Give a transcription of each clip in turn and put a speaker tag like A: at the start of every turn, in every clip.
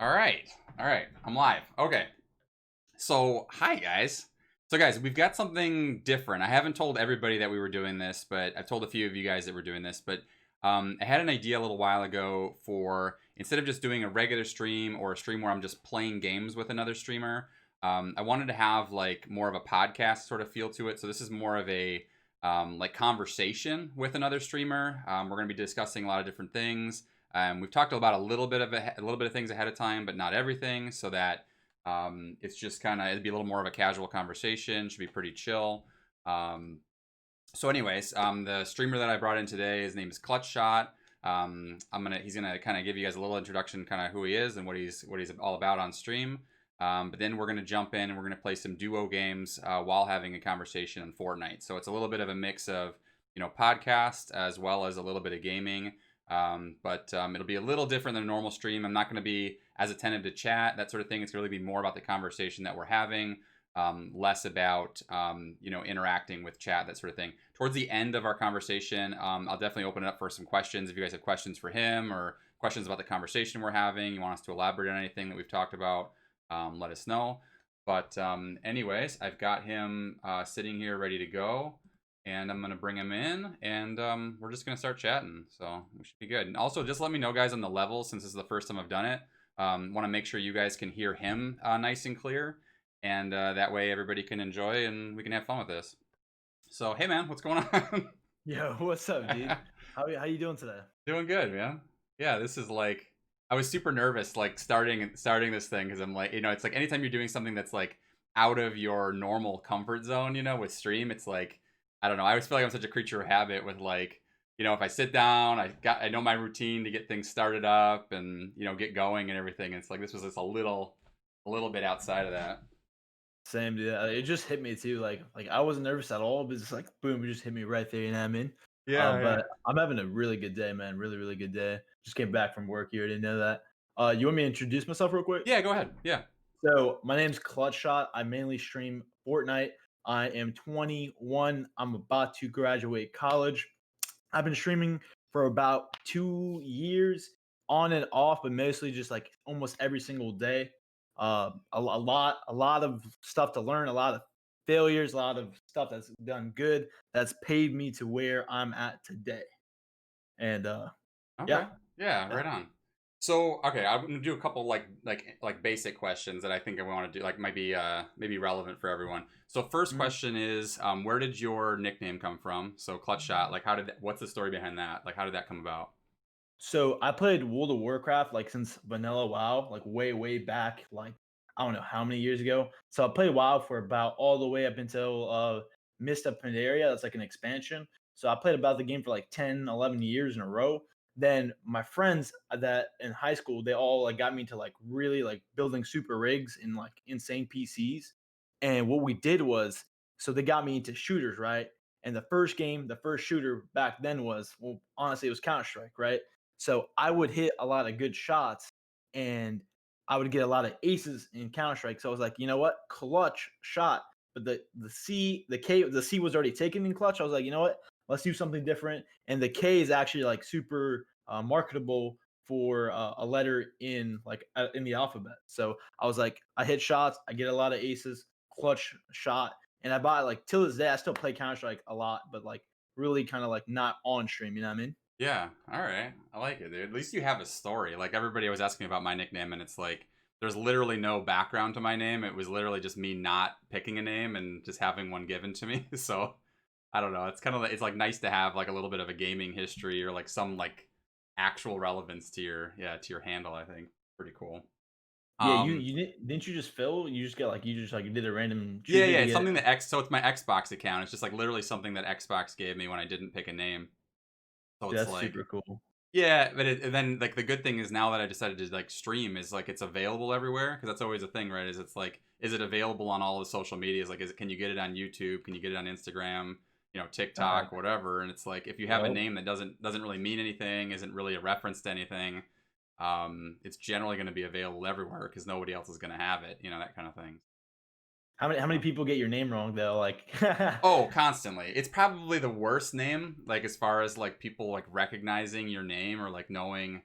A: All right. All right. I'm live. Okay. So, hi guys. So guys, we've got something different. I haven't told everybody that we were doing this, but I've told a few of you guys that we're doing this, but I had an idea a little while ago for instead of just doing a regular stream or a stream where I'm just playing games with another streamer, I wanted to have like more of a podcast sort of feel to it. So this is more of a like conversation with another streamer. We're going to be discussing a lot of different things. We've talked about a little bit of things ahead of time, but not everything, so that it's just kind of it'd be a little more of a casual conversation. Should be pretty chill. So, anyways, the streamer that I brought in today, his name is KlutchShot. He's gonna kind of give you guys a little introduction, kind of who he is and what he's all about on stream. But then we're gonna jump in and we're gonna play some duo games while having a conversation on Fortnite. So it's a little bit of a mix of podcast as well as a little bit of gaming. But it'll be a little different than a normal stream. I'm not going to be as attentive to chat, that sort of thing. It's going to be more about the conversation that we're having, less about interacting with chat, that sort of thing. Towards the end of our conversation, I'll definitely open it up for some questions. If you guys have questions for him or questions about the conversation we're having, you want us to elaborate on anything that we've talked about, let us know. But anyways, I've got him sitting here ready to go. And I'm going to bring him in, and we're just going to start chatting, so we should be good. And also, just let me know, guys, on the level, since this is the first time I've done it. Want to make sure you guys can hear him nice and clear, and that way everybody can enjoy, and we can have fun with this. So, hey, man, what's going on?
B: Yo, what's up, dude? How you doing today?
A: Doing good, man. Yeah, this is like, I was super nervous, like, starting this thing, because I'm like, it's like anytime you're doing something that's, like, out of your normal comfort zone, with stream, it's like, I don't know. I always feel like I'm such a creature of habit with like, if I sit down, I know my routine to get things started up and get going and everything. And it's like this was just a little bit outside of that.
B: Same, dude. It just hit me too. Like I wasn't nervous at all, but it's like boom, it just hit me right there. You know what I mean?
A: Yeah.
B: But I'm having a really good day, man. Really, really good day. Just came back from work. You already know that. You want me to introduce myself real quick?
A: Yeah, go ahead. Yeah.
B: So my name's KlutchShot. I mainly stream Fortnite. I am 21. I'm about to graduate college. I've been streaming for about 2 years, on and off, but mostly just like almost every single day. A lot of stuff to learn, a lot of failures, a lot of stuff that's done good, that's paid me to where I'm at today. And
A: Okay.
B: yeah,
A: Yeah,
B: yeah.
A: right on. So, okay, I'm gonna do a couple like basic questions that I think I want to do, like might be maybe relevant for everyone. So, first
B: Mhm.
A: question is, where did your nickname come from? So, Clutch Shot. Like, what's the story behind that? Like, how did that come about?
B: So I played World of Warcraft like since Vanilla WoW, like way, way back, like I don't know how many years ago. So I played WoW for about all the way up until Mist of Pandaria. That's like an expansion. So I played about the game for like 10, 11 years in a row. Then my friends that in high school, they all like got me to like really like building super rigs and like insane PCs. And what we did was, so they got me into shooters, right? And the first game, the first shooter back then was, well, honestly, it was Counter Strike, right? So I would hit a lot of good shots and I would get a lot of aces in Counter Strike. So I was like, you know what? Clutch shot. But the C was already taken in clutch. I was like, you know what? Let's do something different. And the K is actually like super marketable for a letter in the alphabet. So I was like, I hit shots, I get a lot of aces, clutch shot, and I buy like till this day I still play Counter Strike a lot, but like really kind of like not on stream. You know what I mean?
A: Yeah, all right. I like it, dude. At least you have a story. Like everybody always asking me about my nickname, and it's like there's literally no background to my name. It was literally just me not picking a name and just having one given to me. So I don't know. It's kind of like, it's like nice to have like a little bit of a gaming history or like some like actual relevance to your handle. I think pretty cool.
B: Yeah,
A: Um,
B: didn't you just fill? You just get like you just like did a random
A: yeah,
B: tribute
A: yeah.
B: to
A: It's
B: get it.
A: something that X. So it's my Xbox account. It's just like literally something that Xbox gave me when I didn't pick a name. So
B: Dude,
A: it's
B: that's
A: like
B: super cool.
A: yeah, but and then like the good thing is now that I decided to like stream is like it's available everywhere because that's always a thing, right? Is it's like is it available on all the social medias? Like is it can you get it on YouTube? Can you get it on Instagram? TikTok,
B: Facts.
A: whatever. And it's like if you have a
B: Yep.
A: name that doesn't really mean anything, isn't really a reference to anything, it's generally going to be available everywhere because nobody else is going to have it. That kind of thing.
B: How many
A: So.
B: people get your name wrong though? Like
A: Oh, constantly. It's probably the worst name, like as far as like people like recognizing your name or like knowing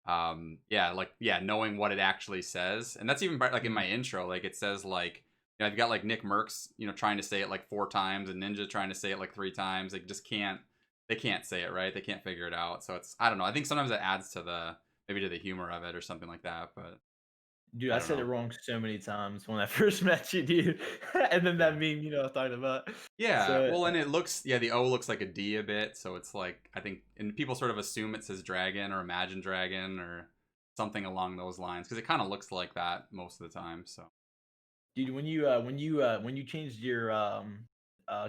A: Yeah, like yeah, knowing what it actually says, and that's even like in
B: Mhm.
A: my intro, like it says like I've got like Nick Merckx, trying to say it like 4 times, and Ninja trying to say it like 3 times. They just can't. They can't say it right. They can't figure it out. So it's I don't know. I think sometimes that adds to the maybe to the humor of it or something like that. But
B: Dude,
A: I
B: I
A: don't
B: said it
A: know.
B: wrong so many times when I first met you, dude. And then that
A: Yeah.
B: meme, I was talking about.
A: Yeah,
B: So
A: well, and it looks yeah, the O looks like a D a bit, so it's like I think, and people sort of assume it says dragon or imagine dragon or something along those lines because it kind of looks like that most of the time. So
B: dude, when you changed your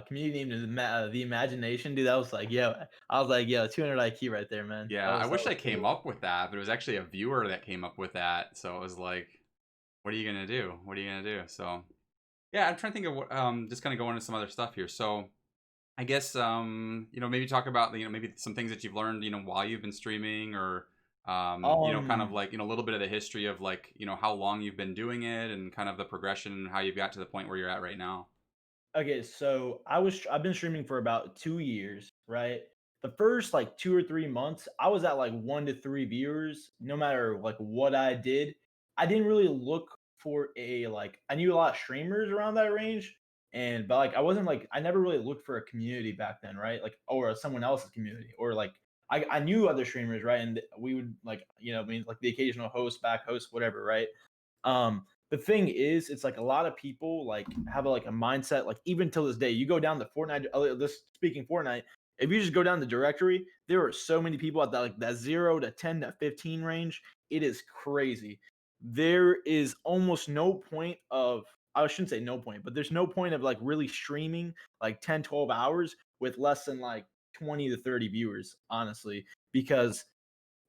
B: community name to the imagination, dude, I was like, yo, 200 IQ right there, man.
A: yeah, I
B: That
A: wish
B: was
A: I came
B: cool.
A: up with that, but it was actually a viewer that came up with that. So it was like, what are you gonna do? What are you gonna do? So yeah, I'm trying to think of what just kind of go into some other stuff here. So I guess maybe talk about maybe some things that you've learned while you've been streaming or kind of
B: Um,
A: like a little bit of the history of like how long you've been doing it and kind of the progression and how you've got to the point where you're at right now.
B: Okay, so I've been streaming for about 2 years, right? The first like 2 or 3 months, I was at like 1 to 3 viewers no matter like what I did. I didn't really look for a like I knew a lot of streamers around that range and but like I wasn't like I never really looked for a community back then, right? Like or someone else's community or like I knew other streamers, right? And we would like, I mean like the occasional host, back host, whatever, right? The thing is, it's like a lot of people like have like a mindset, like even till this day, you go down the Fortnite, this speaking Fortnite, if you just go down the directory, there are so many people at that like that 0 to 10 to 15 range. It is crazy. There is almost no point of I shouldn't say no point, but there's no point of like really streaming like 10, 12 hours with less than like 20 to 30 viewers, honestly, because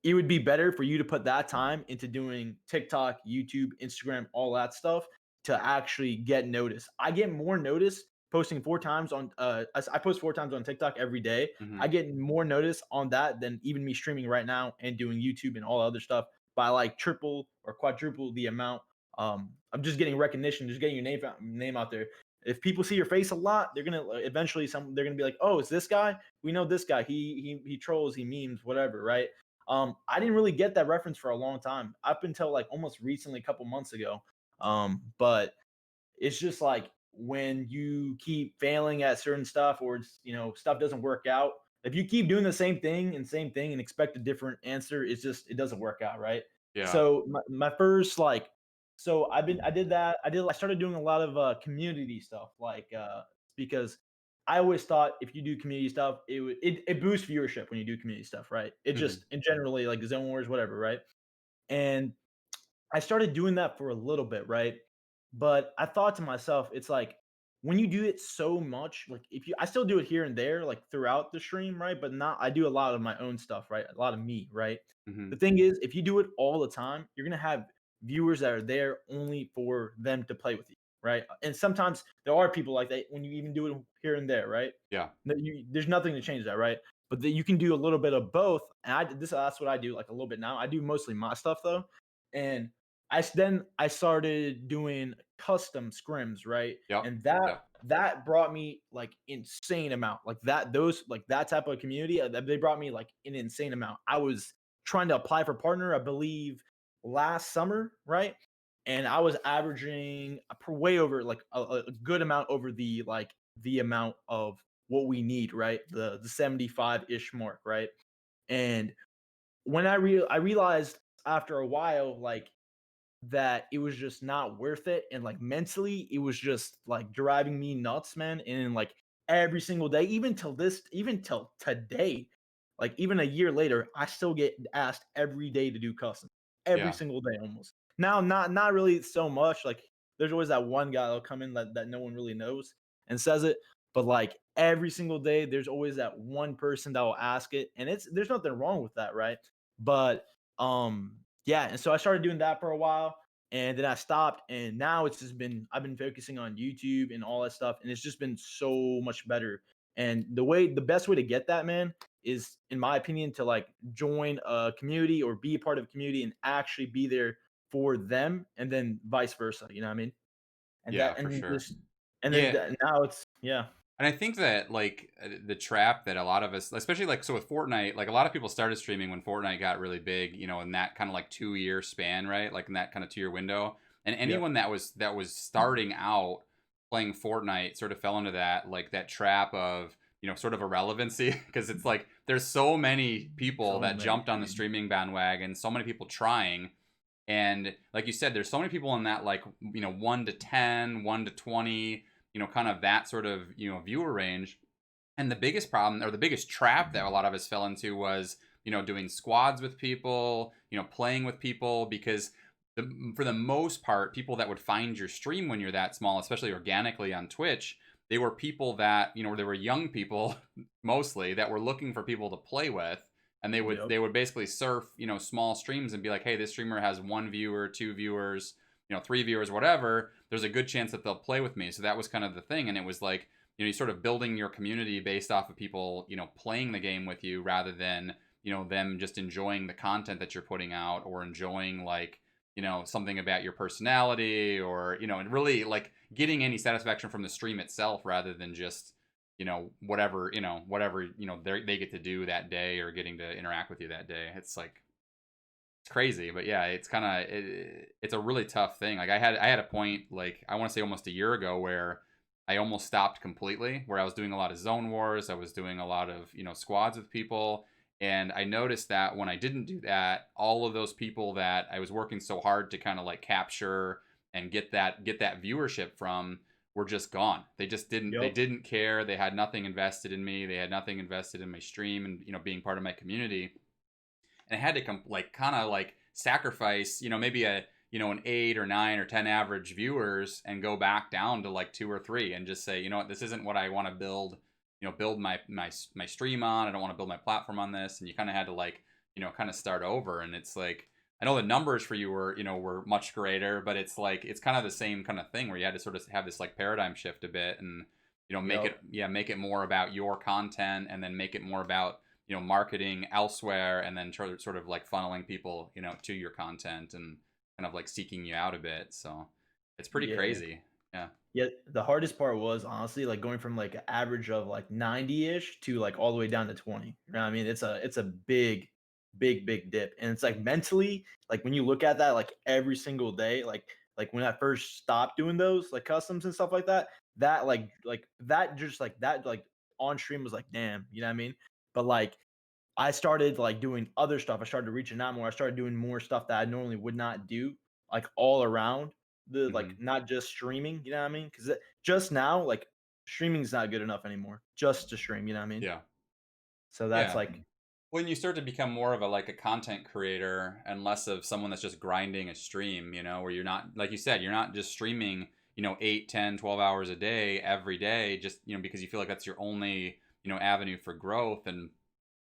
B: it would be better for you to put that time into doing TikTok, YouTube, Instagram, all that stuff to actually get noticed. I get more notice posting 4 times on I post 4 times on TikTok every day.
A: Hmm.
B: I get more notice on that than even me streaming right now and doing YouTube and all other stuff by like triple or quadruple the amount. I'm just getting recognition, just getting your name out there. If people see your face a lot, they're gonna eventually they're gonna be like, oh, it's this guy. We know this guy. He trolls, he memes, whatever, right? I didn't really get that reference for a long time, up until like almost recently, a couple months ago. But it's just like when you keep failing at certain stuff or it's, stuff doesn't work out. If you keep doing the same thing and expect a different answer, it doesn't work out, right?
A: Yeah.
B: So my first like so I did that. I started doing a lot of community stuff like because I always thought if you do community stuff, it boosts viewership when you do community stuff, right? It
A: Hmm.
B: just in generally like zone wars, whatever, right? And I started doing that for a little bit, right? But I thought to myself, it's like when you do it so much, like if you, I still do it here and there, like throughout the stream, right? But not, I do a lot of my own stuff, right? A lot of me, right?
A: Hmm.
B: The thing is, if you do it all the time, you're gonna have viewers that are there only for them to play with you, right? And sometimes there are people like that when you even do it here and there, right?
A: Yeah.
B: There's nothing to change that, right? But you can do a little bit of both. And that's what I do, like a little bit now. I do mostly my stuff though, and then I started doing custom scrims, right?
A: Yep.
B: And that
A: Yep.
B: that brought me like insane amount. Like that type of community, they brought me like an insane amount. I was trying to apply for partner, I believe last summer, right? And I was averaging way over like a good amount over the amount of what we need, right? The 75-ish mark, right? And when I realized after a while, like that it was just not worth it, and like mentally it was just like driving me nuts, man. And like every single day, even till today, like even a year later, I still get asked every day to do custom every
A: Yeah.
B: single day almost. Now not really so much, like there's always that one guy that'll come in that no one really knows and says it, but like every single day there's always that one person that will ask it, and there's nothing wrong with that, right? But yeah, and so I started doing that for a while, and then I stopped, and now I've been focusing on YouTube and all that stuff, and it's just been so much better. And the best way to get that, man, is in my opinion to like join a community or be a part of a community and actually be there for them, and then vice versa. You know what I mean? And
A: Yeah.
B: that
A: For
B: and
A: sure.
B: just and then
A: Yeah.
B: now it's yeah.
A: And I think that like the trap that a lot of us, especially like so with Fortnite, like a lot of people started streaming when Fortnite got really big, you know, in that kind of like 2 year span, right? Like in that kind of 2 year window. And
B: Yep.
A: anyone that was starting out playing Fortnite sort of fell into that like that trap of, you know, sort of irrelevancy because it's like there's so many people
B: So
A: that
B: many
A: jumped on the
B: streams.
A: streaming bandwagon, so many people trying. And like you said, there's so many people in that like, you know, 1 to 10, 1 to 20, you know, kind of that sort of, you know, viewer range. And the biggest problem or the biggest trap that a lot of us fell into was, you know, doing squads with people, you know, playing with people because for the most part, people that would find your stream when you're that small, especially organically on Twitch, they were people that, you know, they were young people mostly that were looking for people to play with. And they would
B: Yep.
A: they would basically surf, you know, small streams and be like, hey, this streamer has 1 viewer, 2 viewers, you know, 3 viewers, whatever. There's a good chance that they'll play with me. So that was kind of the thing. And it was like, you know, you sort of building your community based off of people, you know, playing the game with you rather than, you know, them just enjoying the content that you're putting out or enjoying like, you know, something about your personality or, you know, and really like getting any satisfaction from the stream itself rather than just, whatever, you know, they get to do that day or getting to interact with you that day. It's like, it's crazy, but yeah, it's kind of it's a really tough thing. Like I had a point like I want to say almost a year ago where I almost stopped completely, where I was doing a lot of zone wars, I was doing a lot of, you know, squads with people, and I noticed that when I didn't do that, all of those people that I was working so hard to kind of like capture and get that viewership from were just gone. They
B: Yep.
A: didn't care. They had nothing invested in me. They had nothing invested in my stream and, you know, being part of my community. And I had to like kind of like sacrifice, you know, maybe an 8 or 9 or 10 average viewers and go back down to like 2 or 3 and just say, you know what, this isn't what I want to build, you know, build my stream on. I don't want to build my platform on this. And you kind of had to like, you know, kind of start over. And it's like, I know the numbers for you were, you know, were much greater, but it's like it's kind of the same kind of thing where you had to sort of have this like paradigm shift a bit and, you know,
B: Yep.
A: make it more about your content and then make it more about, you know, marketing elsewhere and then sort of like funneling people, you know, to your content and kind of like seeking you out a bit. So it's pretty
B: Yeah.
A: crazy. Yeah.
B: Yeah, the hardest part was honestly like going from like an average of like 90-ish to like all the way down to 20. You know what I mean? It's a big, big, big dip. And it's like mentally, like when you look at that like every single day, like when I first stopped doing those like customs and stuff like that, that just like that like on stream was like, damn, you know what I mean? But like I started like doing other stuff. I started reaching out more. I started doing more stuff that I normally would not do, like all around the like
A: Hmm.
B: not just streaming. You know what I mean? Because just now, like streaming is not good enough anymore. Just to stream, you know what I mean?
A: Yeah.
B: So that's
A: Yeah.
B: like,
A: When you start to become more of a like a content creator and less of someone that's just grinding a stream, you know, where you're not, like you said, you're not just streaming, you know, 8, 10, 12 hours a day every day just, you know, because you feel like that's your only, you know, avenue for growth. And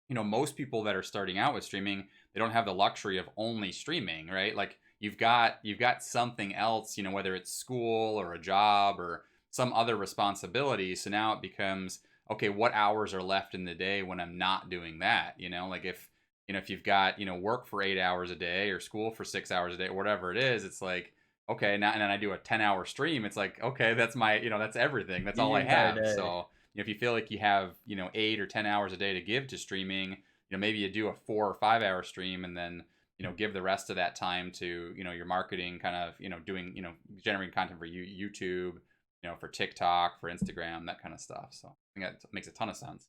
A: you know, most people that are starting out with streaming, they don't have the luxury of only streaming, right? Like you've got something else, you know, whether it's school or a job or some other responsibility. So now it becomes, okay, what hours are left in the day when I'm not doing that? You know, like if you know, if you've got, you know, work for 8 hours a day or school for 6 hours a day, or whatever it is, it's like, okay, now and then I do a 10-hour stream, it's like, okay, that's my, you know, that's everything. That's all
B: your
A: I
B: entire
A: have.
B: day.
A: So if you feel like you have, you know, 8 or 10 hours a day to give to streaming, you know, maybe you do a 4 or 5 hour stream and then, you know, give the rest of that time to, you know, your marketing kind of, you know, doing, you know, generating content for YouTube, you know, for TikTok, for Instagram, that kind of stuff. So I think that makes a ton of sense.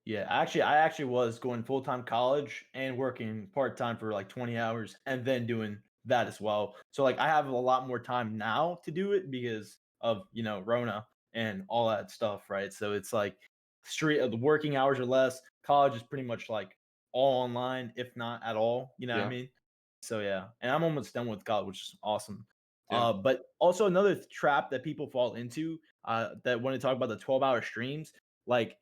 B: Yeah, actually, I actually was going full time college and working part time for like 20 hours and then doing that as well. So like I have a lot more time now to do it because of Rona and all that stuff, right? So it's like the working hours are less. College is pretty much like all online, if not at all. You know what I
A: Yeah.
B: mean? So yeah, and I'm almost done with college, which is awesome.
A: Yeah.
B: But also another trap that people fall into that when they talk about the 12-hour streams, like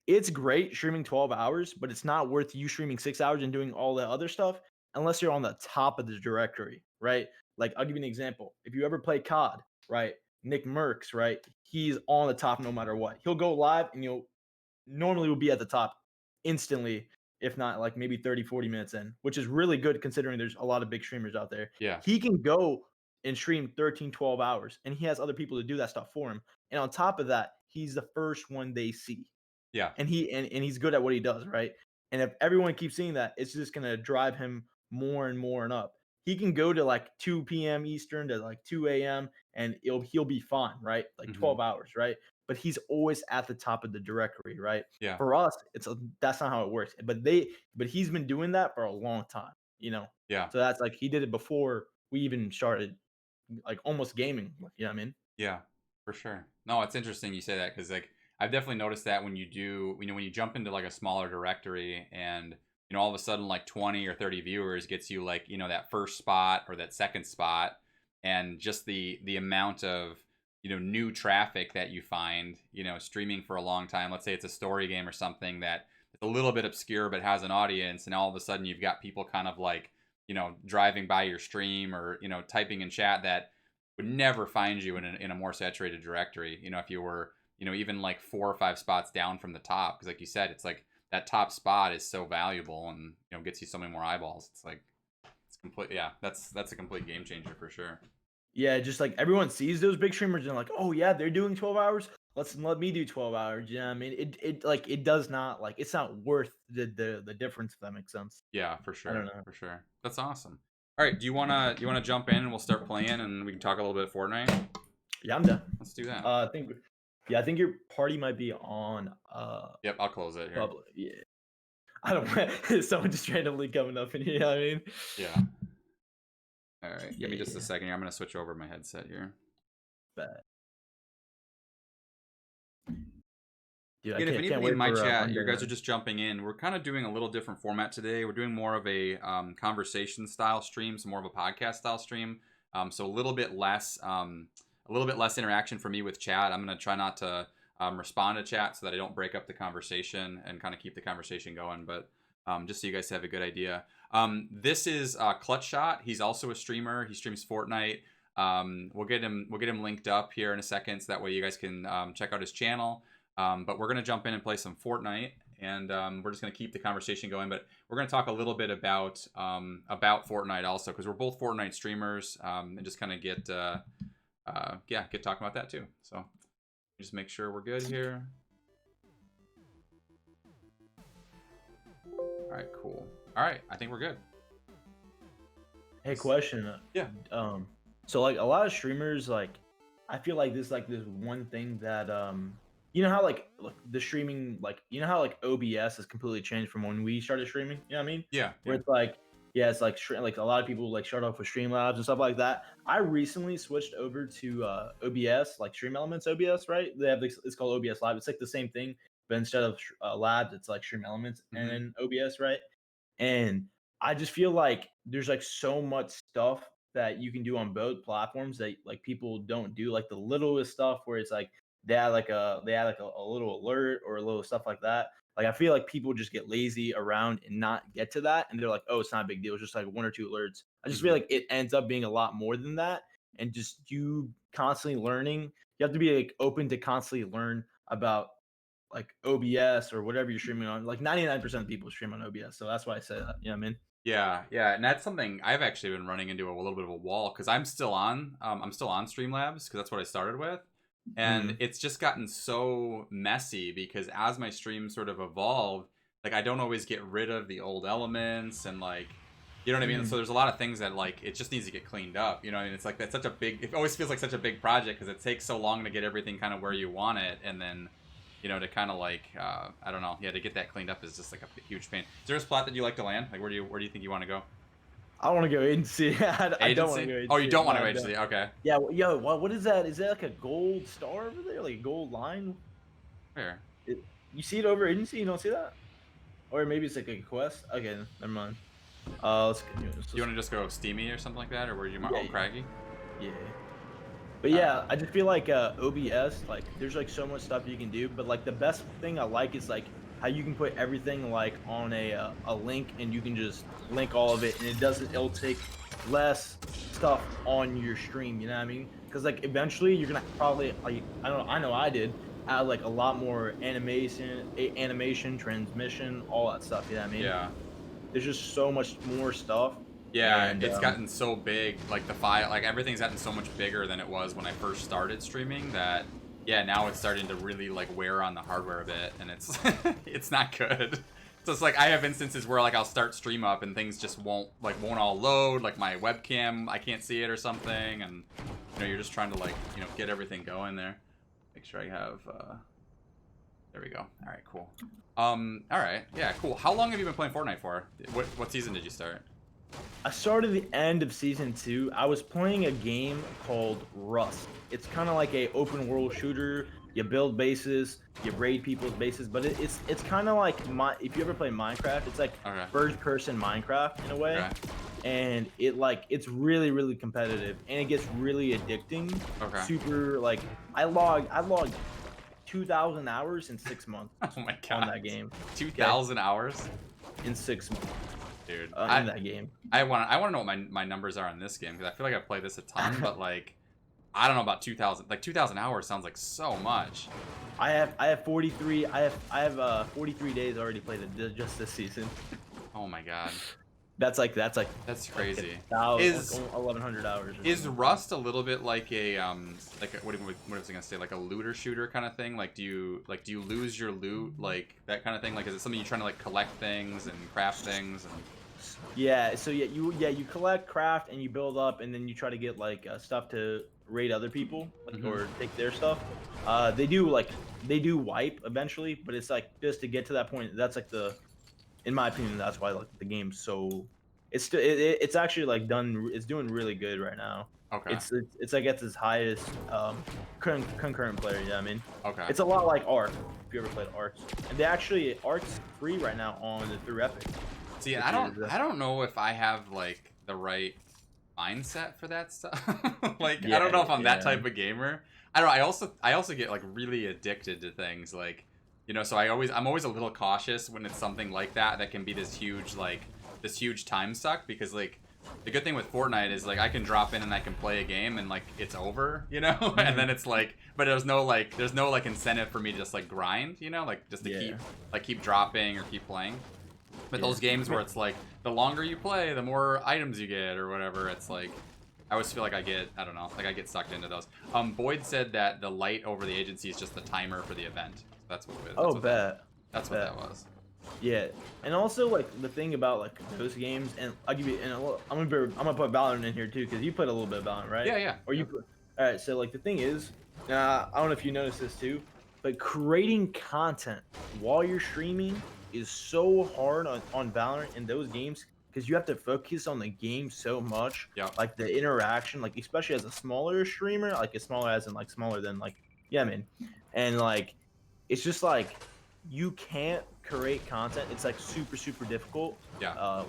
B: it's great streaming 12 hours, but it's not worth you streaming 6 hours and doing all the other stuff unless you're on the top of the directory, right? Like, I'll give you an example. If you ever play COD, right? Nick Merckx, right? He's on the top no matter what. He'll go live and you'll normally will be at the top instantly, if not like maybe 30, 40 minutes in, which is really good considering there's a lot of big streamers out there.
A: Yeah.
B: He can go and stream 13, 12 hours, and he has other people to do that stuff for him. And on top of that, he's the first one they see.
A: Yeah.
B: And he's good at what he does, right? And if everyone keeps seeing that, it's just gonna drive him more and more and up. He can go to like 2 p.m. Eastern to like 2 a.m. and he'll be fine, right? Like
A: Hmm.
B: 12 hours, right? But he's always at the top of the directory, right?
A: Yeah.
B: For us, that's not how it works. But he's been doing that for a long time, you know.
A: Yeah.
B: So that's like he did it before we even started like almost gaming. Like, you know what I mean?
A: Yeah, for sure. No, it's interesting you say that because like I've definitely noticed that when you do, when you jump into like a smaller directory and all of a sudden like 20 or 30 viewers gets you like that first spot or that second spot, and just the amount of new traffic that you find streaming for a long time. Let's say it's a story game or something that is a little bit obscure but has an audience, and all of a sudden you've got people kind of like driving by your stream or typing in chat that would never find you in a more saturated directory, if you were, even like 4 or 5 spots down from the top. Because like you said, it's like that top spot is so valuable and, gets you so many more eyeballs. It's like, it's complete. Yeah, that's a complete game changer for sure.
B: Yeah, just like everyone sees those big streamers and like, oh yeah, they're doing 12 hours. Let me do 12 hours. You know what I mean? It like it does not like it's not worth the difference, if that makes sense.
A: Yeah, for
B: I don't
A: sure.
B: know.
A: For sure. That's awesome. All right. Do you wanna jump in and we'll start playing and we can talk a little bit of Fortnite?
B: Yeah, I'm done.
A: Let's do that.
B: I think your party might be on
A: Yep, I'll close it here.
B: public. Yeah. I don't want someone just randomly coming up in here, you know what I mean?
A: Yeah. All right. Give me just a second here. I'm gonna switch over my headset here.
B: But dude,
A: Again, if
B: can't
A: anybody
B: wait
A: in my
B: for
A: chat, you
B: Monday,
A: guys are just jumping in, we're kind of doing a little different format today. We're doing more of a conversation style stream, so more of a podcast style stream. So a little bit less interaction for me with chat. I'm gonna try not to respond to chat so that I don't break up the conversation and kind of keep the conversation going. But just so you guys have a good idea, this is KlutchShot. He's also a streamer. He streams Fortnite. We'll get him linked up here in a second, so that way you guys can check out his channel. But we're going to jump in and play some Fortnite, and we're just going to keep the conversation going. But we're going to talk a little bit about Fortnite also, because we're both Fortnite streamers, and just kind of get talking about that too. So just make sure we're good here. All right, cool. All right, I think we're good.
B: Hey, question.
A: Yeah.
B: So like a lot of streamers, like I feel like this one thing that you know how like look, the streaming, like you know how like OBS has completely changed from when we started streaming. You know what I mean?
A: Yeah.
B: Where it's like it's like like a lot of people like start off with Streamlabs and stuff like that. I recently switched over to OBS, like Stream Elements OBS, right? They have this, it's called OBS Live. It's like the same thing, but instead of Labs, it's like Stream Elements and then OBS, right? And I just feel like there's like so much stuff that you can do on both platforms that like people don't do, like the littlest stuff where it's like they add like a little alert or a little stuff like that. Like I feel like people just get lazy around and not get to that, and they're like, oh, it's not a big deal, it's just like 1 or 2 alerts. I just feel like it ends up being a lot more than that, and just you constantly learning. You have to be like open to constantly learn about like OBS or whatever you're streaming on. Like 99% of people stream on OBS, so that's why I say that. You know what I mean?
A: Yeah, and that's something I've actually been running into a little bit of a wall, because I'm still on Streamlabs, because that's what I started with, and it's just gotten so messy because as my stream sort of evolved, like I don't always get rid of the old elements, and like you know what I mean. So there's a lot of things that like it just needs to get cleaned up. You know, and it's like that's such a big. It always feels like such a big project because it takes so long to get everything kind of where you want it, and then to kind of like, I don't know, to get that cleaned up is just like a huge pain. Is there a spot that you like to land? Like, where do you think you want to go?
B: I want to go agency. I don't want to go agency.
A: Oh, you don't want to go agency? Okay.
B: Yeah, yo, what is that? Is that like a gold star over there? Like a gold line?
A: Where?
B: You see it over agency? You don't see that? Or maybe it's like a quest? Okay, never mind. Let's
A: do you want to just go steamy or something like that? Or where you might craggy?
B: Yeah. But yeah, I just feel like OBS, like there's like so much stuff you can do, but like the best thing I like is like how you can put everything like on a link, and you can just link all of it, and it'll take less stuff on your stream, you know what I mean? Because like eventually you're gonna probably like I know I did add like a lot more animation, transmission, all that stuff, you know what I mean?
A: Yeah.
B: There's just so much more stuff.
A: Yeah, and it's gotten so big, like the file, like everything's gotten so much bigger than it was when I first started streaming, that yeah, now it's starting to really like wear on the hardware a bit, and it's it's not good. So it's like I have instances where like I'll start stream up and things just won't all load, like my webcam I can't see it or something, and you know you're just trying to like get everything going there. Make sure I have there we go. All right, cool. All right, yeah, cool. How long have you been playing Fortnite for? What season did you start?
B: I started the end of season 2. I was playing a game called Rust. It's kind of like a open world shooter. You build bases, you raid people's bases, but it's kind of like if you ever play Minecraft, it's like
A: Okay.
B: first person Minecraft in a way.
A: Okay.
B: And it's really competitive and it gets really addicting.
A: Okay.
B: Super like I logged 2,000 hours in 6 months.
A: Oh my god.
B: On that game.
A: 2,000 hours
B: in 6 months.
A: Dude,
B: in that game.
A: I want to know what my numbers are on this game because I feel like I play this a ton, but like I don't know about 2,000. Like 2,000 hours sounds like so much.
B: I have 43. I have 43 days already played it just this season.
A: Oh my god.
B: That's
A: crazy.
B: Is 1,100 hours.
A: Is Rust a little bit like a what was I gonna say, like a looter shooter kind of thing? Like do you lose your loot, like that kind of thing? Like is it something you're trying to like collect things and craft things and...
B: Yeah, so you collect, craft, and you build up, and then you try to get like stuff to raid other people, like, or take their stuff. They do wipe eventually, but it's like just to get to that point. That's like in my opinion, that's why like the game's so. It's actually like it's doing really good right now.
A: Okay.
B: It's like at its highest concurrent player. Yeah, I mean.
A: Okay.
B: It's a lot like Ark. If you ever played Ark, and Ark's free right now through Epic.
A: See, I don't know if I have like the right mindset for that stuff. Like I don't know if I'm that type of gamer. I don't know. I also get like really addicted to things, like so I'm always a little cautious when it's something like that can be this huge time suck, because like the good thing with Fortnite is like I can drop in and I can play a game and like it's over, and then it's like, but there's no incentive for me to just like grind, like just to keep dropping or keep playing. But those games where it's like the longer you play, the more items you get or whatever, it's like I always feel like I get sucked into those. Boyd said that the light over the agency is just the timer for the event. That's what it is. That's what that was.
B: Yeah, and also like the thing about like those games, and I'll give you, and I'm gonna put Valorant in here too, because you played a little bit of Valorant, right?
A: Yeah.
B: Or you put, all right. So like the thing is, I don't know if you noticed this too, but creating content while you're streaming is so hard on Valorant in those games, because you have to focus on the game so much.
A: Yeah.
B: Like the interaction, like especially as a smaller streamer, like as smaller as in like smaller than like man, and like it's just like you can't create content. It's like super difficult.
A: Yeah.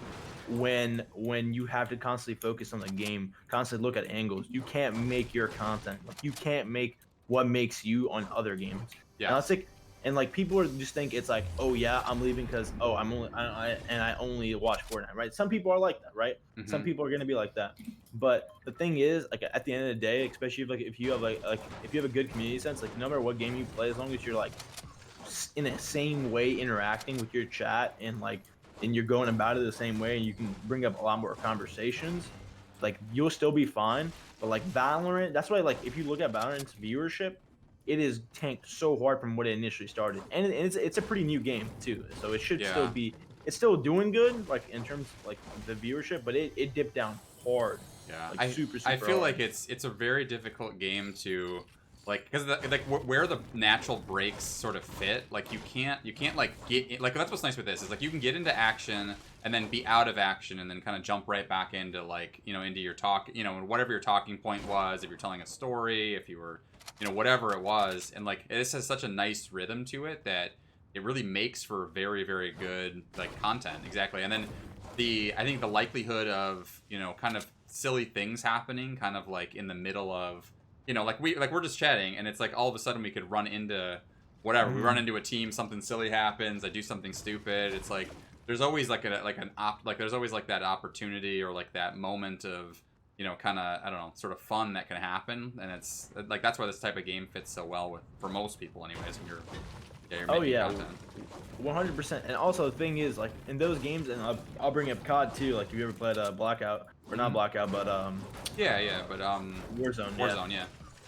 B: When you have to constantly focus on the game, constantly look at angles, you can't make your content. Like you can't make what makes you on other games.
A: Yeah.
B: And it's like, and like people just think it's like, oh yeah, I'm leaving because I only watch Fortnite, right? Some people are like that, right? Some people are gonna be like that. But the thing is, like at the end of the day, especially if you have if you have a good community sense, like no matter what game you play, as long as you're like in the same way interacting with your chat and you're going about it the same way, and you can bring up a lot more conversations, like you'll still be fine. But like Valorant, that's why like if you look at Valorant's viewership, it is tanked so hard from what it initially started, and it's a pretty new game too, so it should still be, it's still doing good like in terms of like the viewership, but it dipped down hard.
A: Yeah,
B: like, super
A: I feel
B: hard.
A: like it's a very difficult game to like, because where the natural breaks sort of fit, like you can't like get in, like that's what's nice with this is like you can get into action and then be out of action and then kind of jump right back into like into your talk, whatever your talking point was, if you're telling a story, if you were whatever it was, and like this has such a nice rhythm to it that it really makes for very good like content. Exactly. And then I think the likelihood of kind of silly things happening kind of like in the middle of we're just chatting and it's like all of a sudden we could run into whatever, we run into a team, something silly happens, I do something stupid, it's like there's always there's always like that opportunity or like that moment of kind of, I don't know, sort of fun that can happen, and it's like that's why this type of game fits so well for most people, anyways. When you're making content.
B: 100%. And also the thing is, like in those games, and I'll bring up COD too. Like, if you ever played Blackout, or not Blackout, but
A: Warzone.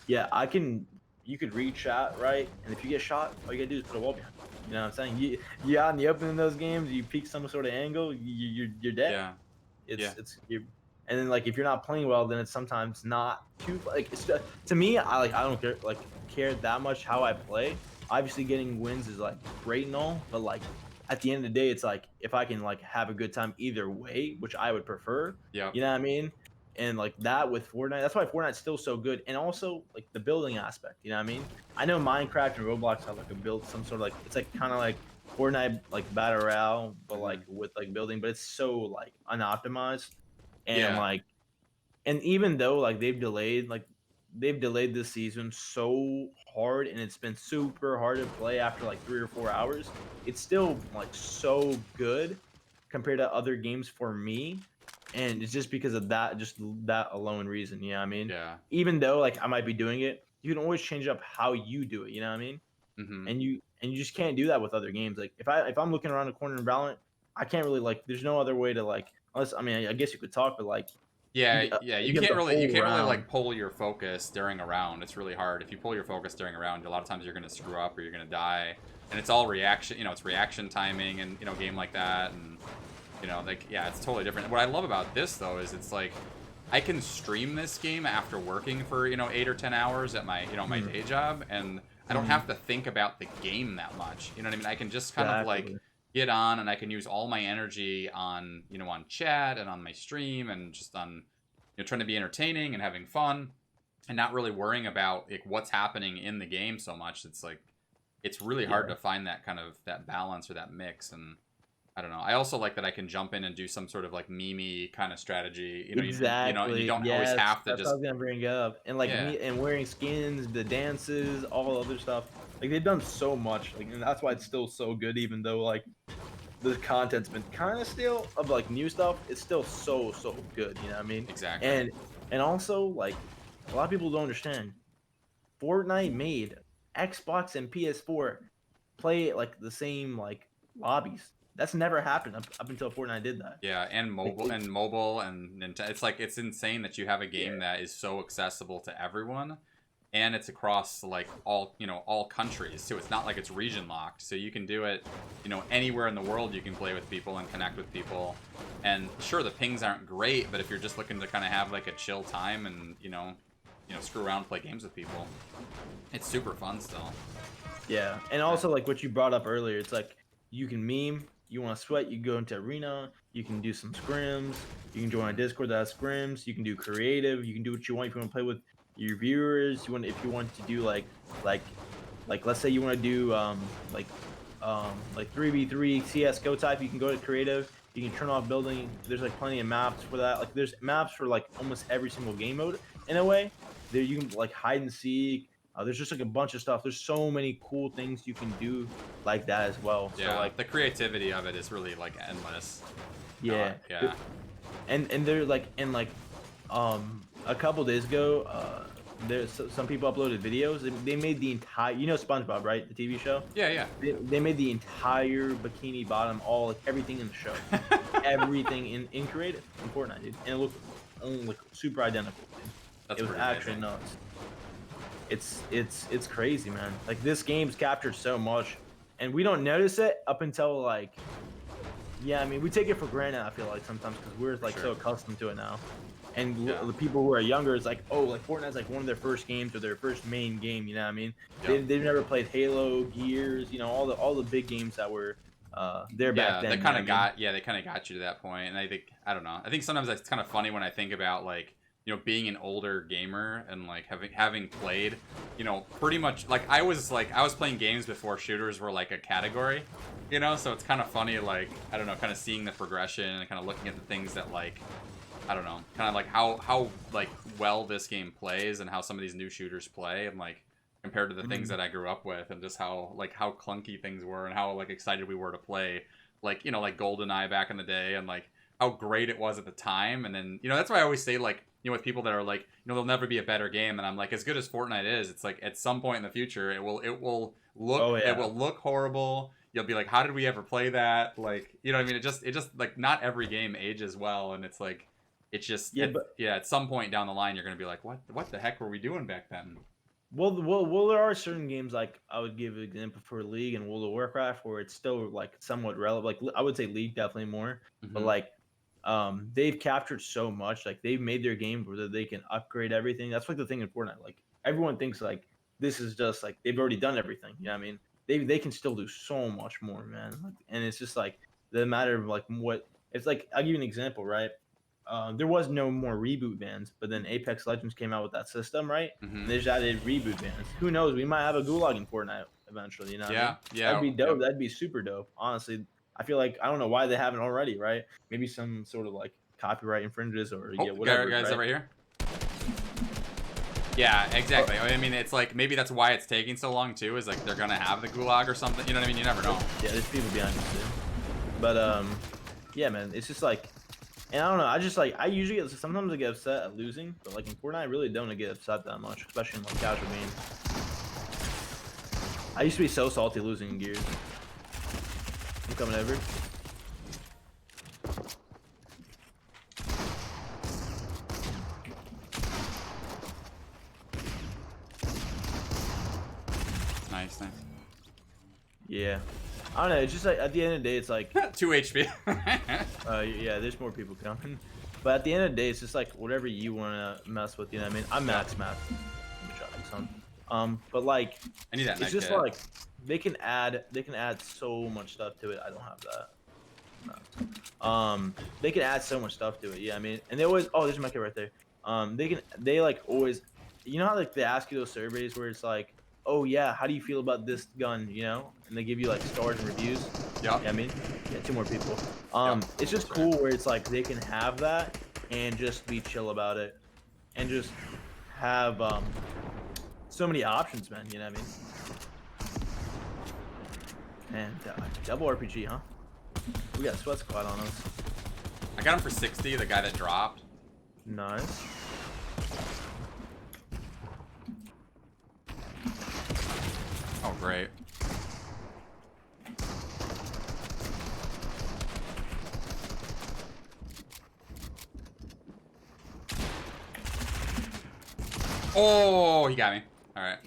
B: Yeah, I can. you could read chat, right? And if you get shot, all you gotta do is put a wall behind you. You know what I'm saying? You out in the open in those games, you peek some sort of angle, you're dead.
A: Yeah. Yeah.
B: It's you. And then like if you're not playing well, then it's sometimes not too like it's to me. I don't care that much how I play. Obviously, getting wins is like great and all, but like at the end of the day, it's like if I can like have a good time either way, which I would prefer.
A: Yep.
B: You know what I mean? And like that with Fortnite, that's why Fortnite's still so good. And also like the building aspect. You know what I mean? I know Minecraft and Roblox have like a build some sort of like it's like kind of like Fortnite like battle royale, but like with like building, but it's so like unoptimized and
A: Yeah.
B: like and even though like they've delayed this season so hard and it's been super hard to play after like 3 or 4 hours, it's still like so good compared to other games for me. And it's just because of that, just that alone reason, you know what I mean?
A: Yeah.
B: Even though like I might be doing it, you can always change up how you do it, you know what I mean?
A: Mm-hmm.
B: And you just can't do that with other games. Like if I'm looking around the corner in Valorant, I can't really like there's no other way to like unless I mean I guess you could talk, but like
A: Yeah,
B: you,
A: yeah,
B: you have the
A: you
B: whole
A: can't really
B: round.
A: like pull your focus during a round. It's really hard. If you pull your focus during a round, a lot of times you're gonna screw up or you're gonna die. And it's all reaction, it's reaction timing and game like that and like yeah, it's totally different. What I love about this though is it's like I can stream this game after working for, 8 or 10 hours at my, my
B: Mhm,
A: day job and I don't
B: mhm,
A: have to think about the game that much. You know what I mean? I can just kind of like
B: exactly.
A: get on and I can use all my energy on, on chat and on my stream and just on trying to be entertaining and having fun and not really worrying about like what's happening in the game so much. It's like it's really hard
B: Yeah,
A: to find that kind of that balance or that mix and I don't know. I also like that I can jump in and do some sort of like meme kind of strategy. You
B: exactly.
A: don't always
B: Yes,
A: have to
B: that's what I
A: just
B: was gonna bring up. And like
A: yeah.
B: me and wearing skins, the dances, all the other stuff. Like they've done so much. Like and that's why it's still so good, even though like the content's been kind of still of like new stuff. It's still so good. You know what I mean?
A: Exactly.
B: And also like a lot of people don't understand. Fortnite made Xbox and PS4 play like the same like lobbies. That's never happened up until Fortnite did that.
A: Yeah, and
B: Like
A: mobile
B: it,
A: and Nintendo. It's like it's insane that you have a game
B: yeah,
A: that is so accessible to everyone, and it's across like all all countries too. It's not like it's region locked, so you can do it, anywhere in the world. You can play with people and connect with people. And sure, the pings aren't great, but if you're just looking to kind of have like a chill time and screw around, play games with people, it's super fun still.
B: yeah. And also like what you brought up earlier, it's like you can meme. You want to sweat, you go into arena. You can do some scrims. You can join a Discord that has scrims. You can do creative. You can do what you want. If you want to play with your viewers, you want if you want to do like like let's say you want to do like 3v3 CS:GO type, you can go to creative. You can turn off building. There's like plenty of maps for that. Like there's maps for like almost every single game mode in a way. There you can like hide and seek. There's just like a bunch of stuff. There's so many cool things you can do like that as well. So
A: Yeah,
B: like
A: the creativity of it is really like endless.
B: yeah,
A: Yeah.
B: and they're like and like a couple days ago there's some people uploaded videos. They made the entire SpongeBob, right? The TV show.
A: Yeah, yeah.
B: They made the entire Bikini Bottom, all like everything in the show, everything in creative in Fortnite, dude, and it looked like super identical. Dude.
A: That's
B: It was
A: pretty
B: actually
A: amazing.
B: nuts. It's crazy, man. Like this game's captured so much, and we don't notice it up until like yeah. I mean, we take it for granted. I feel like sometimes because we're
A: For
B: like so
A: sure.
B: accustomed to it now. And
A: Yeah.
B: the people who are younger, it's like, oh, like Fortnite's like one of their first games or their first main game. You know what I mean?
A: Yep.
B: They've never played Halo, Gears, all the big games that were there back
A: Yeah,
B: then. You know what I mean?
A: they kind of got you to that point, and I don't know. I think sometimes it's kind of funny when I think about like being an older gamer and like having played, pretty much like I was playing games before shooters were like a category, so it's kind of funny like I don't know, kind of seeing the progression and kind of looking at the things that like I don't know, kind of like how like well this game plays and how some of these new shooters play and like compared to the things
B: Mhm.
A: that I grew up with and just how clunky things were and how like excited we were to play like like GoldenEye back in the day and like how great it was at the time and then that's why I always say like with people that are like there'll never be a better game and I'm like as good as Fortnite is it's like at some point in the future
B: Oh
A: it
B: yeah,
A: will look horrible. You'll be like, how did we ever play that? Like, what I mean? It just like not every game ages well, and it's like it's just
B: yeah, but
A: at some point down the line you're gonna be like what the heck were we doing back then.
B: Well, there are certain games like I would give an example for League and World of Warcraft where it's still like somewhat relevant. Like I would say League definitely more, but
A: Hmm.
B: like they've captured so much. Like they've made their game where they can upgrade everything. That's like the thing in Fortnite. Like everyone thinks like this is just like they've already done everything. You know what I mean? They can still do so much more, man. Like, and it's just like the matter of like what it's like. I'll give you an example, right? There was no more reboot bans, but then Apex Legends came out with that system, right?
A: Hmm.
B: And they just added reboot bans. Who knows? We might have a gulag in Fortnite eventually. You know what I
A: Yeah,
B: mean? That'd
A: yeah,
B: be dope.
A: yep.
B: That'd be super dope. Honestly, I feel like I don't know why they haven't already, right? Maybe some sort of like copyright infringes or
A: Oh,
B: yeah,
A: guy,
B: whatever,
A: guys
B: right?
A: over here. Yeah,
B: Oh,
A: exactly. I mean, it's like maybe that's why it's taking so long too. Is like they're gonna have the gulag or something. You know what I mean? You never know.
B: yeah, there's people behind us too. But yeah, man, it's just like, and I don't know. I just like I usually get sometimes I get upset at losing, but like in Fortnite, I really don't get upset that much, especially in like casual games. I used to be so salty losing in gears. I'm coming over.
A: Nice, nice.
B: Yeah. I don't know. It's just like at the end of the day, it's like,
A: 2 HP.
B: yeah, there's more people coming. But at the end of the day, it's just like whatever you want to mess with. You know what I mean? I'm max math. Let me try this one. But like,
A: I need that
B: it's
A: med
B: just
A: kit.
B: like they can add so much stuff to it. I don't have that. They can add so much stuff to it. Yeah, I mean, and they always. Oh, there's my kit right there. They like always. You know how like they ask you those surveys where it's like, oh yeah, how do you feel about this gun? You know, and they give you like stars and reviews.
A: Yep.
B: Yeah, I mean, yeah, two more people.
A: Yep.
B: It's just
A: That's right.
B: cool where it's like they can have that and just be chill about it, and just have so many options, man. You know what I mean? And double RPG, huh? We got Sweat Squad on us.
A: I got him for 60. The guy that dropped.
B: Nice.
A: Oh, great. Oh, he got me. All right.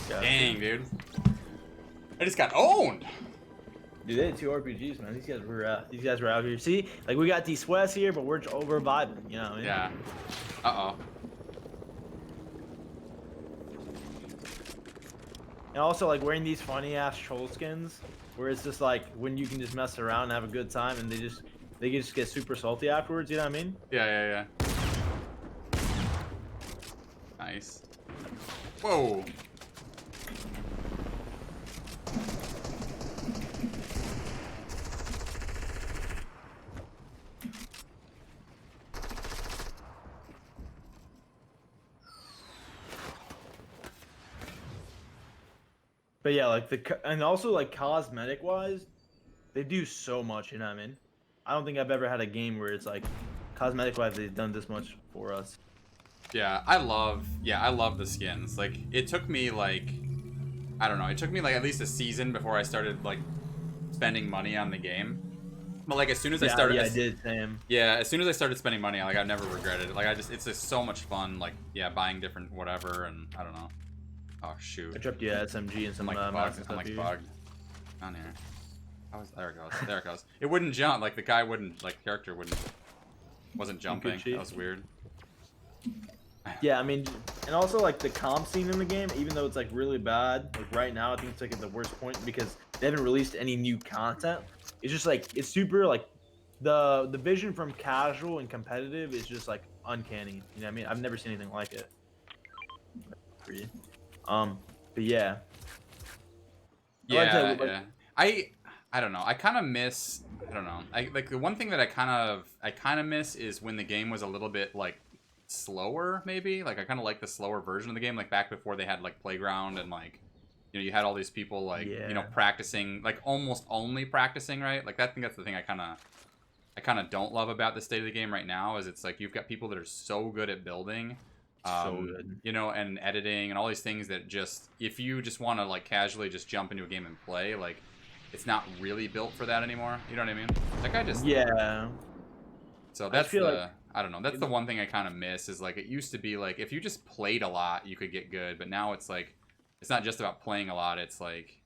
B: Yeah.
A: Dang, dude. I just got owned.
B: Dude, they had two RPGs, man. These guys were out here. See, like we got these sweats here, but we're vibing. You know what I mean?
A: Yeah. Uh-oh.
B: And also like wearing these funny ass troll skins, where it's just like when you can just mess around and have a good time, and they just get super salty afterwards. You know what I mean?
A: Yeah, yeah, yeah. Nice. Whoa.
B: But yeah, like and also like cosmetic wise, they do so much. You know what I mean? I don't think I've ever had a game where it's like cosmetic wise they've done this much for us.
A: Yeah, I love the skins. Like, it took me, like, I don't know, it took me, like, at least a season before I started, like, spending money on the game. But, like, as soon as I started...
B: Yeah, I did, Sam.
A: Yeah, as soon as I started spending money, like, I've never regretted it. Like, it's just so much fun, like, yeah, buying different whatever, and I don't know. Oh, shoot.
B: I dropped you an SMG and some
A: I'm, like,
B: maps
A: bugged.
B: and
A: I'm,
B: stuff
A: like,
B: here.
A: bugged. Down here. There it goes. There it goes. It wouldn't jump. Like, the guy wouldn't, like, character wasn't jumping. That was weird.
B: Yeah, I mean, and also like the comp scene in the game, even though it's like really bad, like right now I think it's like at the worst point because they haven't released any new content. It's just like it's super like the vision from casual and competitive is just like uncanny. You know what I mean? I've never seen anything like it. But yeah.
A: Yeah, yeah. I don't know. I kind of miss. I don't know. I like the one thing that I kind of miss is when the game was a little bit like slower. Maybe like I kind of like the slower version of the game, like back before they had like Playground and like you had all these people like practicing, like almost only practicing, right? Like I think that's the thing I kind of don't love about the state of the game right now is it's like you've got people that are so good at building.
B: So good.
A: And editing and all these things that just if you just want to like casually just jump into a game and play, like it's not really built for that anymore. You know what I mean? That guy just
B: Yeah.
A: So that's the I don't know. That's the one thing I kind of miss is like it used to be like if you just played a lot, you could get good, but now it's like it's not just about playing a lot. It's like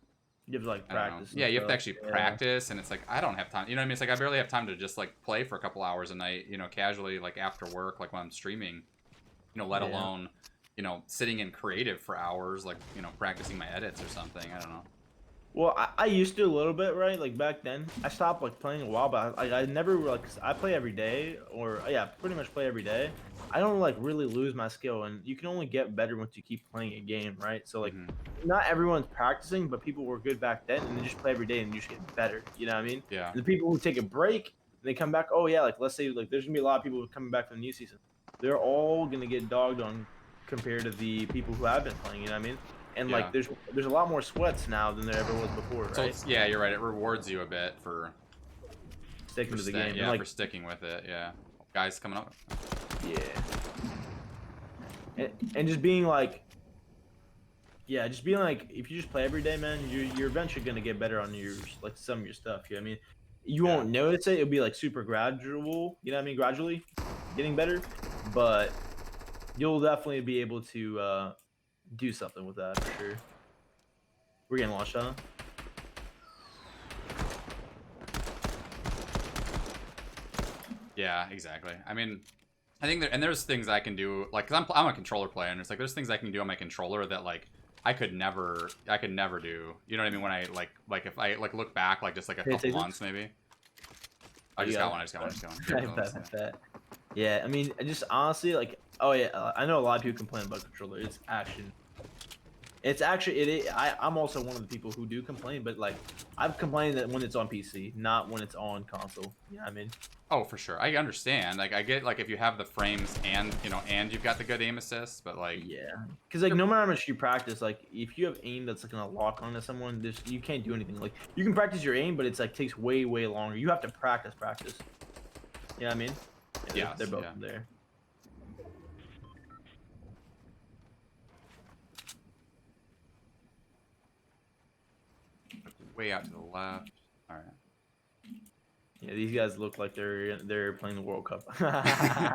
B: You have to like
A: I don't know.
B: practice.
A: Yeah, you have to
B: stuff.
A: actually practice, and it's like I don't have time. You know what I mean? It's like I barely have time to just like play for a couple hours a night. You know, casually like after work, like when I'm streaming. You know, let alone you know sitting in creative for hours, like you know practicing my edits or something. I don't know.
B: Well, I used to a little bit, right? Like back then, I stopped like playing a while, but I never like 'cause I play every day, or yeah, pretty much play every day. I don't like really lose my skill, and you can only get better once you keep playing a game, right? So like, not everyone's practicing, but people were good back then, and they just play every day and you just get better. You know what I mean?
A: Yeah.
B: And the people who take a break, they come back. Oh yeah, like let's say like there's gonna be a lot of people coming back from the new season. They're all gonna get dogged on compared to the people who have been playing. You know what I mean? And like there's a lot more sweats now than there ever was before, right?
A: So it's, yeah, you're right. It rewards you a bit for
B: sticking to the game.
A: Yeah,
B: and, like,
A: for sticking with it. Yeah, guys coming up.
B: Yeah. And just being like, yeah, just being like, if you just play every day, man, you're eventually gonna get better on your like some of your stuff. You know what I mean? You won't notice it. It'll be like super gradual. You know what I mean? Gradually getting better, but you'll definitely be able to do something with that for sure. We're getting launched on.
A: Yeah, exactly. I mean, I think there's things I can do, like, cause I'm a controller player, and it's like there's things I can do on my controller that like I could never do. You know what I mean? When I like if I like look back, like just like a couple months maybe. I just got one.
B: Yeah, I mean, I just honestly like, oh yeah, I know a lot of people complain about controller. It's actually I'm also one of the people who do complain, but like I've complained that when it's on PC, not when it's on console. You know what I mean?
A: Oh, for sure. I understand. Like I get like if you have the frames and you know and you've got the good aim assist, but like
B: yeah, because like no matter how much you practice, like if you have aim that's like gonna lock onto someone, you can't do anything. Like you can practice your aim, but it's like takes way longer. You have to practice. You know what I mean? Yeah, they're both there.
A: Way out to the left. All right.
B: Yeah, these guys look like they're playing the World Cup.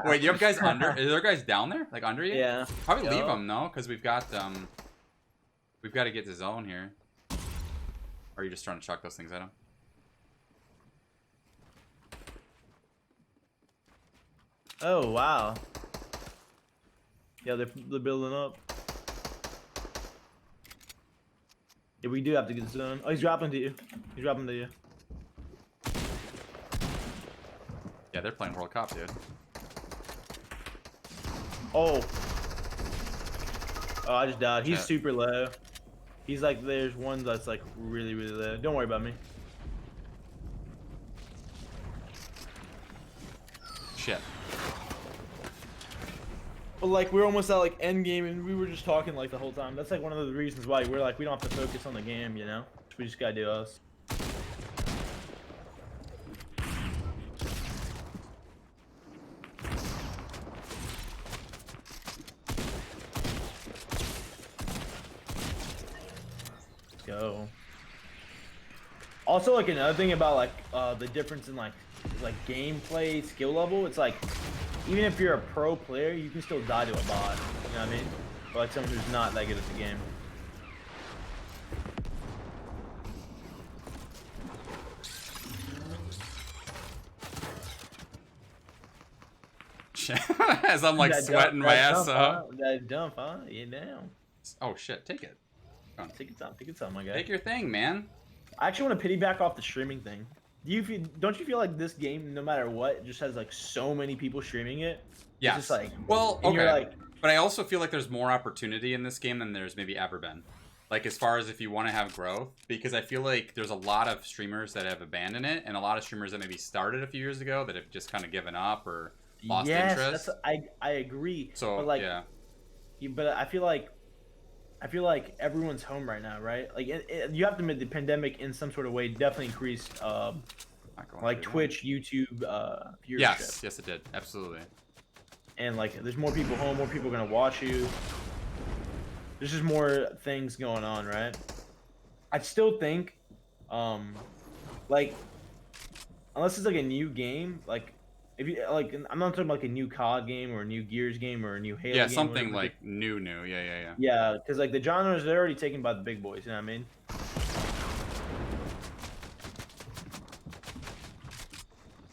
A: Wait, you have guys under? Are there guys down there, like under you?
B: Yeah.
A: Probably leave them, no, because we've got to get to zone here. Or are you just trying to chuck those things at them?
B: Oh wow. Yeah, they're building up. Yeah, we do have to get the zone. Oh, he's dropping to you.
A: Yeah, they're playing World Cup, dude.
B: Oh, I just died. He's super low. He's like, there's one that's like really low. Don't worry about me.
A: Shit.
B: But like we're almost at like end game, and we were just talking like the whole time. That's like one of the reasons why we're like we don't have to focus on the game, you know. We just gotta do us. Let's go. Also, like another thing about like the difference in like gameplay skill level, it's like even if you're a pro player, you can still die to a bot. You know what I mean? Or like someone who's not that good at the game.
A: As I'm like sweating my ass off.
B: That dump, huh? Yeah, down.
A: Oh shit, take it.
B: Take your time, my guy.
A: Take your thing, man.
B: I actually want to piggyback off the streaming thing. Don't you feel like this game, no matter what, just has like so many people streaming it?
A: Yeah.
B: Just like
A: well, okay.
B: You're like,
A: but I also feel like there's more opportunity in this game than there's maybe ever been. Like as far as if you want to have growth, because I feel like there's a lot of streamers that have abandoned it, and a lot of streamers that maybe started a few years ago that have just kind of given up or lost interest.
B: I agree.
A: So
B: but like,
A: yeah.
B: But I feel like everyone's home right now, right? Like you have to admit the pandemic in some sort of way definitely increased like Twitch, YouTube viewership.
A: Yes, it did. Absolutely.
B: And like, there's more people home, more people gonna watch you. There's just more things going on, right? I still think, like, unless it's like a new game, like If you like, I'm not talking about like a new COD game or a new Gears game or a new
A: Yeah,
B: Halo game,
A: something
B: whatever.
A: like new. Yeah.
B: Yeah, because like the genres are already taken by the big boys. You know what I mean?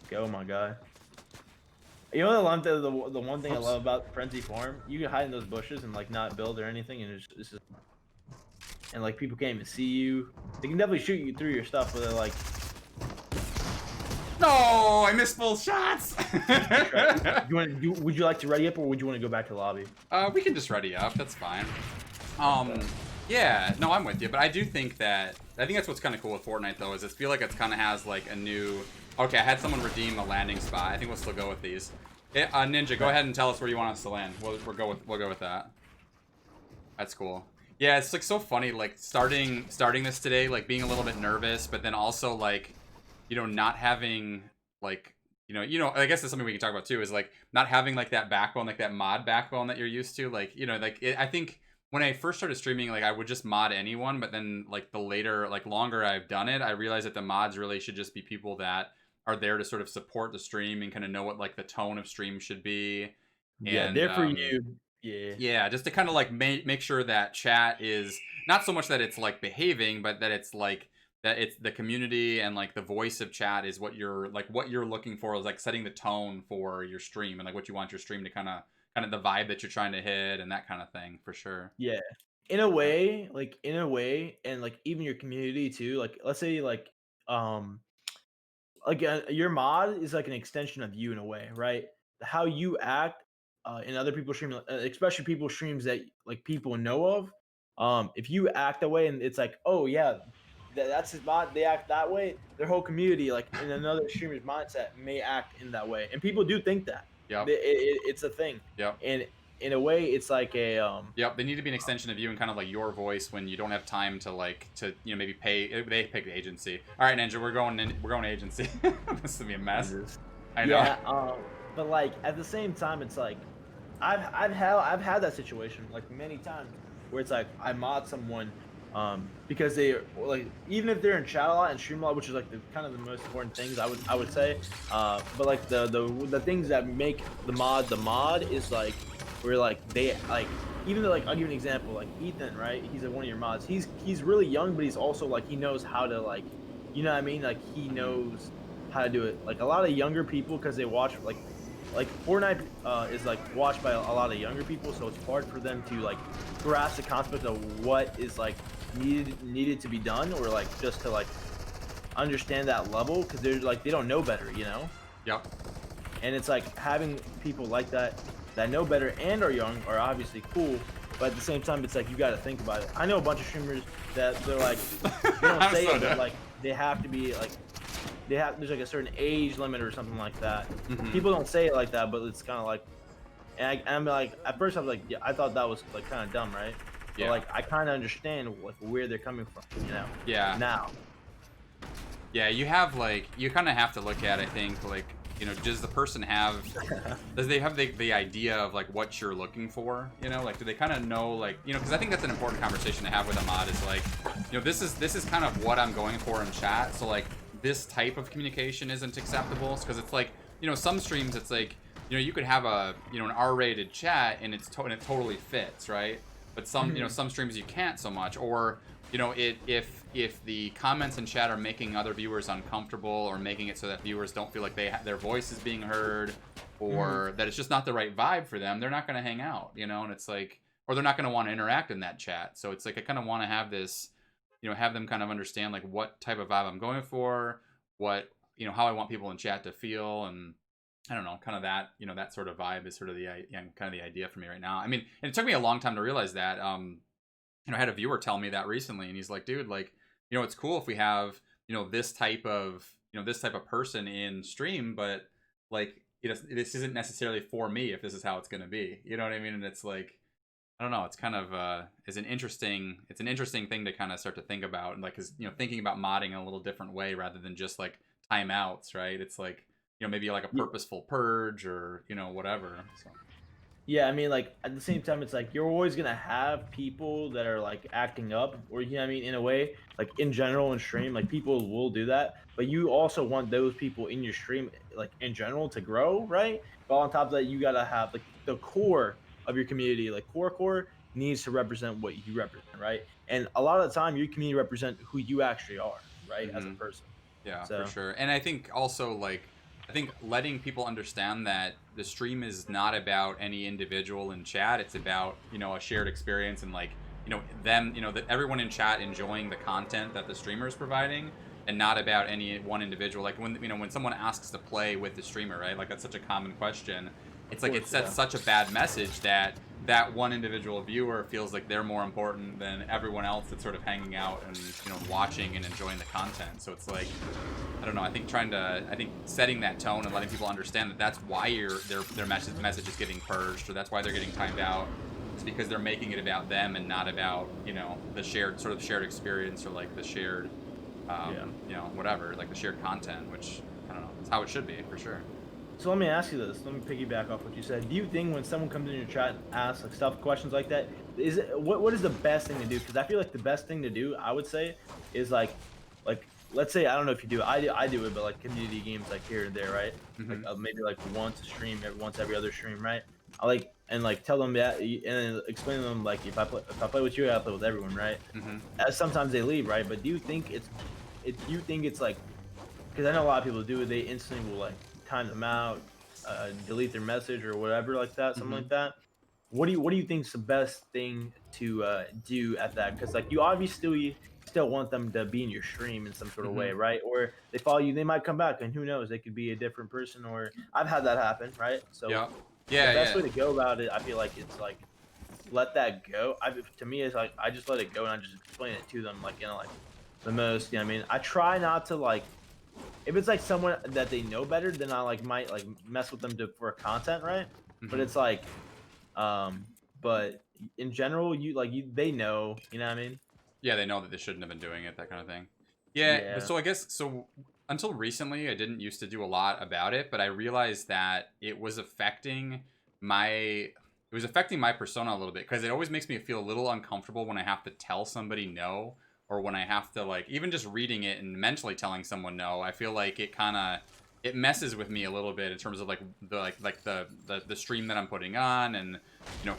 B: Go, my guy. You know the one thing I
A: Oops.
B: love about Frenzy Farm? You can hide in those bushes and like not build or anything, and it's just and like people can't even see you. They can definitely shoot you through your stuff, but they're like,
A: No, I missed both shots.
B: you want do? Would you like to ready up, or would you want to go back to the lobby?
A: We can just ready up. That's fine.
B: Okay.
A: Yeah, no, I'm with you, but I do think that's what's kind of cool with Fortnite though, is I feel like it kind of has like a new. Okay, I had someone redeem a landing spot. I think we'll still go with these. Ninja, go ahead and tell us where you want us to land. We'll go with that. That's cool. Yeah, it's like so funny, like starting this today, like being a little bit nervous, but then also like, not having like, I guess that's something we can talk about too, is like not having like that backbone, like that mod backbone that you're used to. Like, I think when I first started streaming, like I would just mod anyone, but then like the later, like longer I've done it, I realized that the mods really should just be people that are there to sort of support the stream and kind of know what like the tone of stream should be.
B: Yeah,
A: And
B: there for you. Yeah.
A: yeah, just to kind of like make sure that chat is not so much that it's like behaving, but that it's like that it's the community and like the voice of chat is what you're looking for, is like setting the tone for your stream and like what you want your stream to kind of the vibe that you're trying to hit and that kind of thing for sure.
B: Yeah. In a way, and like even your community too. Like, let's say um your mod is like an extension of you in a way, right? How you act in other people's streams, especially people's streams that like people know of. If you act that way, and it's like, oh yeah, that's his mod. They act that way. Their whole community, like in another streamer's mindset, may act in that way, and people do think that.
A: Yep.
B: It's a thing,
A: Yep.
B: and in a way, it's like a
A: Yep, they need to be an extension of you and kind of like your voice when you don't have time to maybe pay. They pick the agency. All right, Ninja, we're going agency. This is gonna be a mess.
B: Jesus.
A: I know.
B: Yeah, but like at the same time, it's like I've had that situation like many times where it's like I mod someone because they like, even if they're in chat a lot and stream a lot, which is like the kind of the most important things I would say. But like the things that make the mod is like where like they like, even though like I'll give you an example, like Ethan, right? He's like one of your mods. He's really young, but he's also like he knows how to like, you know what I mean? Like he knows how to do it. Like a lot of younger people, because they watch like Fortnite is like watched by a lot of younger people, so it's hard for them to like grasp the concept of what is like needed to be done, or like just to like understand that level, because they're like they don't know better, you know.
A: Yep.
B: And it's like having people like that that know better and are young are obviously cool, but at the same time, it's like you got to think about it. I know a bunch of streamers that they're like they don't
A: I'm
B: say
A: so
B: it, but
A: dead.
B: like they have to be like there's like a certain age limit or something like that.
A: Mhm.
B: People don't say it like that, but it's kind of like, and I'm like, at first I was like, yeah, I thought that was like kind of dumb, right? But
A: Yeah.
B: like I kind of understand like where they're coming from, you know.
A: Yeah.
B: Now.
A: Yeah, you kind of have to look at, I think, like, does the person have, does they have the idea of like what you're looking for, like do they kind of know, like, because I think that's an important conversation to have with a mod, is like, this is kind of what I'm going for in chat, so like this type of communication isn't acceptable, because it's like, some streams it's like, you could have an R-rated chat and it totally fits, right? But some, some streams you can't so much, or if the comments in chat are making other viewers uncomfortable, or making it so that viewers don't feel like their voice is being heard, or that it's just not the right vibe for them, they're not going to hang out, and it's like, or they're not going to want to interact in that chat. So it's like I kind of want to have this, have them kind of understand like what type of vibe I'm going for, what, how I want people in chat to feel, and I don't know, kind of that, that sort of vibe is sort of kind of the idea for me right now. I mean, and it took me a long time to realize that. I had a viewer tell me that recently, and he's like, dude, like, it's cool if we have, this type of, person in stream, but like, this isn't necessarily for me if this is how it's going to be. You know what I mean? And it's like, I don't know. It's kind of it's an interesting thing to kind of start to think about, and like, cause thinking about modding in a little different way rather than just like timeouts, right? It's like, maybe like a purposeful purge, or whatever. So.
B: Yeah, I mean, like at the same time, it's like you're always gonna have people that are like acting up, or you know what I mean, in a way, like in general in stream, like people will do that, but you also want those people in your stream, like in general to grow, right? But on top of that, you gotta have like the core of your community, like core needs to represent what you represent, right? And a lot of the time, your community represent who you actually are, right, as a
A: Hmm.
B: person.
A: Yeah, for
B: So
A: sure. And I think also like I think letting people understand that the stream is not about any individual in chat. It's about, a shared experience and like, them, that everyone in chat enjoying the content that the streamer is providing and not about any one individual. Like when someone asks to play with the streamer, right? Like that's such a common question.
B: of
A: It's like it
B: course,
A: sets
B: yeah.
A: such a bad message that one individual viewer feels like they're more important than everyone else that's sort of hanging out and watching and enjoying the content. So it's like I don't know. I think setting that tone and letting people understand that that's why their message is getting purged, or that's why they're getting timed out. It's because they're making it about them and not about the shared experience or like the shared
B: Yeah.
A: whatever, like the shared content, which I don't know. It's how it should be for sure.
B: So let me ask you this. Let me piggyback off what you said. Do you think when someone comes in your chat and asks like stuff questions like that, what is the best thing to do? Because I feel like the best thing to do, I would say, is like let's say I don't know if you do it. I do it, but like community games like here and there, right? Like
A: Hmm.
B: maybe like once a stream, once every other stream, right? I like and like tell them that and then explain to them like if I play with you, I play with everyone, right?
A: Hmm.
B: As sometimes they leave, right? But do you think it's like because I know a lot of people do it. They instantly will like time them out, delete their message or whatever like that, something
A: Hmm.
B: like that. What do you think's the best thing to do at that? Because like you obviously still want them to be in your stream in some sort of way,
A: Hmm.
B: right? Or they follow you, they might come back, and who knows? They could be a different person. Or I've had that happen, right? So
A: Yeah.
B: the
A: Yeah.
B: best
A: Yeah.
B: way to go about it, I feel like it's like let that go. To me, it's like I just let it go and I just explain it to them, like like the most. You know what I mean? I try not to like if it's like someone that they know better, then I like might like mess with them for content, right? But
A: Hmm.
B: it's like, um, but in general, they know, you know what I mean?
A: Yeah, they know that they shouldn't have been doing it, that kind of thing. Yeah, but
B: Yeah.
A: so I guess so until recently I didn't used to do a lot about it, but I realized that it was affecting my persona a little bit because it always makes me feel a little uncomfortable when I have to tell somebody no or when I have to like even just reading it and mentally telling someone no. I feel like it messes with me a little bit in terms of like the stream that I'm putting on and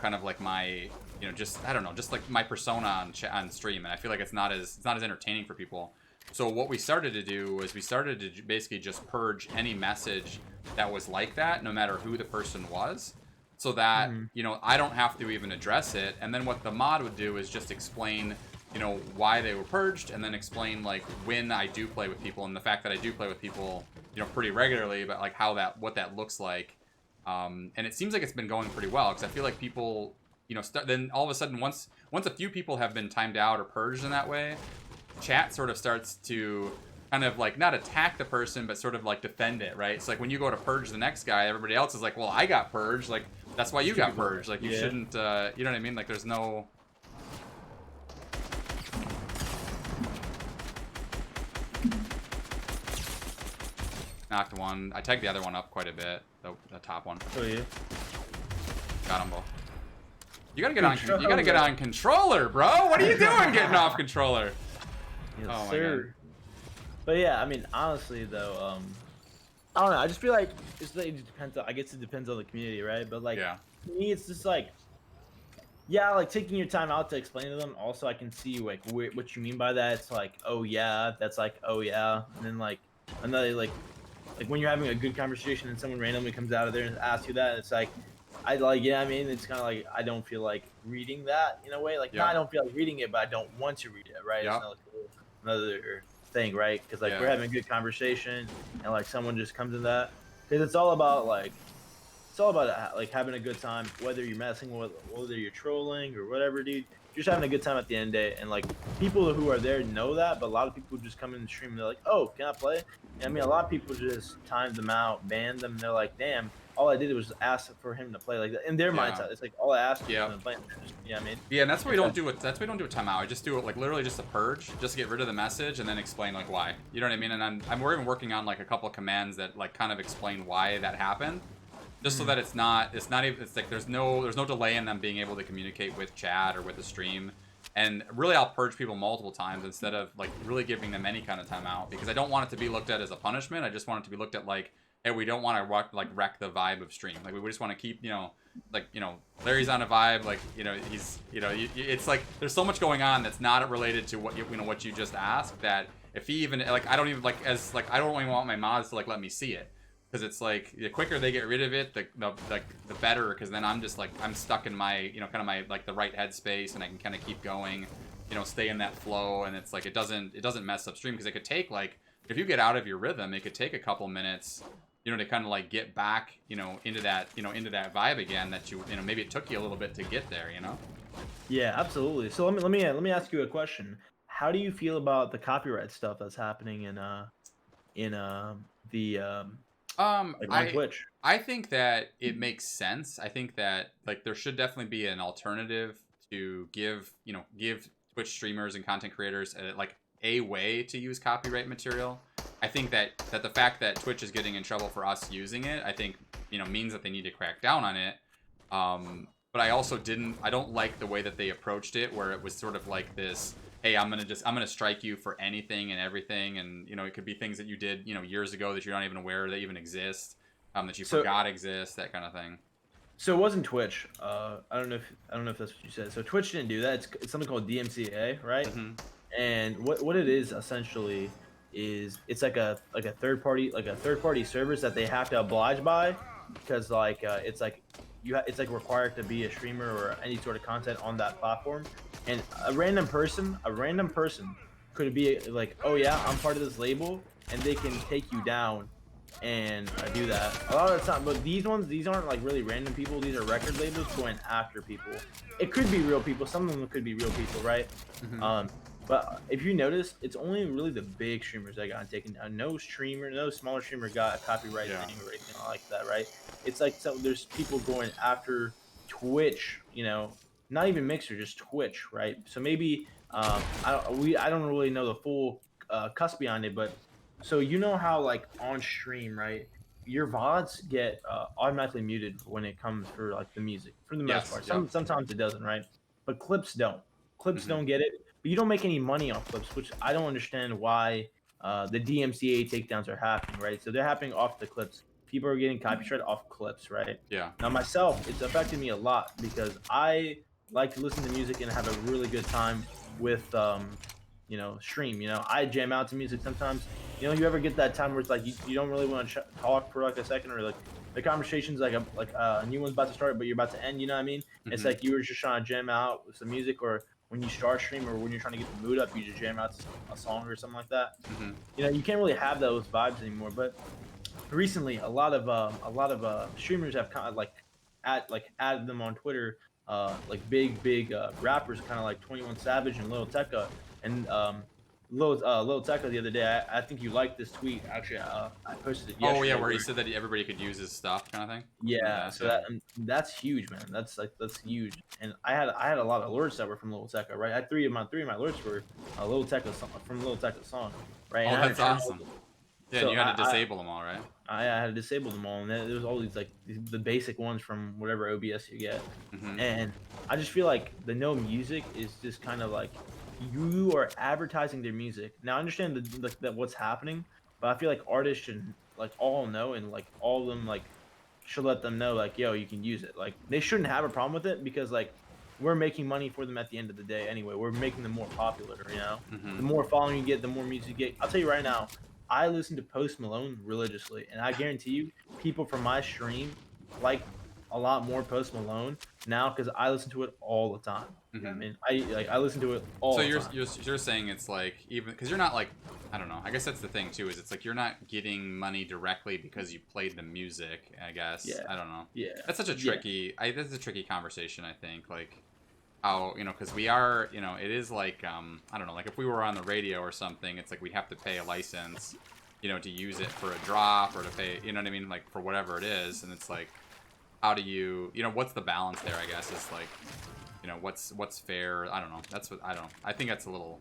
A: kind of like my just I don't know, just like my persona on stream, and I feel like it's not as entertaining for people. So what we started to do was we started to basically just purge any message that was like that, no matter who the person was, so that
B: Hmm.
A: I don't have to even address it. And then what the mod would do is just explain why they were purged, and then explain like when I do play with people and the fact that I do play with people pretty regularly, but like what that looks like. And it seems like it's been going pretty well because I feel like people then all of a sudden once a few people have been timed out or purged in that way, chat sort of starts to kind of like not attack the person but sort of like defend it, right? It's like when you go to purge the next guy, everybody else is like, well, I got purged, like that's why you
B: Should
A: got
B: be more.
A: purged, like you
B: Yeah.
A: shouldn't you know what I mean, like there's no knocked one. I tagged the other one up quite a bit, the top one.
B: Oh yeah.
A: Got them both. You gotta get on
B: Controller.
A: controller, bro. What are you doing getting off controller?
B: Yes,
A: Oh my god.
B: sir. But yeah, I mean, honestly though, I don't know. I just feel like it just depends. I guess it depends on the community, right? But like
A: Yeah.
B: to me, it's just like yeah, like taking your time out to explain to them. Also, I can see like what you mean by that. It's like, oh yeah, that's like, oh yeah, and then like another like when you're having a good conversation and someone randomly comes out of there and asks you that, it's like, I like yeah, I mean, it's kind of like I don't feel like reading that in a way. Like, no, I
A: Yep.
B: don't feel like reading it, but I don't want to read it, right? It's
A: Yep.
B: not like another thing, right? Because like we're
A: Yeah.
B: having a good conversation and like someone just comes in that because it's all about like it's all about like having a good time, whether you're messing with, whether you're trolling or whatever, dude. You're just having a good time at the end of the day, and like people who are there know that, but a lot of people just come in the stream and they're like, "Oh, can I play?" And I mean, a lot of people just time them out, ban them. And they're like, "Damn, all I did was ask for him to play like that." In their
A: Yeah.
B: mindset, it's like all I asked was for
A: Yep.
B: them to play. You know what I mean?
A: Yeah, and that's why we
B: It's
A: don't
B: like,
A: do it. That's why we don't do a timeout. I just do it like literally just a purge, just to get rid of the message and then explain like why. You know what I mean? And we're even working on like a couple of commands that like kind of explain why that happened, just so
B: mhm.
A: that it's not even it's like there's no delay in them being able to communicate with chat or with the stream. And really, I'll purge people multiple times instead of like really giving them any kind of timeout because I don't want it to be looked at as a punishment. I just want it to be looked at like and we don't want to like wreck the vibe of stream. Like we just want to keep, like Larry's on a vibe, like he's it's like there's so much going on that's not related to what what you just asked, that if he even like I don't even like as like I don't even want my mods to like let me see it, because it's like the quicker they get rid of it, the better, because then I'm just like I'm stuck in my kind of my like the right headspace, and I can kind of keep going, stay in that flow, and it's like it doesn't mess up stream, because it could take like, if you get out of your rhythm, it could take a couple minutes, to kind of like get back, into that, into that vibe again that maybe it took you a little bit to get there,
B: Yeah, absolutely. So let me ask you a question. How do you feel about the copyright stuff that's happening in the like on
A: I
B: Twitch?
A: I think that it makes sense. I think that like there should definitely be an alternative to give Twitch streamers and content creators like a way to use copyright material. I think that the fact that Twitch is getting in trouble for us using it, I think means that they need to crack down on it. But I also I don't like the way that they approached it, where it was sort of like this, hey, I'm gonna strike you for anything and everything, and it could be things that you did years ago that you're not even aware they even exist, that you forgot exist, that kind of thing.
B: So it wasn't Twitch. I don't know if that's what you said. So Twitch didn't do that. It's something called DMCA, right?
A: Mm-hmm.
B: And what it is essentially is it's like a third party service that they have to oblige by, because it's like it's like required to be a streamer or any sort of content on that platform. And a random person could be like, oh yeah, I'm part of this label, and they can take you down and do that a lot of the time. But these aren't like really random people. These are record labels going after people. It could be real people. Some of them could be real people, right?
A: Mm-hmm.
B: But if you notice, it's only really the big streamers that got taken down. No smaller streamer got a copyright thing or anything like that, right? It's like, so there's people going after Twitch, not even Mixer, just Twitch, right? So maybe I don't really know the full cusp behind it, but so how like on stream, right? Your VODs get automatically muted when it comes for like the music, for the most part. Sometimes it doesn't, right? But clips don't. Clips don't get it. But you don't make any money off clips, which I don't understand why the DMCA takedowns are happening, right? So they're happening off the clips. People are getting copyrighted off clips, right?
A: Yeah.
B: Now myself, it's affected me a lot because I like to listen to music and have a really good time with stream. I jam out to music sometimes. You ever get that time where it's like you don't really want to talk for like a second, or like the conversation's like a new one's about to start, but you're about to end. You know what I mean? Mm-hmm. It's like you were just trying to jam out with some music, or when you start stream, or when you're trying to get the mood up, you just jam out a song or something like that.
A: Mm-hmm.
B: You can't really have those vibes anymore. But recently, a lot of streamers have kind of added them on Twitter, like big rappers, kind of like 21 Savage and Lil Tecca, and Lil Tecca the other day. I think you liked this tweet. Actually, I posted it yesterday.
A: Oh yeah, where he said that everybody could use his stuff, kind of thing.
B: Yeah, so that's huge, man. That's huge. And I had a lot of alerts that were from Lil Tecca, right? I had three of my alerts were Lil Tecca from Lil Tecca's song, right?
A: Oh, that's awesome. Yeah,
B: so
A: and you had to disable them all, right?
B: I had to disable them all, and there was all these like the basic ones from whatever OBS you get.
A: Mm-hmm.
B: And I just feel like the no music is just kind of like you are advertising their music. Now I understand that what's happening, but I feel like artists should like all know, and like all of them like should let them know, like, yo, you can use it. Like they shouldn't have a problem with it, because like we're making money for them at the end of the day anyway. We're making them more popular,
A: Mm-hmm.
B: The more following you get, the more music you get. I'll tell you right now, I listen to Post Malone religiously, and I guarantee you, people from my stream like a lot more Post Malone now, because I listen to it all the time.
A: Mm-hmm.
B: I mean, I listen to it all the time.
A: So you're saying it's like, even because you're not like, I don't know, I guess that's the thing too, is it's like you're not getting money directly because you played the music, I guess.
B: Yeah.
A: I don't know.
B: Yeah.
A: That's such a tricky that's a tricky conversation, I think, like how, because we are, it is like, I don't know, like if we were on the radio or something, it's like we'd have to pay a license, to use it for a drop, or to pay, you know what I mean, like for whatever it is. And it's like, how do you, what's the balance there, I guess, is like, what's fair. I don't know. I don't know. I think that's a little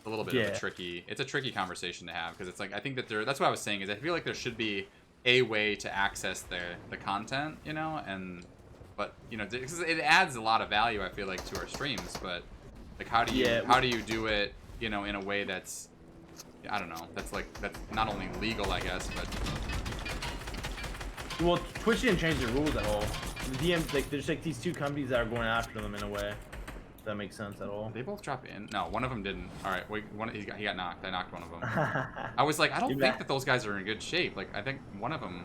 A: bit of a tricky conversation to have, because it's like, I think that that's what I was saying, is I feel like there should be a way to access the content, but because it adds a lot of value, I feel like, to our streams, but like how do you do it, in a way that's, I don't know, that's not only legal, I guess, but
B: Well, Twitch didn't change the rules at all. The DM, like, there's like these two companies that are going after them in a way. If that makes sense at all.
A: Did they both drop in? No, one of them didn't. All right, wait, he got knocked. I knocked one of them. I was like, I don't think that those guys are in good shape. Like, I think one of them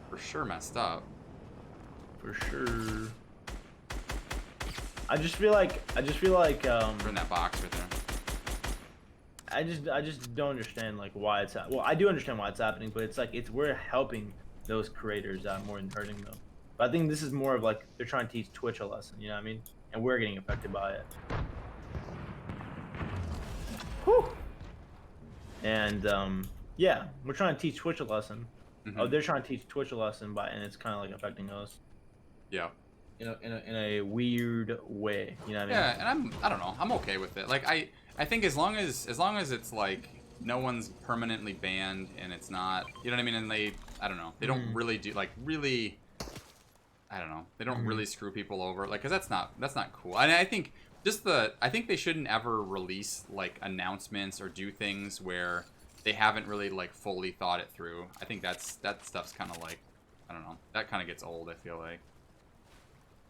A: for sure messed up.
B: For sure. I just feel like
A: They're in that box right there.
B: I just don't understand like why it's well, I do understand why it's happening, but it's like we're helping those creators out more than hurting them. But I think this is more of like they're trying to teach Twitch a lesson, you know what I mean? And we're getting affected by it. Whew. And yeah, we're trying to teach Twitch a lesson.
A: Mm-hmm.
B: Oh, they're trying to teach Twitch a lesson and it's kind of like affecting us.
A: Yeah.
B: In a weird way, you know what I mean?
A: Yeah, and I don't know. I'm okay with it. Like I think as long as it's like no one's permanently banned and it's not, you know what I mean, and I don't know. They don't really do like really I don't know. They don't really screw people over like cuz that's not cool. And I think I think they shouldn't ever release like announcements or do things where they haven't really like fully thought it through. I think that stuff's kind of like I don't know. That kind of gets old, I feel like.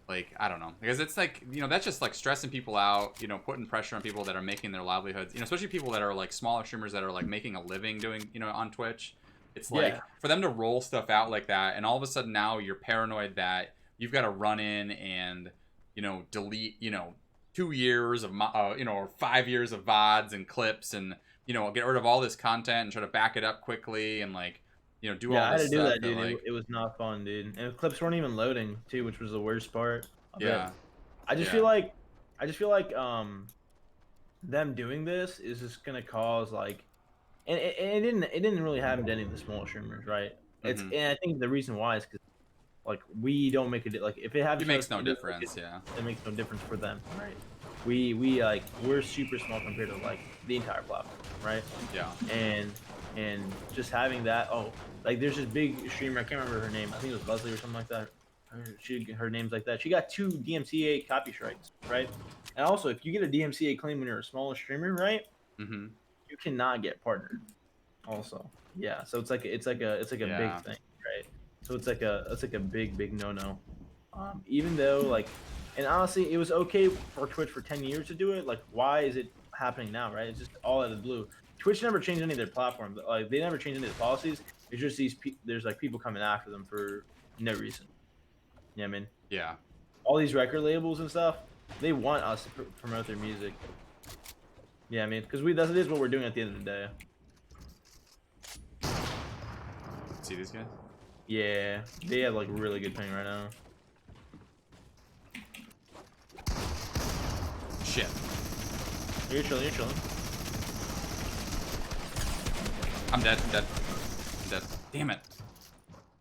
A: Like, I don't know. Because it's like, you know, that's just like stressing people out, you know, putting pressure on people that are making their livelihoods, you know, especially people that are like smaller streamers that are like making a living doing, you know, on Twitch. It's like for them to roll stuff out like that. And all of a sudden now you're paranoid that you've got to run in and, you know, delete, you know, 2 years of, you know, or 5 years of VODs and clips and, you know, get rid of all this content and try to back it up quickly and like, you know, do all this stuff.
B: Yeah, I had to do that, dude.
A: Like,
B: It was not fun, dude. And the clips weren't even loading too, which was the worst part of it.
A: yeah.
B: I just feel like them doing this is just gonna cause like and it didn't really happen to any of the small streamers, right? It's and I think the reason why is because like we don't make it like if it happens
A: It makes no difference, yeah.
B: it makes no difference for them, right? We like we're super small compared to like the entire platform, right?
A: Yeah.
B: And just having that like there's this big streamer, I can't remember her name, I think it was Leslie or something like that. Her name's like that. She got 2 DMCA copy strikes, right? And also if you get a DMCA claim when you're a smaller streamer, right? You cannot get partnered. Also, yeah. So it's like a big thing, right? So it's like a big no. Even though like, and honestly, it was okay for Twitch for 10 years to do it. Like, why is it happening now, right? It's just all out of the blue. Twitch never changed any of their platforms. Like, they never changed any of the policies. It's just there's like people coming after them for no reason. You know what I mean?
A: Yeah.
B: All these record labels and stuff, they want us to promote their music. Yeah, I mean, because that is what we're doing at the end of the day.
A: See these guys?
B: Yeah, they have like really good ping right now.
A: Shit.
B: You're chilling, you're chilling.
A: I'm dead, I'm dead. Damn it.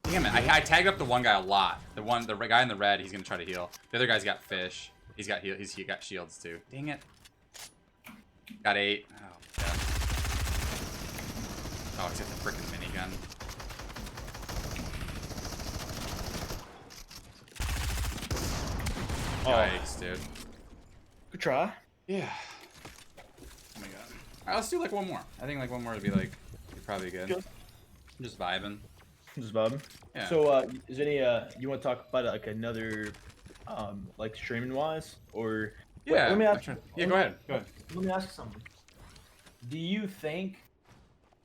A: Damn it. I tagged up the one guy a lot. The guy in the red, he's gonna try to heal. The other guy's got fish. He got shields too. Dang it. Got 8. Oh, yeah. Oh, he's got the freaking minigun. Yikes, dude.
B: Good try.
A: Yeah. Oh my god. Alright, let's do like one more. I think like one more would be like probably good. I'm just vibing.
B: Just vibing.
A: Yeah.
B: So is there any you want to talk about like another like streaming wise or
A: yeah,
B: let me ask
A: yeah, go ahead. Let
B: me ask you something. Do you think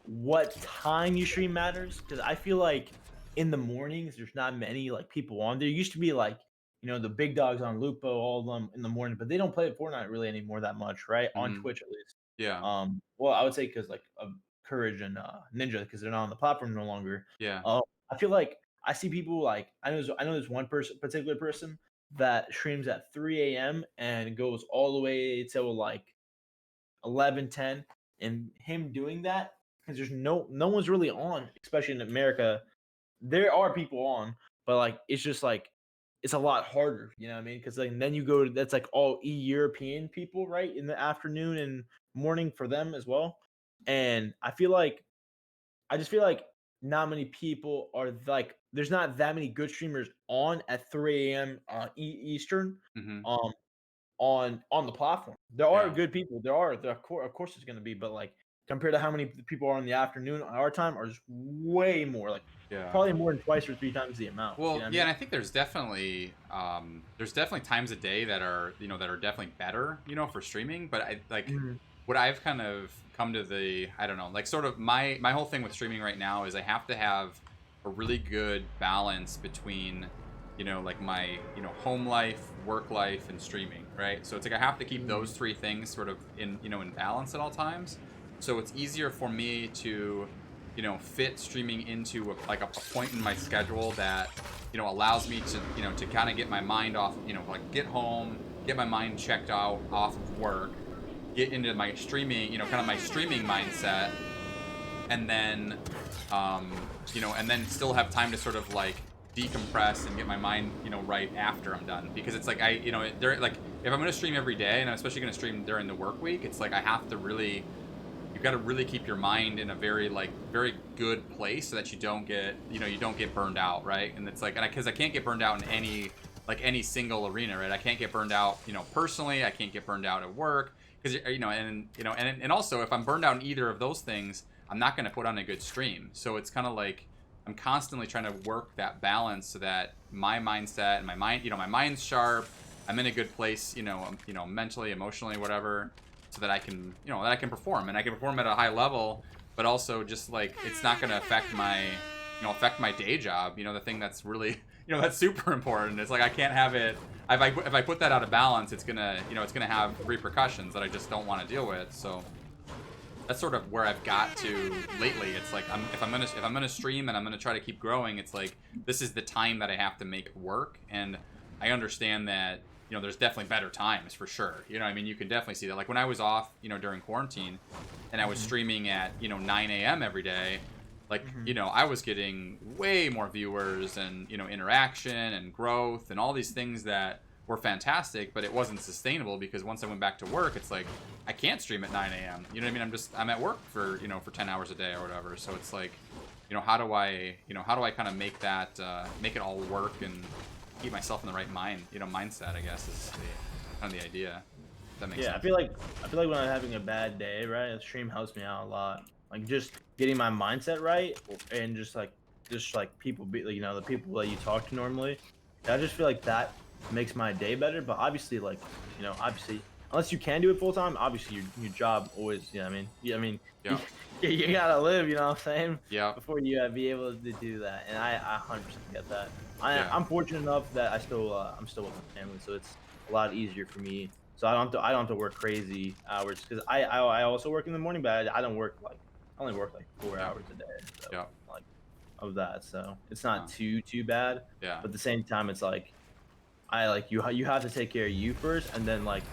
B: what time you stream matters? Because I feel like in the mornings there's not many like people on. There used to be like, you know, the big dogs on Lupo, all of them in the morning, but they don't play Fortnite really anymore that much, right? On Twitch at least.
A: Yeah.
B: Well, I would say because like Courage and Ninja, because they're not on the platform no longer.
A: Yeah.
B: I feel like I see people like I know there's one particular person that streams at 3 a.m. and goes all the way till like 11, 10, and him doing that because there's no one's really on, especially in America. There are people on, but like it's just like it's a lot harder, you know what I mean? Because like then you go to that's like all European people, right? In the afternoon and morning for them as well. And I just feel like not many people are like there's not that many good streamers on at 3 a.m. Eastern. On the platform. There are good people. Of course there's gonna be, but like compared to how many people are in the afternoon our time are just way more, like
A: Yeah.
B: probably more than twice or three times the amount. You know
A: Well,
B: what I
A: yeah,
B: mean?
A: and I think there's definitely times a day that are that are definitely better for streaming. But I like
B: Mhm.
A: what I've kind of come to the I don't know like sort of my whole thing with streaming right now is I have to have a really good balance between like my home life, work life, and streaming, right? So it's like I have to keep those
B: Mhm.
A: three things sort of in balance at all times. So it's easier for me to fit streaming into a point in my schedule that allows me to to kind of get my mind off like get home, get my mind checked out off of work, get into my streaming kind of my streaming mindset, and then and then still have time to sort of like decompress and get my mind right after I'm done, because it's like I there like if I'm going to stream every day, and I'm especially going to stream during the work week, it's like I have to really you've got to really keep your mind in a very good place so that you don't get you don't get burned out, right? And it's like, and because I can't get burned out in any single arena, right? I can't get burned out personally, I can't get burned out at work, because and also if I'm burned out in either of those things, I'm not going to put on a good stream. So it's kind of like I'm constantly trying to work that balance so that my mindset and my mind my mind's sharp, I'm in a good place mentally, emotionally, whatever, so that I can that I can perform, and I can perform at a high level, but also just like it's not going to affect my affect my day job, the thing that's really that's super important. It's like I can't have it if I put that out of balance, it's gonna it's gonna have repercussions that I just don't want to deal with. So that's sort of where I've got to lately. It's like if I'm gonna stream and I'm gonna try to keep growing, it's like this is the time that I have to make it work. And I understand that there's definitely better times for sure. I mean, you can definitely see that. Like when I was off during quarantine, and I was
B: Mhm.
A: streaming at 9 a.m. every day, like
B: Mhm.
A: I was getting way more viewers and interaction and growth and all these things that were fantastic, but it wasn't sustainable because once I went back to work, it's like I can't stream at 9 a.m. You know what I mean? I'm at work for for 10 hours a day or whatever. So it's like how do I kind of make that make it all work and keep myself in the right mindset, I guess, is kind of the idea. If that makes
B: Yeah,
A: sense.
B: I feel like when I'm having a bad day, right, a stream helps me out a lot. Like just getting my mindset right, and just like people be like, the people that you talk to normally. I just feel like that makes my day better. But obviously, like obviously, unless you can do it full time, obviously your job always. You know what I mean? Yeah, I mean, you,
A: Yeah.
B: you gotta live. You know what I'm saying?
A: Yeah.
B: Before you be able to do that, and I 100% get that.
A: Yeah.
B: I'm fortunate enough that I'm still with my family, so it's a lot easier for me, so I don't have to work crazy hours because I also work in the morning, but I don't work like I only work like 4
A: Yeah.
B: hours a day, so
A: Yeah.
B: like of that, so it's not
A: Uh,
B: too bad.
A: yeah.
B: But at the same time, it's like I like you have to take care of you first, and then like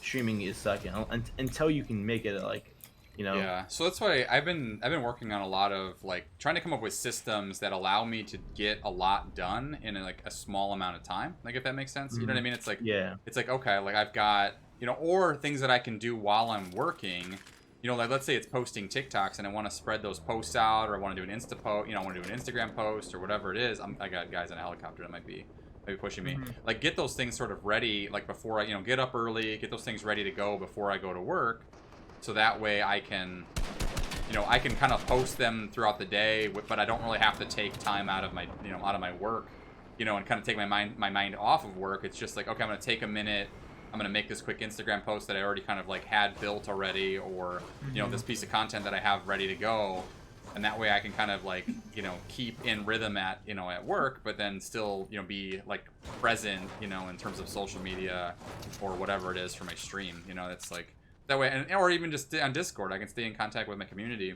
B: streaming is second until you can make it like you know.
A: Yeah, so that's why I've been working on a lot of like trying to come up with systems that allow me to get a lot done in like a small amount of time. Like if that makes sense, you know what I
B: Mhm.
A: mean?
B: Yeah.
A: It's like okay, like I've got or things that I can do while I'm working. Like let's say it's posting TikToks and I want to spread those posts out, or I want to do an Insta post, I want to do an Instagram post or whatever it is. I got guys in a helicopter that might be pushing me.
B: Mhm.
A: Like get those things sort of ready, like before I get up early, get those things ready to go before I go to work, so that way I can I can kind of post them throughout the day, but I don't really have to take time out of my out of my work, and kind of take my mind off of work. It's just like okay, I'm gonna take a minute, I'm gonna make this quick Instagram post that I already kind of like had built already, or this
B: Mhm.
A: piece of content that I have ready to go, and that way I can kind of like keep in rhythm at at work, but then still be like present in terms of social media or whatever it is for my stream. It's like that way, and or even just on Discord, I can stay in contact with my community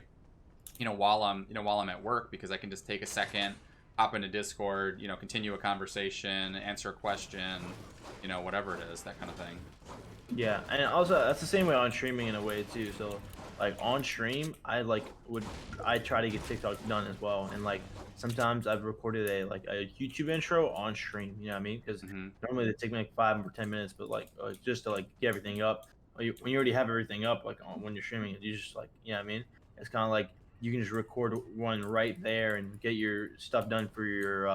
A: while I'm at work, because I can just take a second, hop into Discord, continue a conversation, answer a question, whatever it is, that kind of thing.
B: Yeah, and also that's the same way on streaming in a way too. So like on stream, I try to get TikTok done as well, and like sometimes I've recorded a YouTube intro on stream. You know what I mean? Because
A: Hmm.
B: normally they take me like 5 or 10 minutes, but like just to like get everything up. When you already have everything up, like when you're streaming, you just like you know what I mean. It's kind of like you can just record one right there and get your stuff done for your.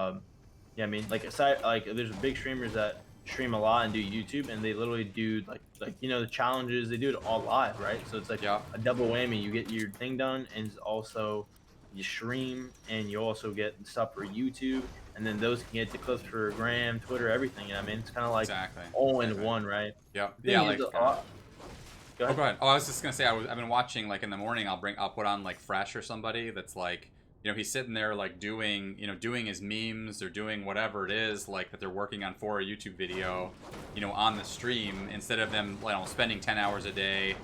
B: Yeah, I mean, like aside, like there's big streamers that stream a lot and do YouTube, and they literally do like you know the challenges. They do it all live, right? So it's like
A: Yeah.
B: a double whammy. You get your thing done, and also you stream, and you also get stuff for YouTube, and then those can get the clips for Gram, Twitter, everything. You know what I mean, it's kind of like
A: Exactly.
B: all in
A: Exactly.
B: one, right?
A: Yep.
B: The
A: Yeah.
B: thing is,
A: Like.
B: go
A: Oh,
B: ahead.
A: go ahead. Oh, I was just gonna say I've been watching like in the morning. I'll put on like Fresh or somebody that's like, you know, he's sitting there like doing his memes or doing whatever it is like that they're working on for a YouTube video, you know, on the stream instead of them, you know, spending 10 hours a day,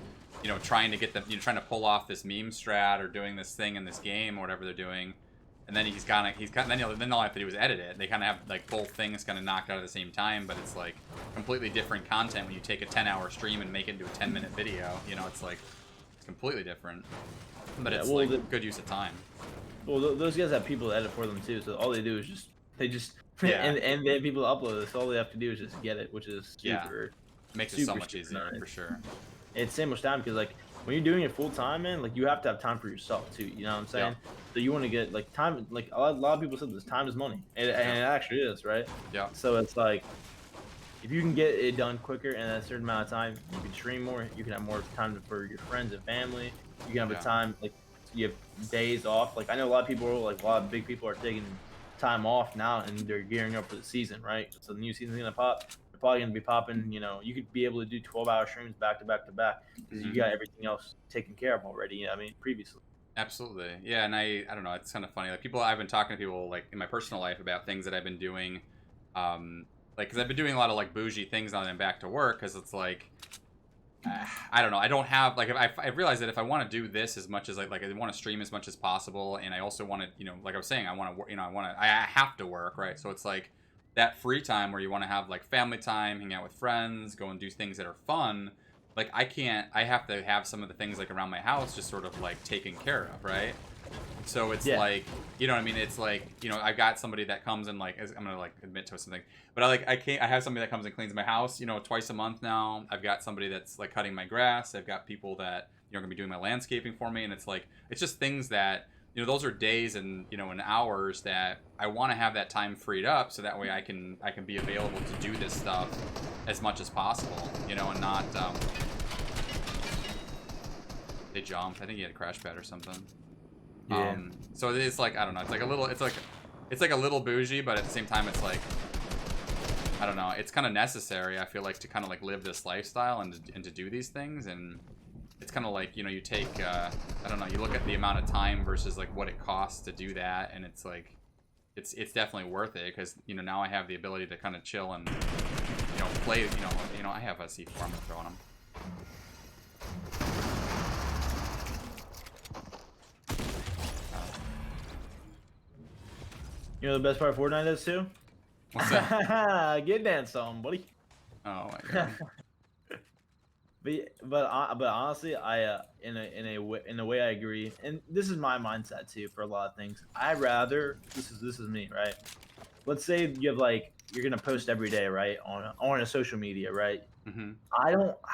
A: you know, trying to get them, you know, trying to pull off this meme strat or doing this thing in this game or whatever they're doing. And then then all I have to do is edit it. They kind of have like both things kind of knocked out at the same time, but it's like completely different content when you take a 10-hour stream and make it into a 10-minute video. You know, it's like it's completely different, but
B: Yeah,
A: it's
B: well,
A: like good use of time.
B: well, those guys have people that edit for them too. So all they do is just
A: Yeah.
B: and then people upload it. So all they have to do is just get it, which is
A: Yeah.
B: super.
A: Makes it so
B: Super,
A: much
B: super
A: easier
B: nice.
A: for sure.
B: It's so much time because like when you're doing it full time, man, like you have to have time for yourself too. You know what I'm saying?
A: Yeah.
B: So you want to get like time. Like a lot of people said this, time is money, and it actually is, right?
A: Yeah.
B: So it's like if you can get it done quicker in a certain amount of time, you can stream more. You can have more time for your friends and family. You can have
A: Yeah.
B: a time like you have days off. Like I know a lot of people, like a lot of big people, are taking time off now and they're gearing up for the season, right? So the new season's gonna pop. They're probably gonna be popping. You know, you could be able to do 12-hour streams back to back to back because you
A: Mhm.
B: got everything else taken care of already. You know what I mean, previously.
A: Absolutely. Yeah, and I don't know, it's kind of funny. Like I've been talking to people like in my personal life about things that I've been doing, like because I've been doing a lot of like bougie things on and back to work because it's like I don't know. I don't have like if I realize that if I want to do this as much as like I want to stream as much as possible, and I also want to, you know, like I was saying, I want to you know I have to work, right? So it's like that free time where you want to have like family time, hang out with friends, go and do things that are fun. Like I can't. I have to have some of the things like around my house just sort of like taken care of, right? So it's
B: Yeah.
A: like, you know what I mean? It's like, you know, I've got somebody that comes and like, I'm gonna like admit to something, but I have somebody that comes and cleans my house, you know, twice a month now. I've got somebody that's like cutting my grass. I've got people that, you know, are gonna be doing my landscaping for me. And it's like, it's just things that, you know, those are days and, you know, and hours that I want to have that time freed up so that way I can be available to do this stuff as much as possible, you know, and not, they jumped. I think he had a crash pad or something.
B: Yeah.
A: So it's like, I don't know, it's like a little bougie, but at the same time it's like, I don't know, it's kind of necessary, I feel like, to kind of like live this lifestyle and to do these things. And it's kind of like, you know, you take I don't know, you look at the amount of time versus like what it costs to do that, and it's like it's definitely worth it because, you know, now I have the ability to kind of chill and, you know, play, you know I have a C4, I'm gonna throw on him.
B: You know the best part of Fortnite is too?
A: What's that?
B: Get danced on, buddy.
A: Oh my god.
B: But honestly, I in a way I agree, and this is my mindset too for a lot of things. I rather this is me, right? Let's say you have like you're gonna post every day, right, on a social media, right?
A: Mm-hmm.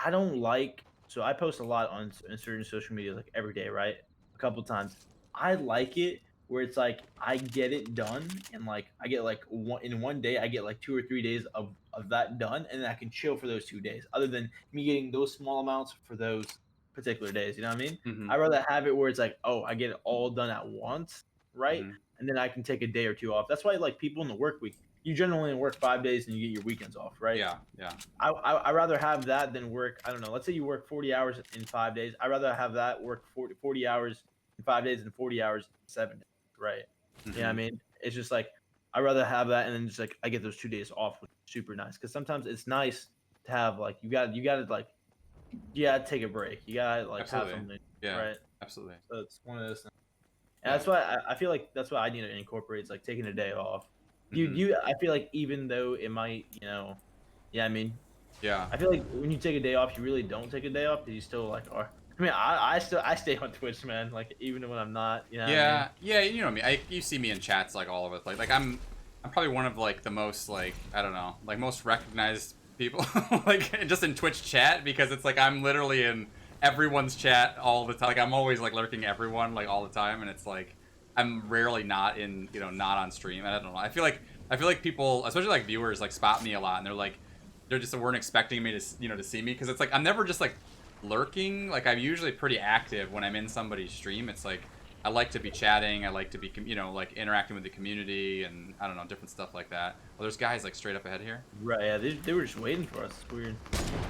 B: I don't like so I post a lot on certain social media like every day, right? A couple times. I like it where it's like I get it done and like I get like one day I get like 2 or 3 days of that done and then I can chill for those 2 days. Other than me getting those small amounts for those particular days, you know what I mean?
A: Mm-hmm.
B: I'd rather have it where it's like, oh, I get it all done at once, right?
A: Mm-hmm.
B: And then I can take a day or two off. That's why like people in the work week, you generally work 5 days and you get your weekends off, right?
A: Yeah, yeah.
B: I rather have that than work. I don't know. Let's say you work 40 hours in 5 days. I'd rather have that work 40 hours in 5 days than 40 hours in 7 days, right?
A: Mm-hmm.
B: Yeah, I mean, it's just like I'd rather have that and then just like I get those 2 days off, which is super nice. Because sometimes it's nice to have like you got to like you gotta take a break. You gotta like
A: Absolutely.
B: have something,
A: Yeah,
B: right?
A: absolutely.
B: So it's one of those things. And
A: Yeah.
B: that's why I feel like that's why I need to incorporate is like taking a day off.
A: Mhm.
B: You I feel like even though it might, you know, yeah, I mean,
A: Yeah.
B: I feel like when you take a day off, you really don't take a day off because you still like are. I mean, I stay on Twitch, man. Like even when I'm not, you know. What I
A: Yeah,
B: mean?
A: yeah, you know what I mean. You see me in chats like all over the place. Like I'm probably one of like the most like I don't know, like most recognized people like just in Twitch chat because it's like I'm literally in everyone's chat all the time. Like I'm always like lurking everyone like all the time, and it's like I'm rarely not in not on stream. And I don't know. I feel like people, especially like viewers, like spot me a lot, and they're like, they just weren't expecting me to to see me, because it's like I'm never just like lurking. Like I'm usually pretty active when I'm in somebody's stream. It's like I like to be chatting. I like to be like interacting with the community and I don't know, different stuff like that. Well, there's guys like straight up ahead here.
B: Right, yeah, they were just waiting for us. It's weird.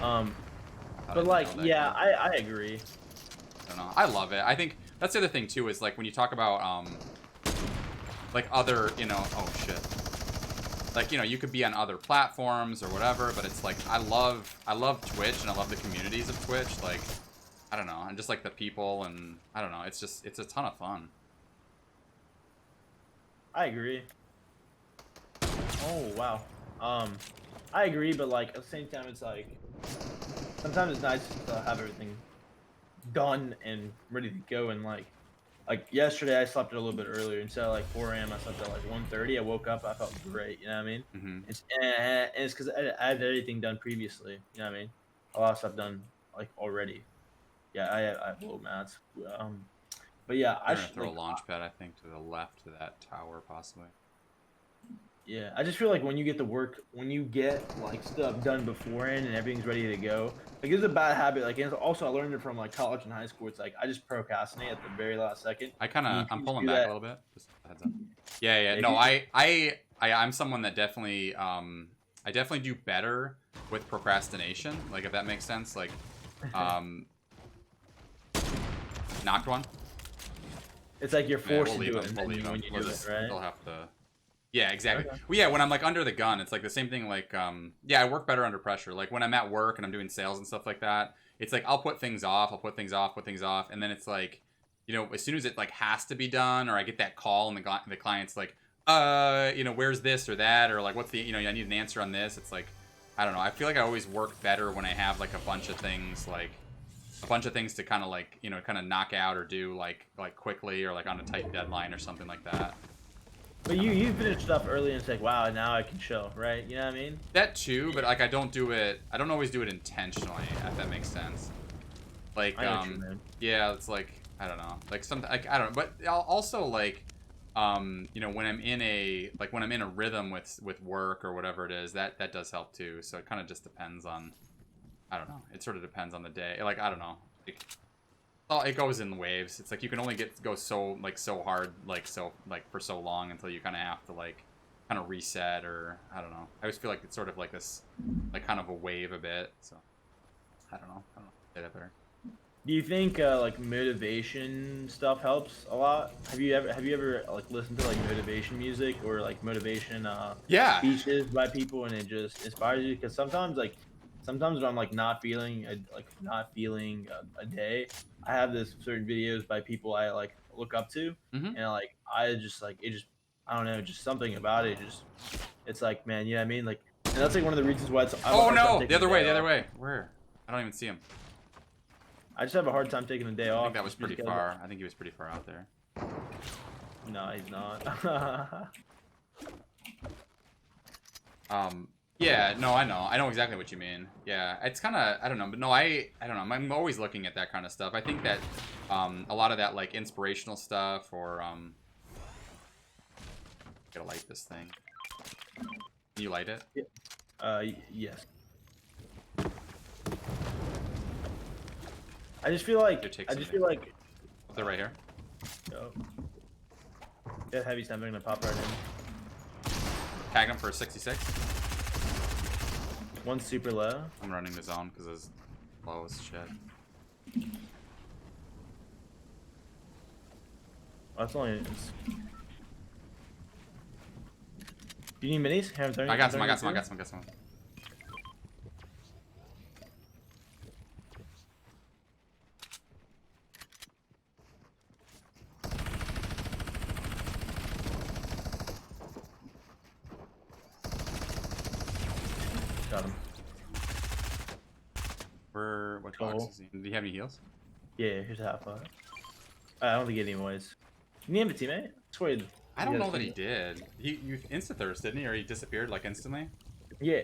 A: I
B: But
A: didn't
B: like,
A: know that
B: yeah,
A: good.
B: I agree.
A: I don't know. I love it. I think that's the other thing too, is like when you talk about like other, oh shit. Like, you could be on other platforms or whatever, but it's like I love Twitch and I love the communities of Twitch. Like, I don't know, and just like the people, and I don't know, it's a ton of fun.
B: I agree. Oh wow. I agree, but like at the same time, it's like sometimes it's nice to have everything done and ready to go. And like yesterday, I slept a little bit earlier. Instead of like 4 a.m., I slept at like 1:30. I woke up, I felt great. You know what I mean?
A: Mm-hmm.
B: And it's because I had everything done previously. You know what I mean? A lot of stuff done like already. Yeah, I have low mats. But yeah,
A: They're gonna throw a launch pad, I think, to the left to that tower, possibly.
B: Yeah, I just feel like when you get like stuff done beforehand and everything's ready to go, like it's a bad habit. Like, and also I learned it from like college and high school. It's like I just procrastinate at the very last second.
A: I'm pulling back a little bit. Just a heads up. Yeah.
B: Yeah,
A: No, I'm someone that definitely I definitely do better with procrastination. Like, if that makes sense. Like, knocked one.
B: It's like you're forced
A: We'll
B: to do
A: leave
B: it,
A: him.
B: and
A: We'll
B: then
A: leave him.
B: when you do it, right?
A: They'll have to. Yeah, exactly.
B: Okay.
A: Well, yeah, when I'm like under the gun, it's like the same thing. Like, yeah, I work better under pressure. Like when I'm at work and I'm doing sales and stuff like that, it's like I'll put things off, put things off, and then it's like, as soon as it like has to be done, or I get that call and the client's like, where's this or that, or like what's the, I need an answer on this. It's like, I don't know. I feel like I always work better when I have like a bunch of things to kind of like, kind of knock out or do like quickly, or like on a tight deadline or something like that.
B: But you finish stuff early and it's like, wow, now I can show, right? You know what I mean?
A: That too, but like I don't always do it intentionally, if that makes sense. Like,
B: I know what you mean.
A: yeah, it's like, I don't know, like something, like, I don't know, but also like, when I'm in a rhythm with work or whatever it is, that does help too. So it kind of just depends on, I don't know, it sort of depends on the day. Like, I don't know, like, it goes in waves. It's like you can only go so hard, for so long until you kind of have to like kind of reset, or I don't know. I always feel like it's sort of like this, like kind of a wave a bit. So I don't know. Say that better.
B: Do you think like motivation stuff helps a lot? Have you ever like listened to like motivation music or like motivation
A: Yeah.
B: speeches by people, and it just inspires you? Because sometimes when I'm like not feeling a day, I have this certain videos by people I like look up to,
A: Mm-hmm.
B: and like I just like it just I don't know, just something about it. It's like, man, you know what I mean? Like, and that's like one of the reasons why it's. I have a
A: Oh
B: hard time
A: no!
B: taking
A: The other
B: a
A: way.
B: day
A: The other
B: off.
A: way. Where? I don't even see him.
B: I just have a hard time taking a day
A: I
B: off.
A: think that was
B: just
A: pretty
B: because-
A: far. I think he was pretty far out there.
B: No, he's not.
A: Yeah, no, I know exactly what you mean. Yeah, it's kind of, I don't know, but no, I don't know. I'm always looking at that kind of stuff. I think that a lot of that like inspirational stuff, or gotta light this thing. Can you light it?
B: Yes. I just feel like
A: They're right here.
B: oh, that heavy stem gonna pop right in.
A: Tag him for a 66.
B: One's super low.
A: I'm running the zone because it's low as shit.
B: Oh, that's only. Do you need minis?
A: I got some.
B: Got him.
A: What box is he? Do you have any heals?
B: Yeah, here's a half pot. I don't think he anyways. You need a teammate? I swear.
A: I don't know that he did. You insta-thirst, didn't he? Or he disappeared like instantly?
B: Yeah.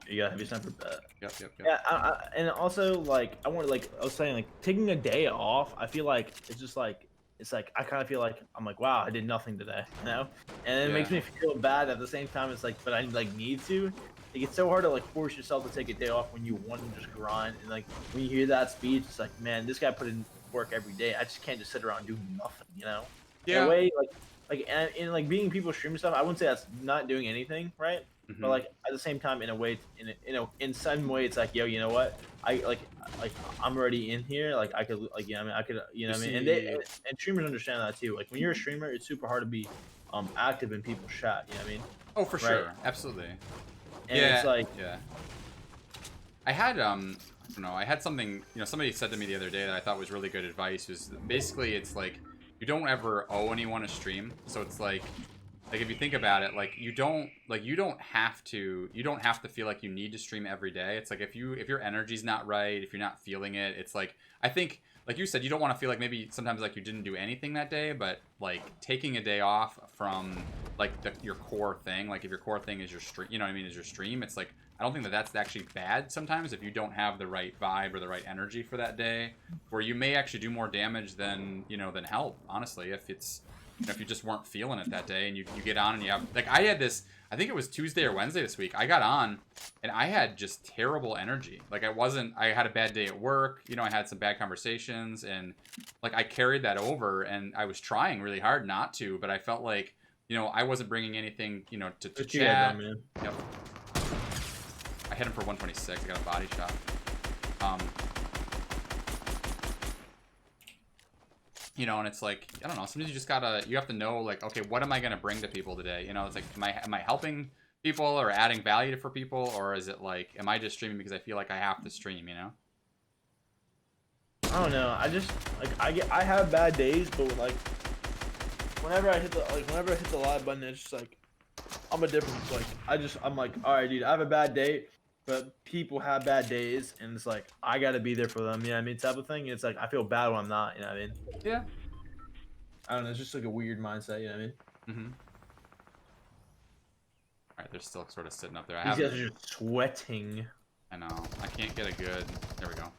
B: You got heavy sniper bet.
A: Yep.
B: Yeah, and also like I was saying, like taking a day off. I feel like it's just like it's like I kind of feel like I'm like, wow, I did nothing today, you know, and it
A: Yeah.
B: makes me feel bad at the same time. It's like, but I like need to. Like, it's so hard to like force yourself to take a day off when you want to just grind, and like when you hear that speech, it's like, man, this guy put in work every day. I just can't just sit around doing nothing, you know. In a
A: Yeah.
B: way, like and in like being people stream stuff, I wouldn't say that's not doing anything, right? But
A: Hmm.
B: like at the same time, in a way, in some way, it's like, yo, you know what? I like I'm already in here. Like I could like I mean I could
A: You
B: what I mean, and
A: see,
B: and streamers understand that too. Like when you're a streamer, it's super hard to be active in people's chat. You know what I mean?
A: oh, for
B: Right?
A: sure, absolutely.
B: And it's
A: Yeah,
B: like,
A: yeah. I had I don't know, I had something, somebody said to me the other day that I thought was really good advice. Was basically it's like you don't ever owe anyone a stream. So it's like if you think about it, like you don't have to feel like you need to stream every day. It's like if your energy's not right, if you're not feeling it, it's like I think like you said, you don't want to feel like maybe sometimes like you didn't do anything that day, but like taking a day off from like your core thing, like if your core thing is your stream, you know what I mean, is your stream, it's like I don't think that that's actually bad sometimes if you don't have the right vibe or the right energy for that day, where you may actually do more damage than than help, honestly, if it's if you just weren't feeling it that day and you get on and you have like I had this, I think it was Tuesday or Wednesday this week, I got on and I had just terrible energy. Like I had a bad day at work, I had some bad conversations, and like I carried that over, and I was trying really hard not to, but I felt like I wasn't bringing anything to
B: what you guys
A: chat.
B: on, man?
A: Yep. I hit him for 126. I got a body shot. um and it's like, I don't know, sometimes you have to know, like, okay, what am I going to bring to people today? It's like, am I helping people or adding value for people? Or is it like, am I just streaming because I feel like I have to stream,
B: I don't know. I just like I have bad days, but like whenever I hit the live button, it's just like I'm a different like I'm like, all right, dude, I have a bad day, but people have bad days, and it's like I gotta be there for them. You know what I mean? Type of thing. And it's like I feel bad when I'm not. You know what I mean?
A: Yeah.
B: I don't know. It's just like a weird mindset. You know what I mean?
A: Mm-hmm. All right, they're still sort of sitting up there.
B: These guys are just sweating.
A: I know. I can't get a good. There we go.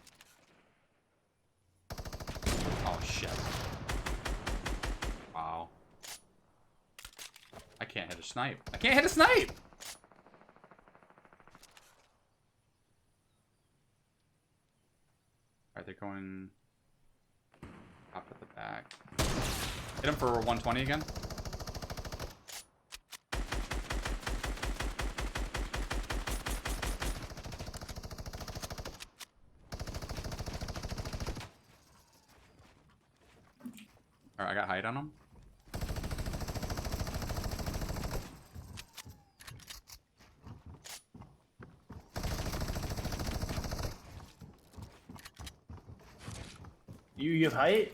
A: Oh shit. Wow. I can't hit a snipe. I can't hit a snipe. All right, they're going up at the back. Hit him for 120 again. All right, I got height on him.
B: You have height?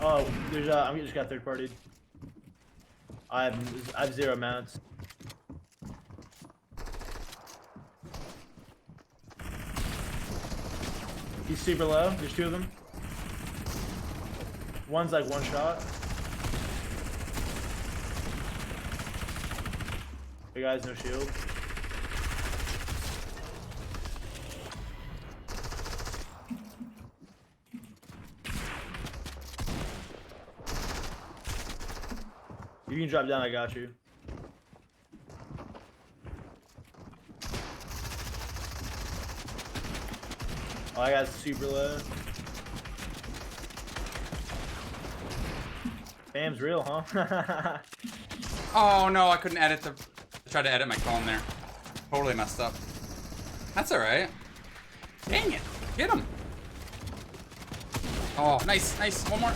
B: Oh, there's I just got third partied. I have 0 mounts. He's super low. There's 2 of them. One's like 1 shot. The guy's no shield. You can drop down, I got you. Oh, I got super low. Bam's real, huh?
A: Oh no, I couldn't edit I tried to edit my phone there. Totally messed up. That's alright. Dang it. Get him. Oh, nice, nice. One more.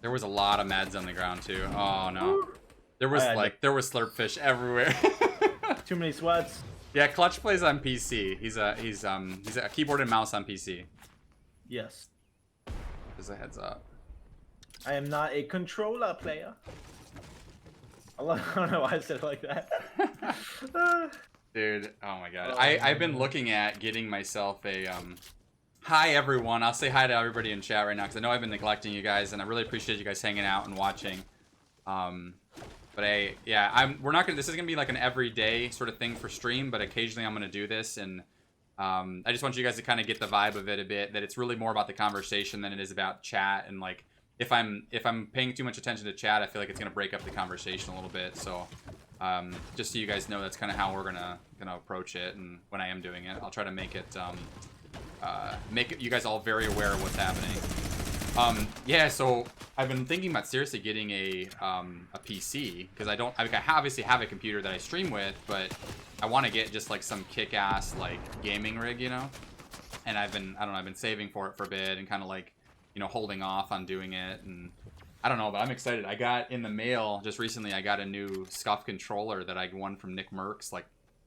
A: There was a lot of meds on the ground too. Oh no. There was slurpfish everywhere.
B: Too many sweats.
A: Yeah, Clutch plays on PC. He's a keyboard and mouse on PC.
B: Yes.
A: Just a heads up.
B: I am not a controller player. I don't know why I said it like that.
A: Dude, oh my god.
B: Oh
A: I've
B: my
A: been
B: god.
A: looking at getting myself a hi everyone. I'll say hi to everybody in chat right now because I know I've been neglecting you guys, and I really appreciate you guys hanging out and watching. But yeah, we're not gonna. This is gonna be like an everyday sort of thing for stream, but occasionally I'm gonna do this, and I just want you guys to kind of get the vibe of it a bit. That it's really more about the conversation than it is about chat, and like if I'm paying too much attention to chat, I feel like it's gonna break up the conversation a little bit. So just so you guys know, that's kind of how we're gonna approach it, and when I am doing it, I'll try to make it you guys all very aware of what's happening. Yeah, so I've been thinking about seriously getting a PC because I obviously have a computer that I stream with, but I want to get just like some kick-ass like gaming rig, you know. And I've been saving for it for a bit and kind of like, you know, holding off on doing it, and I don't know, but I'm excited. I got in the mail just recently. I got a new Scuff controller that I won from Nick Merckx like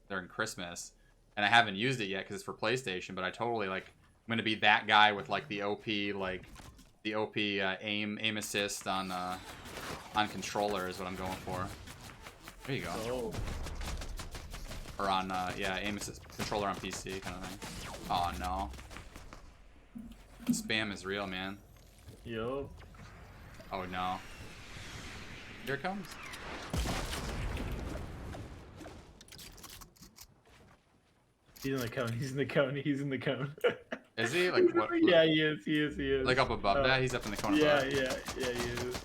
A: during Christmas, and I haven't used it yet because it's for PlayStation. But I totally like I'm gonna be that guy with like the OP aim assist on controller is what I'm going for. There you go.
B: Oh.
A: Or on yeah, aim assist controller on PC kind of thing. Oh no. Spam is real, man.
B: Yo.
A: Oh no. Here it comes.
B: He's in the cone. He's in the cone. He's in the cone.
A: Is he? Like what?
B: Yeah, he is. He is. He is.
A: Like up above that? He's up in the cone
B: Yeah,
A: above.
B: yeah, yeah, he is.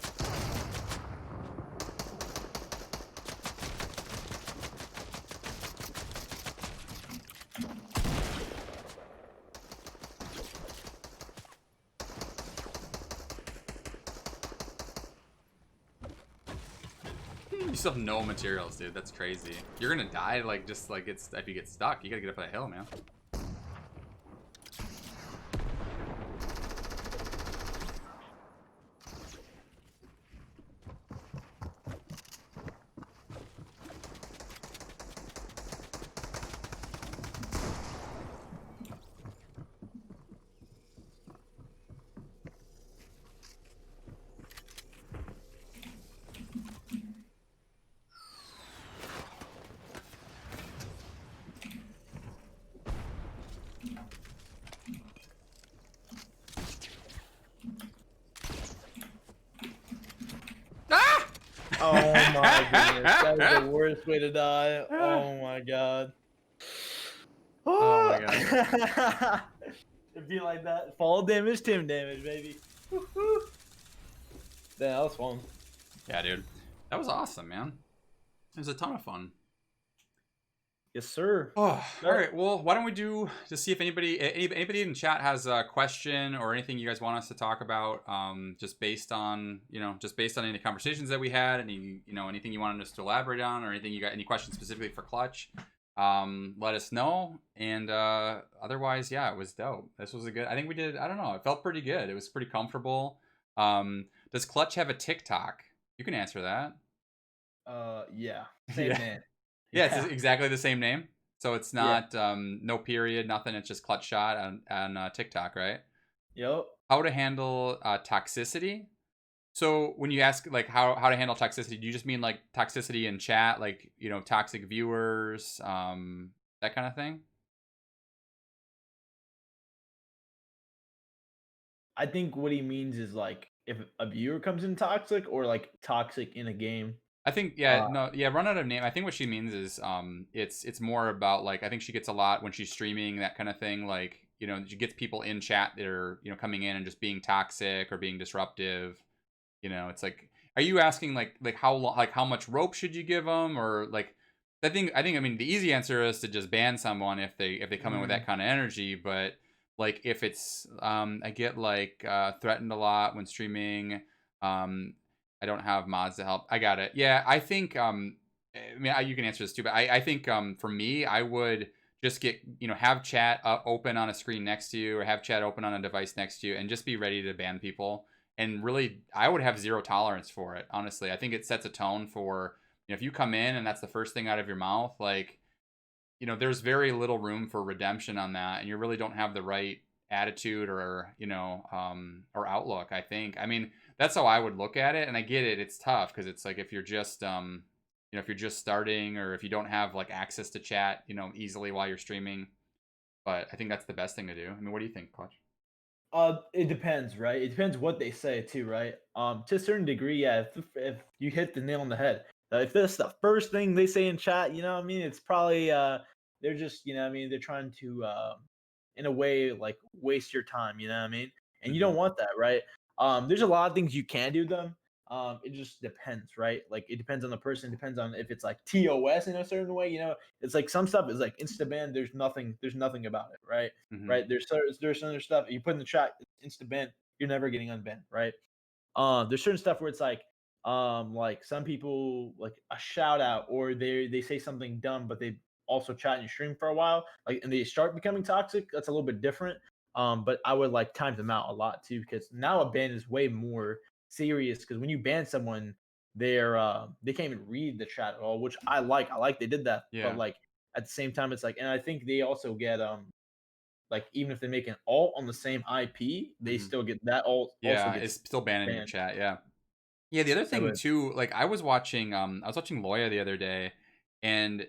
A: You still have no materials, dude. That's crazy. You're gonna die like just like if you get stuck. You gotta get up that hill, man.
B: Oh my goodness, that is the worst way to die. Oh my god.
A: Oh my god.
B: It'd be like that. Fall damage, Tim damage, baby. Damn, that was fun.
A: Yeah, dude. That was awesome, man. It was a ton of fun.
B: Yes, sir.
A: Oh, all right. Well, why don't we do to see if anybody in chat has a question or anything you guys want us to talk about, just based on any conversations that we had, anything you wanted us to elaborate on, or anything you got any questions specifically for Clutch, let us know. And otherwise, yeah, it was dope. This was a good. I think we did. I don't know. It felt pretty good. It was pretty comfortable. Does Clutch have a TikTok? You can answer that.
B: Yeah. Same
A: Yeah.
B: man.
A: Yeah, it's exactly the same name. So it's not no period, nothing. It's just KlutchShot on TikTok, right?
B: Yep.
A: How to handle toxicity. So when you ask like how to handle toxicity, do you just mean like toxicity in chat, like toxic viewers, that kind of thing?
B: I think what he means is like if a viewer comes in toxic or like toxic in a game.
A: I think run out of name. I think what she means is it's more about like I think she gets a lot when she's streaming, that kind of thing, like she gets people in chat that are coming in and just being toxic or being disruptive. It's like, are you asking like how much rope should you give them, or like I mean the easy answer is to just ban someone if they come in with that kind of energy, but like if it's I get like threatened a lot when streaming, I don't have mods to help. I got it. Yeah, I think I mean you can answer this too, but I think for me I would just get have chat open on a screen next to you, or have chat open on a device next to you, and just be ready to ban people. And really, I would have zero tolerance for it. Honestly, I think it sets a tone for if you come in and that's the first thing out of your mouth, like there's very little room for redemption on that, and you really don't have the right attitude or or outlook. I think. I mean, that's how I would look at it, and I get it. It's tough because it's like if you're just if you're just starting or if you don't have like access to chat, easily while you're streaming. But I think that's the best thing to do. I mean, what do you think, Clutch?
B: It depends, right? It depends what they say too, right? To a certain degree, yeah. If you hit the nail on the head, if that's the first thing they say in chat, you know what I mean? It's probably they're just, you know what I mean? They're trying to in a way like waste your time, you know what I mean? And you
A: Hmm.
B: don't want that, right? There's a lot of things you can do them. It just depends, right? Like it depends on the person. It depends on if it's like TOS in a certain way. You know, it's like some stuff is like insta ban. There's nothing about it, right?
A: Hmm.
B: Right? There's some other stuff you put in the chat, it's insta ban. You're never getting unbanned, right? There's certain stuff where it's like some people like a shout out or they say something dumb, but they also chat and stream for a while, like and they start becoming toxic. That's a little bit different. But I would like time them out a lot too, because now a ban is way more serious. Because when you ban someone, they can't even read the chat at all, which I like. I like they did that, but
A: Yeah.
B: like at the same time, it's like, and I think they also get like even if they make an alt on the same IP, they
A: Hmm.
B: still get that alt also
A: Yeah. It's
B: gets
A: still banning your
B: banned.
A: chat. Yeah. Yeah, the other
B: So
A: thing too, like I was watching Loya the other day, and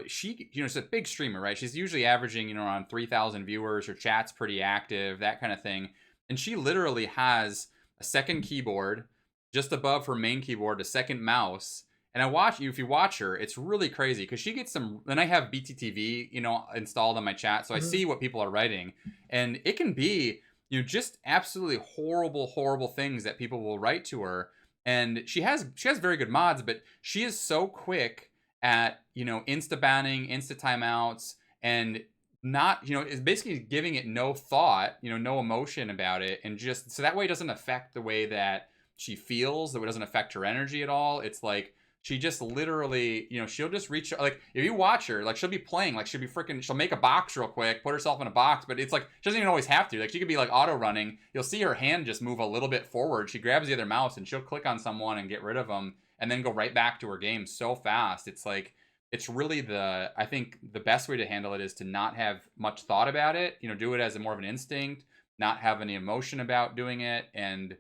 A: she, she's a big streamer, right? She's usually averaging, around 3,000 viewers. Her chat's pretty active, that kind of thing. And she literally has a second keyboard just above her main keyboard, a second mouse. And if you watch her, it's really crazy because she gets some. Then I have BTTV, installed on my chat, so I
B: Mhm.
A: see what people are writing, and it can be, just absolutely horrible, horrible things that people will write to her, and she has very good mods, but she is so quick at insta banning, insta timeouts, and not is basically giving it no thought, no emotion about it, and just so that way it doesn't affect the way that she feels, that it doesn't affect her energy at all. It's like she just literally, she'll just reach, like if you watch her, like she'll be playing, like she'll make a box real quick, put herself in a box, but it's like she doesn't even always have to. Like she could be like auto running. You'll see her hand just move a little bit forward. She grabs the other mouse and she'll click on someone and get rid of them, and then go right back to her game so fast. It's like it's really I think the best way to handle it is to not have much thought about it. Do it as more of an instinct, not have any emotion about doing it, and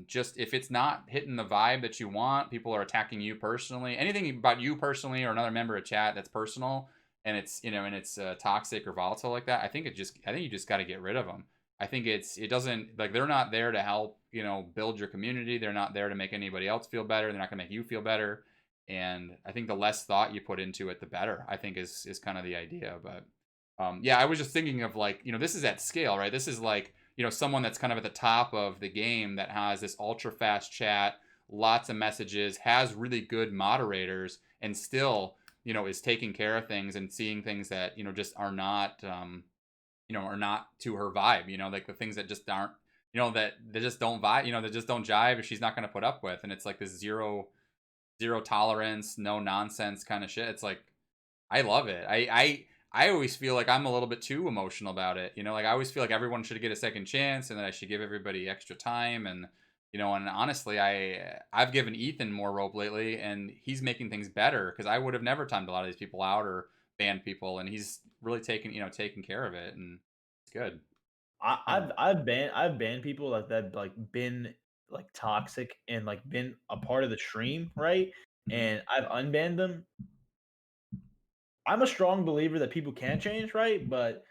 A: just if it's not hitting the vibe that you want, people are attacking you personally, anything about you personally or another member of chat that's personal, and it's toxic or volatile like that, I think you just got to get rid of them. I think it doesn't, like, they're not there to help build your community. They're not there to make anybody else feel better. They're not gonna make you feel better. And I think the less thought you put into it, the better, I think is kind of the idea. But yeah, I was just thinking of, like, this is at scale, right? This is like, someone that's kind of at the top of the game that has this ultra fast chat, lots of messages, has really good moderators, and still, is taking care of things and seeing things that, just are not to her vibe, like the things that just aren't, that they just don't vibe, that just don't jive, she's not going to put up with. And it's like this zero tolerance, no nonsense kind of shit. It's like, I love it. I always feel like I'm a little bit too emotional about it. Like I always feel like everyone should get a second chance, and that I should give everybody extra time. And and honestly, I've given Ethan more rope lately, and he's making things better because I would have never timed a lot of these people out or banned people, and he's really taking care of it, and it's good. Yeah.
B: I've banned people like that, like been like toxic and like been a part of the stream, right?
A: Hmm.
B: And I've unbanned them. I'm a strong believer that people can change, right? But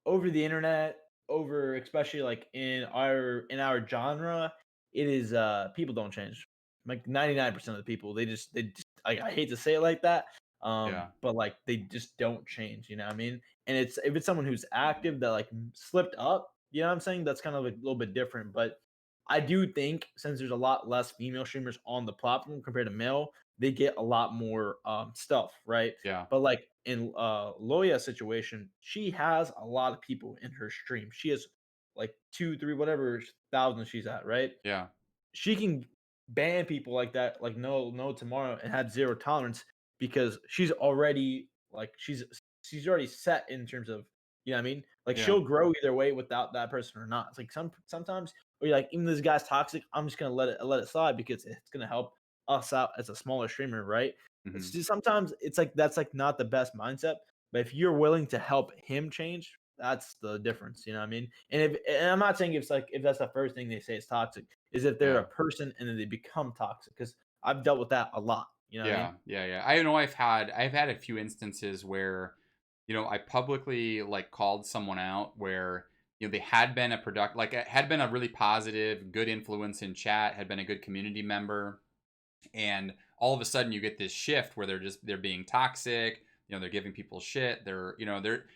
B: over the internet, over especially like in our genre, it is people don't change. Like 99% of the people, they just I hate to say it like that.
A: Yeah.
B: But like they just don't change, you know what I mean? And it's if it's someone who's active that like slipped up, you know what I'm saying? That's kind of like a little bit different. But I do think since there's a lot less female streamers on the platform compared to male, they get a lot more stuff, right?
A: Yeah.
B: But like in Loya's situation, she has a lot of people in her stream. She has like two, three, whatever thousand she's at, right?
A: Yeah.
B: She can ban people like that, like no tomorrow, and have zero tolerance because she's already like she's already set in terms of you know what I mean. Like
A: Yeah.
B: she'll grow either way without that person or not. It's like sometimes or you're like even this guy's toxic, I'm just gonna let it slide because it's gonna help us out as a smaller streamer, right? It's
A: Hmm.
B: just sometimes it's like that's like not the best mindset. But if you're willing to help him change, that's the difference. You know what I mean? And I'm not saying if that's the first thing they say is toxic is if they're a
A: Yeah.
B: person and then they become toxic because I've dealt with that a lot. You know what I mean?
A: Yeah. I know I've had a few instances where, I publicly like called someone out where, they had been a had been a really positive, good influence in chat, had been a good community member, and all of a sudden you get this shift where they're being toxic, they're giving people shit, they're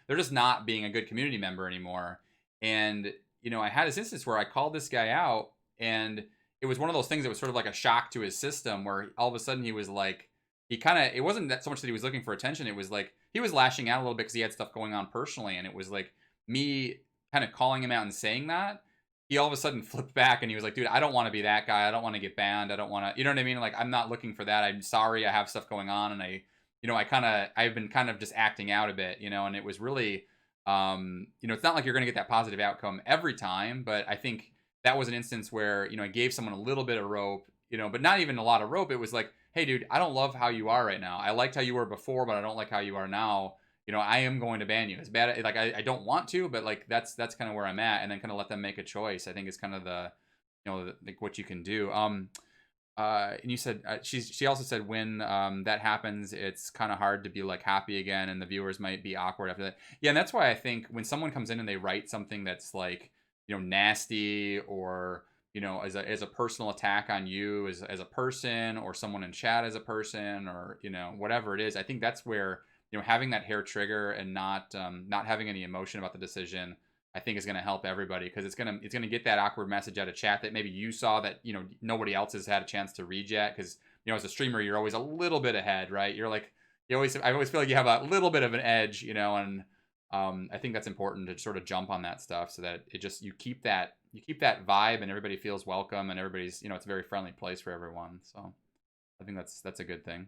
A: just not being a good community member anymore. And I had this instance where I called this guy out, and it was one of those things that was sort of like a shock to his system, where all of a sudden he was like, he kind of, it wasn't that so much that he was looking for attention, it was like he was lashing out a little bit because he had stuff going on personally, and it was like me kind of calling him out and saying that, he all of a sudden flipped back and he was like, dude, I don't want to be that guy. I don't want to get banned. I don't want to, you know what I mean? Like, I'm not looking for that. I'm sorry. I have stuff going on. And I've been kind of just acting out a bit, and it was really, it's not like you're going to get that positive outcome every time, but I think that was an instance where, I gave someone a little bit of rope, but not even a lot of rope. It was like, hey, dude, I don't love how you are right now. I liked how you were before, but I don't like how you are now. I am going to ban you. It's bad. Like I don't want to, but like that's kind of where I'm at, and then kind of let them make a choice. I think it's kind of like what you can do. And you said she also said when that happens, it's kind of hard to be like happy again, and the viewers might be awkward after that. Yeah, and that's why I think when someone comes in and they write something that's like nasty, or as a personal attack on you as a person, or someone in chat as a person, or whatever it is, I think that's where having that hair trigger and not having any emotion about the decision, I think is going to help everybody, because it's gonna get that awkward message out of chat that maybe you saw that nobody else has had a chance to read yet, because as a streamer you're always a little bit ahead, right? I always feel like you have a little bit of an edge, and I think that's important to sort of jump on that stuff, so that it just you keep that vibe and everybody feels welcome, and everybody's it's a very friendly place for everyone. So I think that's a good thing.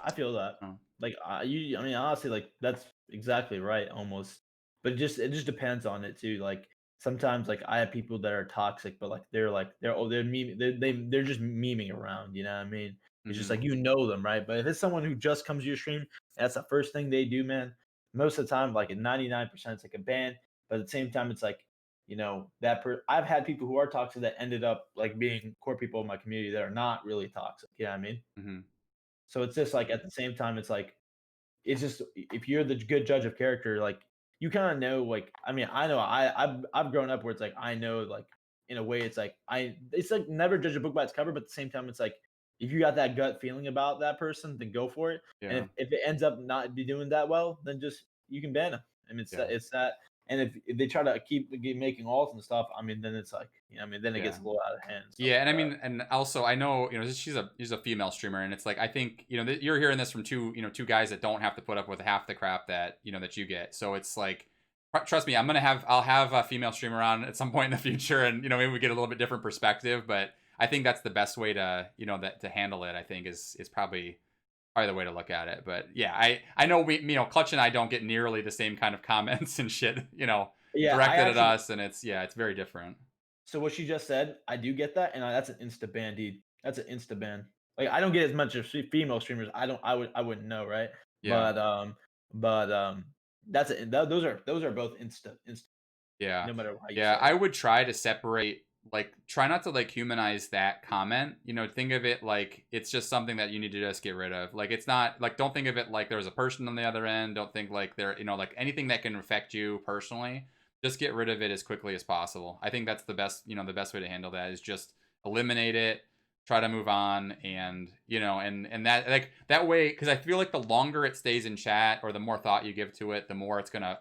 B: I feel that.
A: Oh.
B: Like, I mean, honestly, like that's exactly right, almost. But it just depends on it too. Like sometimes, like I have people that are toxic, but they're just memeing around. You know what I mean? It's just
A: Hmm.
B: like them, right? But if it's someone who just comes to your stream, that's the first thing they do, man. Most of the time, like at 99%, it's like a ban. But at the same time, it's like I've had people who are toxic that ended up like being core people in my community that are not really toxic. You know what I mean?
A: Hmm.
B: So it's just like at the same time, it's like it's just if you're the good judge of character, like you kind of know. Like I mean, I know I've grown up where it's like I know like in a way it's like never judge a book by its cover, but at the same time, it's like if you got that gut feeling about that person, then go for it. And
A: Yeah.
B: if it ends up not be doing that well, then just you can ban them. I mean,
A: Yeah.
B: it's that. And if they try to keep making alts and stuff, I mean, then it's like I mean, then it
A: Yeah.
B: gets a little out of hand and stuff
A: Yeah,
B: like
A: and I
B: that.
A: mean, and also I know she's a female streamer, and it's like I think you're hearing this from two guys that don't have to put up with half the crap that that you get. So it's like, trust me, I'll have a female streamer on at some point in the future, and maybe we get a little bit different perspective. But I think that's the best way to that to handle it. I think is probably the way to look at it. But yeah, I know we Clutch and I don't get nearly the same kind of comments and shit
B: Yeah, I
A: directed at
B: actually
A: us, and it's very different.
B: So what she just said, I do get that, and that's an insta ban, dude. That's an insta ban. Like I don't get as much as female streamers. I wouldn't know, right?
A: Yeah.
B: But those are both insta,
A: Yeah.
B: no matter how you
A: Yeah,
B: say
A: I
B: it.
A: would try to separate, like, try not to like humanize that comment. Think of it like it's just something that you need to just get rid of. Like, it's not like, don't think of it like there's a person on the other end. Don't think like like anything that can affect you personally. Just get rid of it as quickly as possible. I think that's the best way to handle that is just eliminate it, try to move on, and and that, like, that way, because I feel like the longer it stays in chat, or the more thought you give to it, the more it's gonna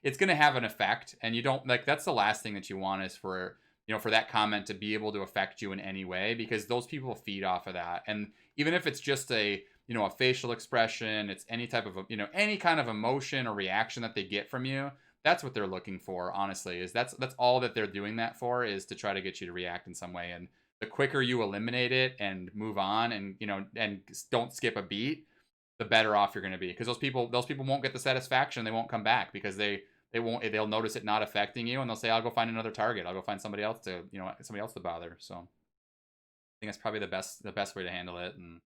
A: it's going to have an effect, and you don't like, that's the last thing that you want, is for for that comment to be able to affect you in any way, because those people feed off of that. And even if it's just a a facial expression, it's any type of any kind of emotion or reaction that they get from you, that's what they're looking for, honestly. Is that's all that they're doing that for, is to try to get you to react in some way. And the quicker you eliminate it and move on, and and don't skip a beat, the better off you're going to be, because those people won't get the satisfaction. They won't come back, because they'll notice it not affecting you, and they'll say, I'll go find another target, I'll go find somebody else to bother. So I think that's probably the best way to handle it. And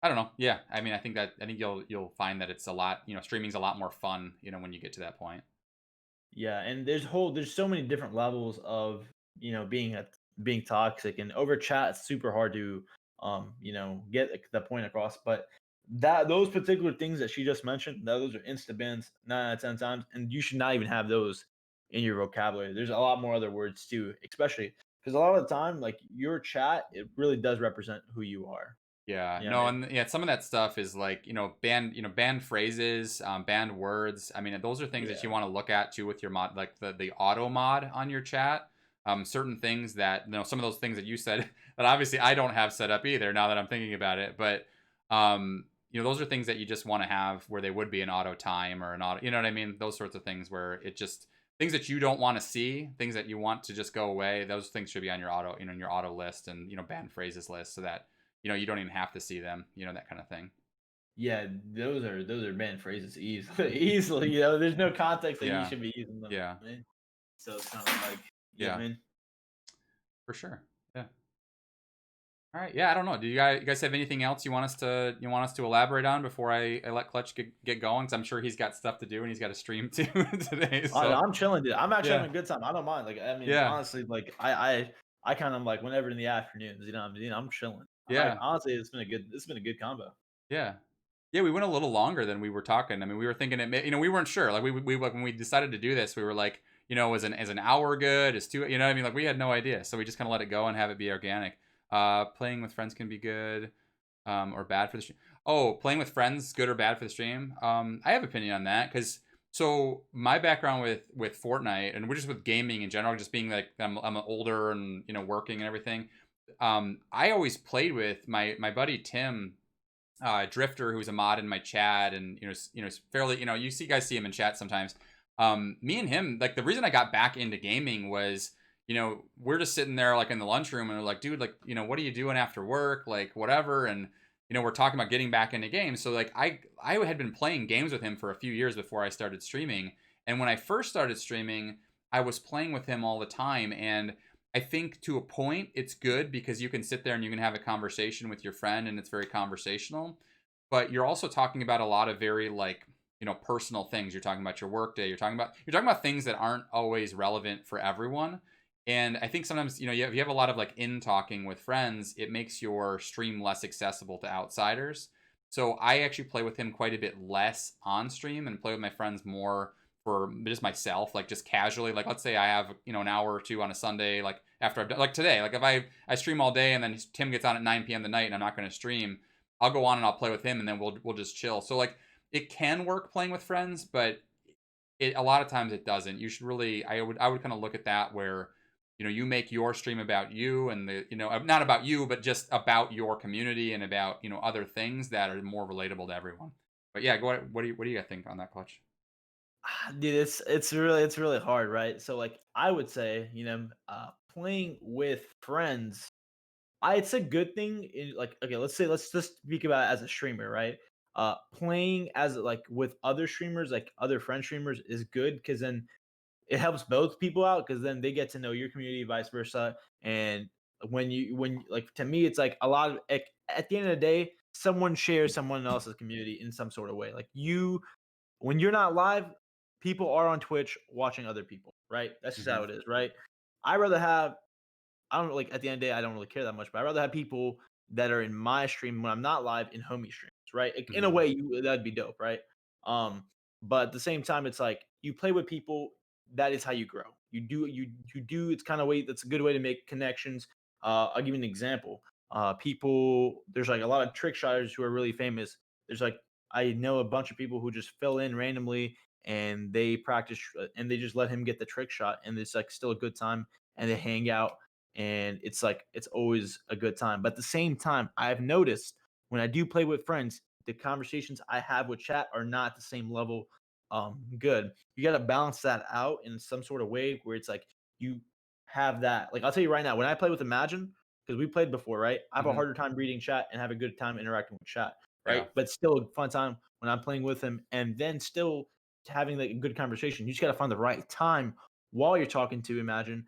A: I don't know, yeah, I mean, I think you'll find that it's a lot, streaming's a lot more fun when you get to that point.
B: Yeah, and there's so many different levels of being toxic, and over chat it's super hard to get the point across. But that those particular things that she just mentioned, those are insta bans 9 out of 10 times, and you should not even have those in your vocabulary. There's a lot more other words too, especially because a lot of the time, like your chat, it really does represent who you are.
A: Yeah,
B: Yeah,
A: no, and yeah, some of that stuff is like, banned phrases, banned words. I mean, those are things that
B: yeah,
A: you want to look at too with your mod, like the auto mod on your chat. Certain things that, some of those things that you said that obviously I don't have set up either now that I'm thinking about it, but those are things that you just want to have where they would be an auto time or an auto, you know what I mean? Those sorts of things where it just things that you don't want to see, things that you want to just go away. Those things should be on your auto, in your auto list and banned phrases list so that you don't even have to see them, that kind of thing.
B: yeah. Those are banned phrases easily, easily. There's no context that you
A: Yeah.
B: should be using them
A: Yeah.
B: in. So it's kind of like,
A: Yeah.
B: I mean.
A: For sure. Yeah. All right. Yeah, I don't know. Do you guys have anything else you want us to elaborate on before I let Clutch get going? Cuz I'm sure he's got stuff to do and he's got a stream too today. So,
B: I'm chilling, dude. I'm actually
A: yeah.
B: having a good time. I don't mind. Like, I mean,
A: Yeah.
B: honestly, like I kind of like whenever in the afternoons, I'm chilling.
A: Yeah.
B: Honestly, it's been a good combo.
A: Yeah. Yeah, we went a little longer than we were talking. I mean, we were thinking we weren't sure. Like we like when we decided to do this, we were like, is an hour good? Is two, what I mean? Like we had no idea. So we just kind of let it go and have it be organic. Playing with friends can be good, or bad for the stream. Oh, playing with friends, good or bad for the stream? I have opinion on that because so my background with Fortnite and we're just with gaming in general, just being like I'm older and working and everything. I always played with my buddy Tim, Drifter, who's a mod in my chat, and fairly, you see guys see him in chat sometimes. Me and him, like the reason I got back into gaming was, we're just sitting there like in the lunchroom, and we're like, dude, like, what are you doing after work, like whatever, and we're talking about getting back into games. So like I had been playing games with him for a few years before I started streaming, and when I first started streaming, I was playing with him all the time, and I think to a point it's good because you can sit there and you can have a conversation with your friend and it's very conversational. But you're also talking about a lot of very like, personal things. You're talking about your workday. You're talking about things that aren't always relevant for everyone. And I think sometimes, if you have a lot of like in talking with friends, it makes your stream less accessible to outsiders. So I actually play with him quite a bit less on stream and play with my friends more for just myself, like just casually. Like let's say I have an hour or two on a Sunday, like after I've done, like today, like if I stream all day and then Tim gets on at 9 p.m. tonight and I'm not going to stream, I'll go on and I'll play with him and then we'll just chill. So like it can work playing with friends, but a lot of times it doesn't. You should really, I would kind of look at that where you make your stream about you and the not about you but just about your community and about other things that are more relatable to everyone. But yeah, go ahead. What do you guys think on that, Clutch?
B: Dude, it's really hard, right? So like I would say, playing with friends, it's a good thing. Like, okay, let's just speak about it as a streamer, right? Playing as like with other streamers, like other friend streamers, is good because then it helps both people out because then they get to know your community, vice versa. And like to me, it's like a lot of at the end of the day, someone shares someone else's community in some sort of way. Like when you're not live, people are on Twitch watching other people, right? That's just
A: Hmm.
B: how it is, right? I rather have I don't like at the end of the day, I don't really care that much, but I'd rather have people that are in my stream when I'm not live in homie streams, right? Like, in a
A: Hmm.
B: way, that'd be dope, right? But at the same time, it's like you play with people. That is how you grow. You do. It's kind of way. That's a good way to make connections. I'll give you an example. There's like a lot of trick shotters who are really famous. There's like I know a bunch of people who just fill in randomly and they practice and they just let him get the trick shot and it's like still a good time and they hang out and it's like it's always a good time. But at the same time, I've noticed when I do play with friends, the conversations I have with chat are not the same level good. You got to balance that out in some sort of way where it's like you have that. Like I'll tell you right now, when I play with Imagine, because we played before, right? I have a
A: Hmm.
B: harder time reading chat and have a good time interacting with chat,
A: Yeah.
B: right? But still a fun time when I'm playing with him and then still having like a good conversation. You just got to find the right time while you're talking to Imagine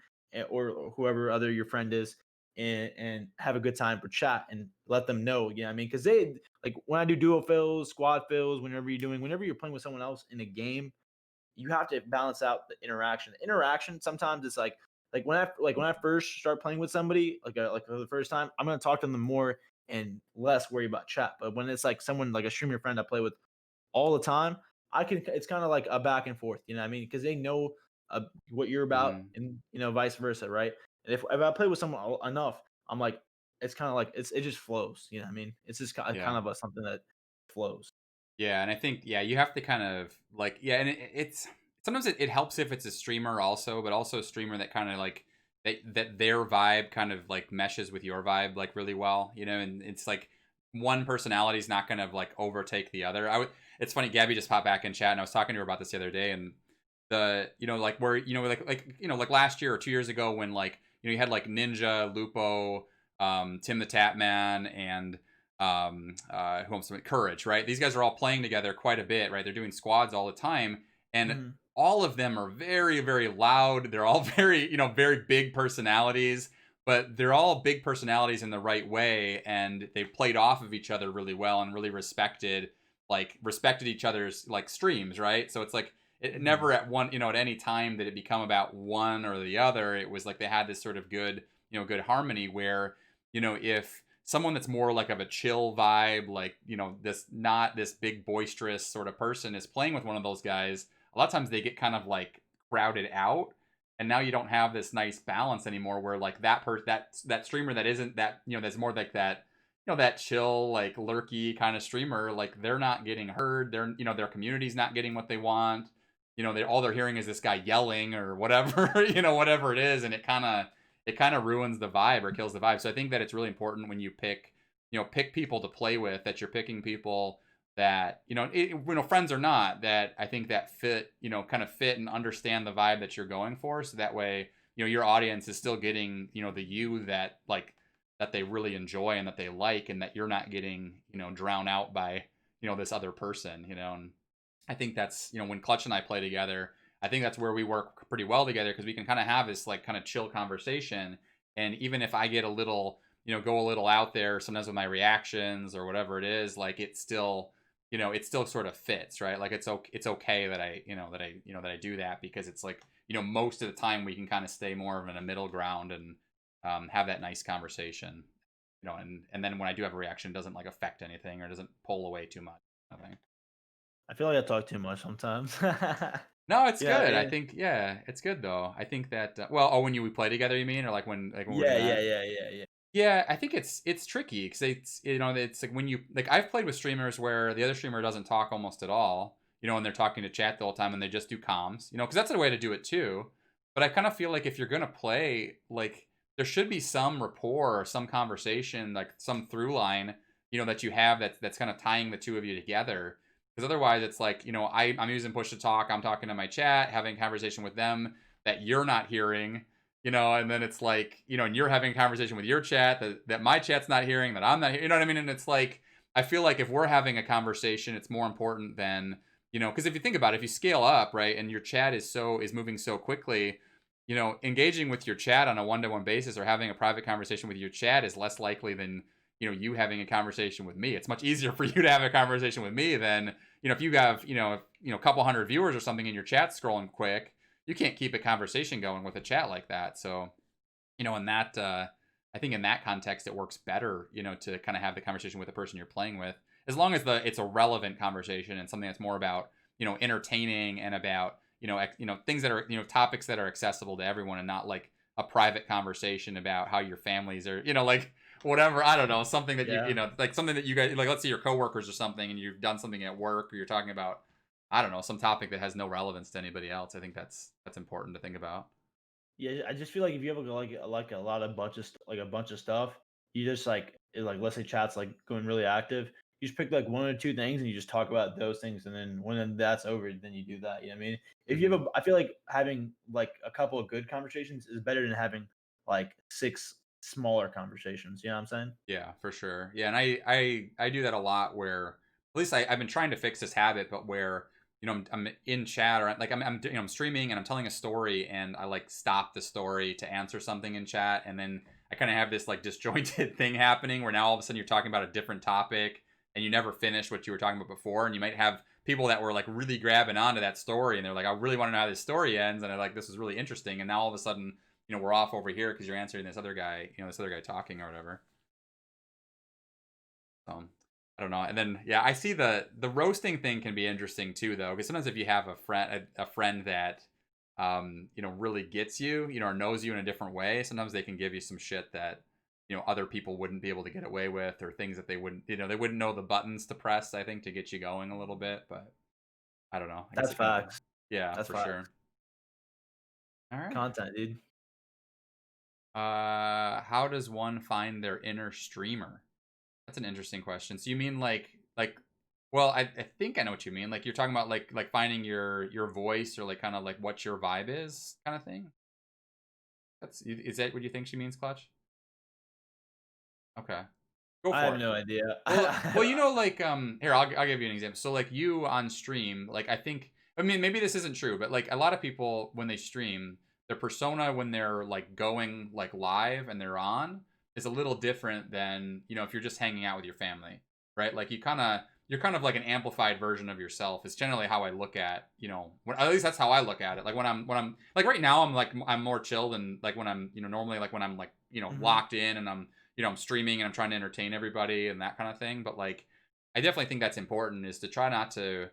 B: or whoever other your friend is and have a good time for chat and let them know. I mean, because they like when I do duo fills, squad fills, whenever you're playing with someone else in a game, you have to balance out the interaction. The interaction sometimes it's like when I first start playing with somebody like for the first time, I'm gonna talk to them more and less worry about chat. But when it's like someone like a streamer friend I play with all the time, I can. It's kind of like a back and forth. You know what I mean? Because they know what you're about,
A: Mhm.
B: and vice versa, right? And if I play with someone enough, I'm like, it's kind of like it just flows. You know what I mean? It's just kind
A: Yeah.
B: of something that flows.
A: Yeah, and I think yeah, you have to kind of like yeah, and it's sometimes it helps if it's a streamer also, but also a streamer that kind of like that their vibe kind of like meshes with your vibe like really well, you know, and it's like one personality is not going to like overtake the other. I would. It's funny, Gabby just popped back in chat, and I was talking to her about this the other day, and the like where like last year or 2 years ago when like you had like Ninja, Lupo, Tim the Tatman, and who else? Courage, right? These guys are all playing together quite a bit, right? They're doing squads all the time, and
B: Mhm.
A: all of them are very, very loud. They're all very, very big personalities, but they're all big personalities in the right way, and they played off of each other really well and really respected each other's like streams, right? So it's like it
B: Mhm.
A: never at one, at any time did it become about one or the other. It was like they had this sort of good, good harmony where, if someone that's more like of a chill vibe, like, this not this big boisterous sort of person is playing with one of those guys, a lot of times they get kind of like crowded out. And now you don't have this nice balance anymore where like that streamer that isn't that, that's more like that, that chill, like lurky kind of streamer, like they're not getting heard. Their community's not getting what they want. All they're hearing is this guy yelling or whatever, whatever it is. And it kind of ruins the vibe or kills the vibe. So I think that it's really important when you pick people to play with, that you're picking people that, friends or not, that I think that fit, kind of fit and understand the vibe that you're going for. So that way, your audience is still getting, the you that like, that they really enjoy and that they like, and that you're not getting, drowned out by, this other person, and I think that's, when Clutch and I play together, I think that's where we work pretty well together, because we can kind of have this like kind of chill conversation. And even if I get a little, go a little out there sometimes with my reactions or whatever it is, like it still sort of fits, right? Like it's okay that I do that, because it's like, most of the time we can kind of stay more of in a middle ground and have that nice conversation, and then when I do have a reaction, it doesn't like affect anything or doesn't pull away too much. I think.
B: I feel like I talk too much sometimes.
A: No, it's
B: Yeah,
A: good. I
B: yeah.
A: think yeah, it's good though. I think that well, oh, when we play together, you mean, or like when we're
B: Yeah,
A: doing
B: yeah,
A: that?
B: yeah, yeah, yeah.
A: Yeah, I think it's tricky because it's like when you like I've played with streamers where the other streamer doesn't talk almost at all, and they're talking to chat the whole time and they just do comms, because that's a way to do it too. But I kind of feel like if you're gonna play, like there should be some rapport or some conversation, like some through line, that you have that's kind of tying the two of you together. Because otherwise, it's like I'm using push to talk, I'm talking to my chat, having a conversation with them that you're not hearing, and then it's like, and you're having a conversation with your chat that my chat's not hearing, that I'm not hearing, you know what I mean? And it's like, I feel like if we're having a conversation, it's more important than, because if you think about it, if you scale up, right, and your chat is moving so quickly, engaging with your chat on a one-to-one basis or having a private conversation with your chat is less likely than, you having a conversation with me. It's much easier for you to have a conversation with me than, if you have, a couple hundred viewers or something in your chat scrolling quick, you can't keep a conversation going with a chat like that. So, in that, I think in that context, it works better, to kind of have the conversation with the person you're playing with, as long as it's a relevant conversation and something that's more about, entertaining and about, things that are, topics that are accessible to everyone, and not like a private conversation about how your families are, like whatever. I don't know, something that
B: Yeah.
A: like something that you guys like. Let's say your coworkers or something, and you've done something at work, or you're talking about, I don't know, some topic that has no relevance to anybody else. I think that's important to think about.
B: Yeah, I just feel like if you have like a lot of like a bunch of stuff, you just like let's say chat's like going really active. You just pick like one or two things and you just talk about those things, and then when that's over, then you do that. You know what I mean? If you
A: Hmm.
B: have I feel like having like a couple of good conversations is better than having like six smaller conversations. You know what I'm saying?
A: Yeah, for sure. Yeah, and I do that a lot. Where at least I've been trying to fix this habit, but where I'm in chat, or like I'm streaming and I'm telling a story, and I like stop the story to answer something in chat, and then I kind of have this like disjointed thing happening where now all of a sudden you're talking about a different topic and you never finished what you were talking about before, and you might have people that were like really grabbing onto that story, and they're like, I really want to know how this story ends, and I like, this is really interesting, and now all of a sudden, we're off over here because you're answering this other guy talking or whatever. So I don't know. And then yeah, I see the roasting thing can be interesting too, though, because sometimes if you have a friend that really gets you, or knows you in a different way, sometimes they can give you some shit that other people wouldn't be able to get away with, or things that they wouldn't they wouldn't know the buttons to press, I think, to get you going a little bit. But I don't know. I guess
B: That's
A: it kind of
B: facts.
A: yeah,
B: That's
A: for
B: facts.
A: sure. All right.
B: Content, dude.
A: How does one find their inner streamer? That's an interesting question. So you mean well, I think I know what you mean. Like you're talking about like finding your voice, or like kind of like what your vibe is kind of thing. Is that what you think she means, Clutch? Okay. Go
B: I have
A: for it.
B: no idea.
A: Well, like here, I'll give you an example. So like you on stream, like I mean maybe this isn't true, but like a lot of people when they stream, their persona when they're like going like live and they're on is a little different than, if you're just hanging out with your family, right? Like you're kind of like an amplified version of yourself. Is generally how I look at, at least that's how I look at it. Like when I'm like right now I'm more chill than like when I'm, normally like when I'm like,
B: Mhm.
A: locked in and I'm streaming and I'm trying to entertain everybody and that kind of thing. But like, I definitely think that's important, is to try not to,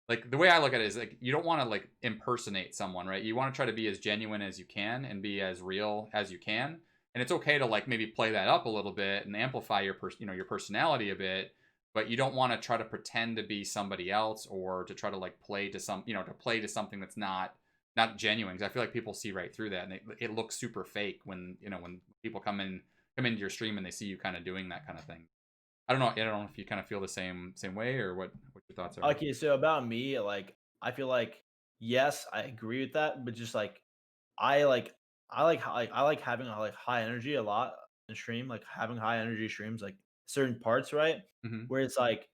A: like, the way I look at it is like, you don't want to like impersonate someone, right? You want to try to be as genuine as you can and be as real as you can. And it's okay to like maybe play that up a little bit and amplify your personality a bit, but you don't want to try to pretend to be somebody else, or to try to like play to play to something that's not genuine. Because I feel like people see right through that, and it looks super fake when people come into your stream and they see you kind of doing that kind of thing. I don't know. I don't know if you kind of feel the same way, or what your thoughts are.
B: Okay, so about me, like, I feel like, yes, I agree with that, but just like I like I like having a like high energy a lot in stream, like having high energy streams, like certain parts, right?
A: Mm-hmm.
B: Where it's like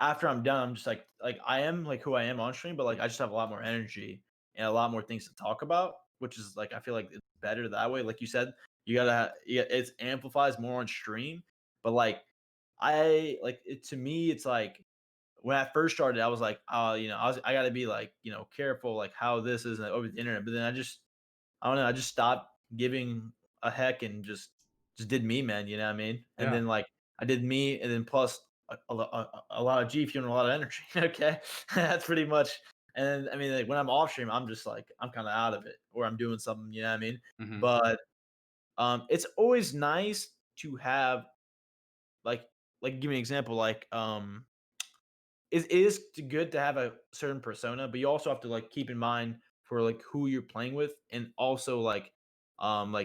B: after I'm done, I'm just like I am like who I am on stream, but like I just have a lot more energy and a lot more things to talk about, which is like I feel like it's better that way. Like you said, you gotta yeah, it amplifies more on stream, but like I like it to me, it's like when I first started, I was like, I gotta be like, careful like how this is over the internet. But then I don't know, I just stopped giving a heck and just did me, man. You know what I mean? And
A: Yeah.
B: then like I did me, and then plus a lot of G fuel and a lot of energy. Okay, that's pretty much. And then, I mean, like when I'm off stream, I'm just like I'm kind of out of it, or I'm doing something. You know what I mean?
A: Mm-hmm.
B: But it's always nice to have like give me an example it is good to have a certain persona, but you also have to like keep in mind for like who you're playing with, and also like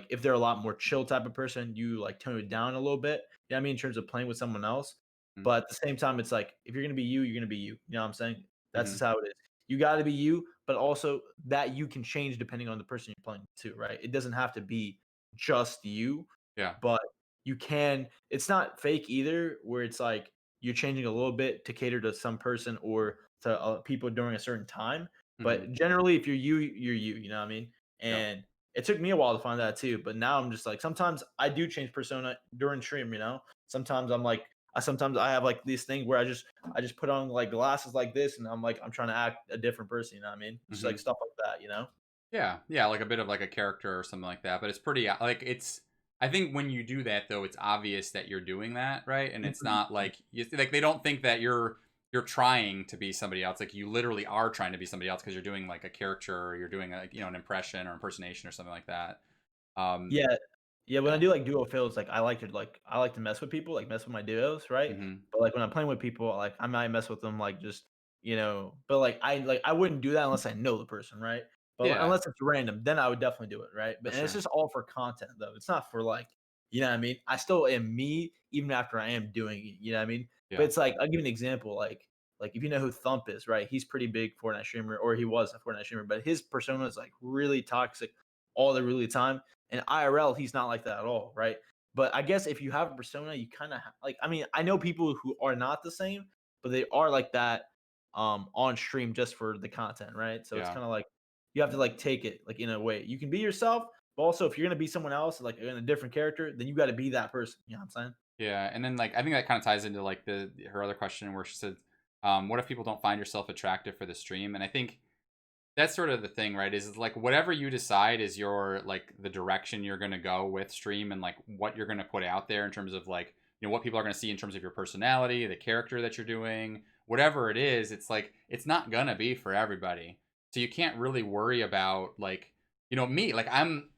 B: if they're a lot more chill type of person, you like tone it down a little bit. You know what I mean, in terms of playing with someone else. But at the same time, it's like if you're gonna be you, you're gonna be you. You know what I'm saying? That's
A: Mm-hmm.
B: just how it is. You got to be you, but also that you can change depending on the person you're playing too, right? It doesn't have to be just you,
A: Yeah.
B: but you can. It's not fake either, where it's like you're changing a little bit to cater to some person or to people during a certain time.
A: Mm-hmm.
B: But generally, if you're you, you're you. You know what I mean?
A: Yeah.
B: And it took me a while to find that too. But now I'm just like sometimes I do change persona during stream. Sometimes I'm like sometimes I have like this thing where I just put on like glasses like this, and I'm trying to act a different person. You know what I mean? Just
A: Mm-hmm.
B: like stuff like that. You know?
A: Yeah, yeah, like a bit of like a character or something like that. But it's pretty like it's. I think when you do that though, it's obvious that you're doing that, right? And it's
B: Mhm.
A: not like like they don't think that you're trying to be somebody else. Like you literally are trying to be somebody else because you're doing like a character, or you're doing like an impression or impersonation or something like that. Um,
B: Yeah. Yeah, when I
A: yeah.
B: do, like, duo fills, like, I like to mess with people, like, mess with my duos, right?
A: Mm-hmm.
B: But, like, when I'm playing with people, like, I might mess with them, like, just, but, I wouldn't do that unless I know the person, right? But
A: Yeah.
B: unless it's random, then I would definitely do it, right?
A: For
B: But and it's
A: sure.
B: just all for content, though. It's not for, like, you know what I mean? I still am me even after I am doing it, you know what I mean? But
A: Yeah.
B: it's like I'll give you an example, like, if you know who Thump is, right? He's pretty big Fortnite streamer, or he was a Fortnite streamer, but his persona is, like, really toxic all the really time. And IRL, he's not like that at all, right? But I guess if you have a persona, you kind of like. I mean, I know people who are not the same, but they are like that on stream just for the content, right? So it's
A: Yeah.
B: kind of like you have to like take it like in a way. You can be yourself, but also if you're gonna be someone else, like in a different character, then you got to be that person. You know what I'm saying?
A: Yeah, and then like I think that kind of ties into like the her other question where she said, "What if people don't find yourself attractive for the stream?" And I think that's sort of the thing, right? Is like whatever you decide is your like the direction you're gonna go with stream, and like what you're gonna put out there in terms of like what people are going to see in terms of your personality, the character that you're doing, whatever it is. It's like it's not gonna be for everybody, so you can't really worry about like me. Like I'm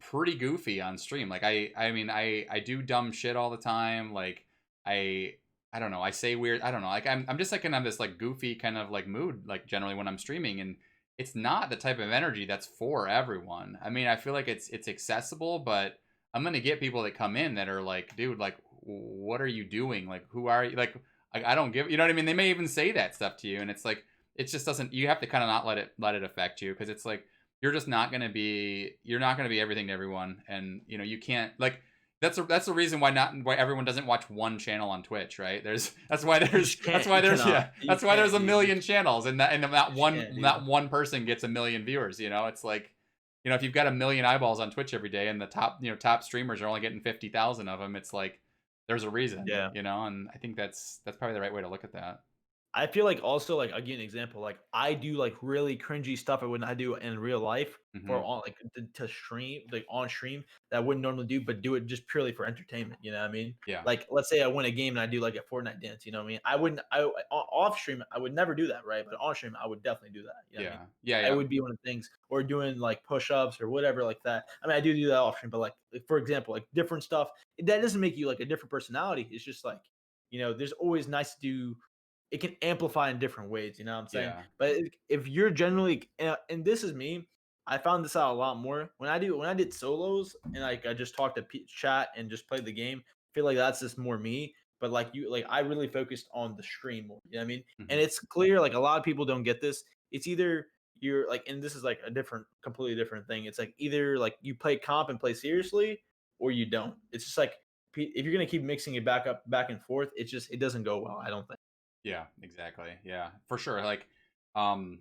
A: pretty goofy on stream. Like I mean I do dumb shit all the time. Like I I don't know. I say weird. I don't know. Like I'm just like kind of this like goofy kind of like mood like generally when I'm streaming, and it's not the type of energy that's for everyone. I mean, I feel like it's accessible, but I'm gonna get people that come in that are like, dude, like, what are you doing? Like, who are you? Like, I don't give. You know what I mean? They may even say that stuff to you, and it's like, it just doesn't. You have to kind of not let it affect you, because it's like you're just not gonna be. You're not gonna be everything to everyone, and you can't like. That's the reason why everyone doesn't watch one channel on Twitch, right? That's why
B: You
A: there's
B: just
A: that's
B: can't.
A: why
B: You
A: there's
B: cannot.
A: yeah
B: You
A: that's why there's
B: can't,
A: a
B: dude.
A: million channels, and that
B: You just
A: one
B: can't, dude.
A: that one person gets a million viewers. It's like if you've got a million eyeballs on Twitch every day, and the top streamers are only getting 50,000 of them, it's like there's a reason,
B: Yeah.
A: and I think that's probably the right way to look at that.
B: I feel like also like I'll give you an example. Like I do like really cringy stuff I wouldn't I do in real life for
A: Hmm.
B: on like to stream like on stream that I wouldn't normally do, but do it just purely for entertainment. You know what I mean?
A: Yeah.
B: Like let's say I win a game and I do like a Fortnite dance. You know what I mean? I wouldn't. Off stream I would never do that, right? But on stream I would definitely do that. You know what I mean?
A: Yeah. Yeah.
B: It
A: Yeah.
B: would be one of the things, or doing like push ups or whatever like that. I mean, I do that off stream, but like for example, like different stuff. That doesn't make you like a different personality. It's just like there's always nice to do. It can amplify in different ways, you know what I'm saying?
A: Yeah.
B: But if you're generally and this is me, I found this out a lot more when I did solos and like I just talked to chat and just played the game. I feel like that's just more me. But like I really focused on the stream more. You know what I mean? And
A: Hmm.
B: it's clear like a lot of people don't get this. It's either you're like, and this is like a completely different thing. It's like either like you play comp and play seriously, or you don't. It's just like if you're gonna keep mixing it back and forth, it doesn't go well. I don't think.
A: Yeah, exactly. Yeah, for sure. Like, um,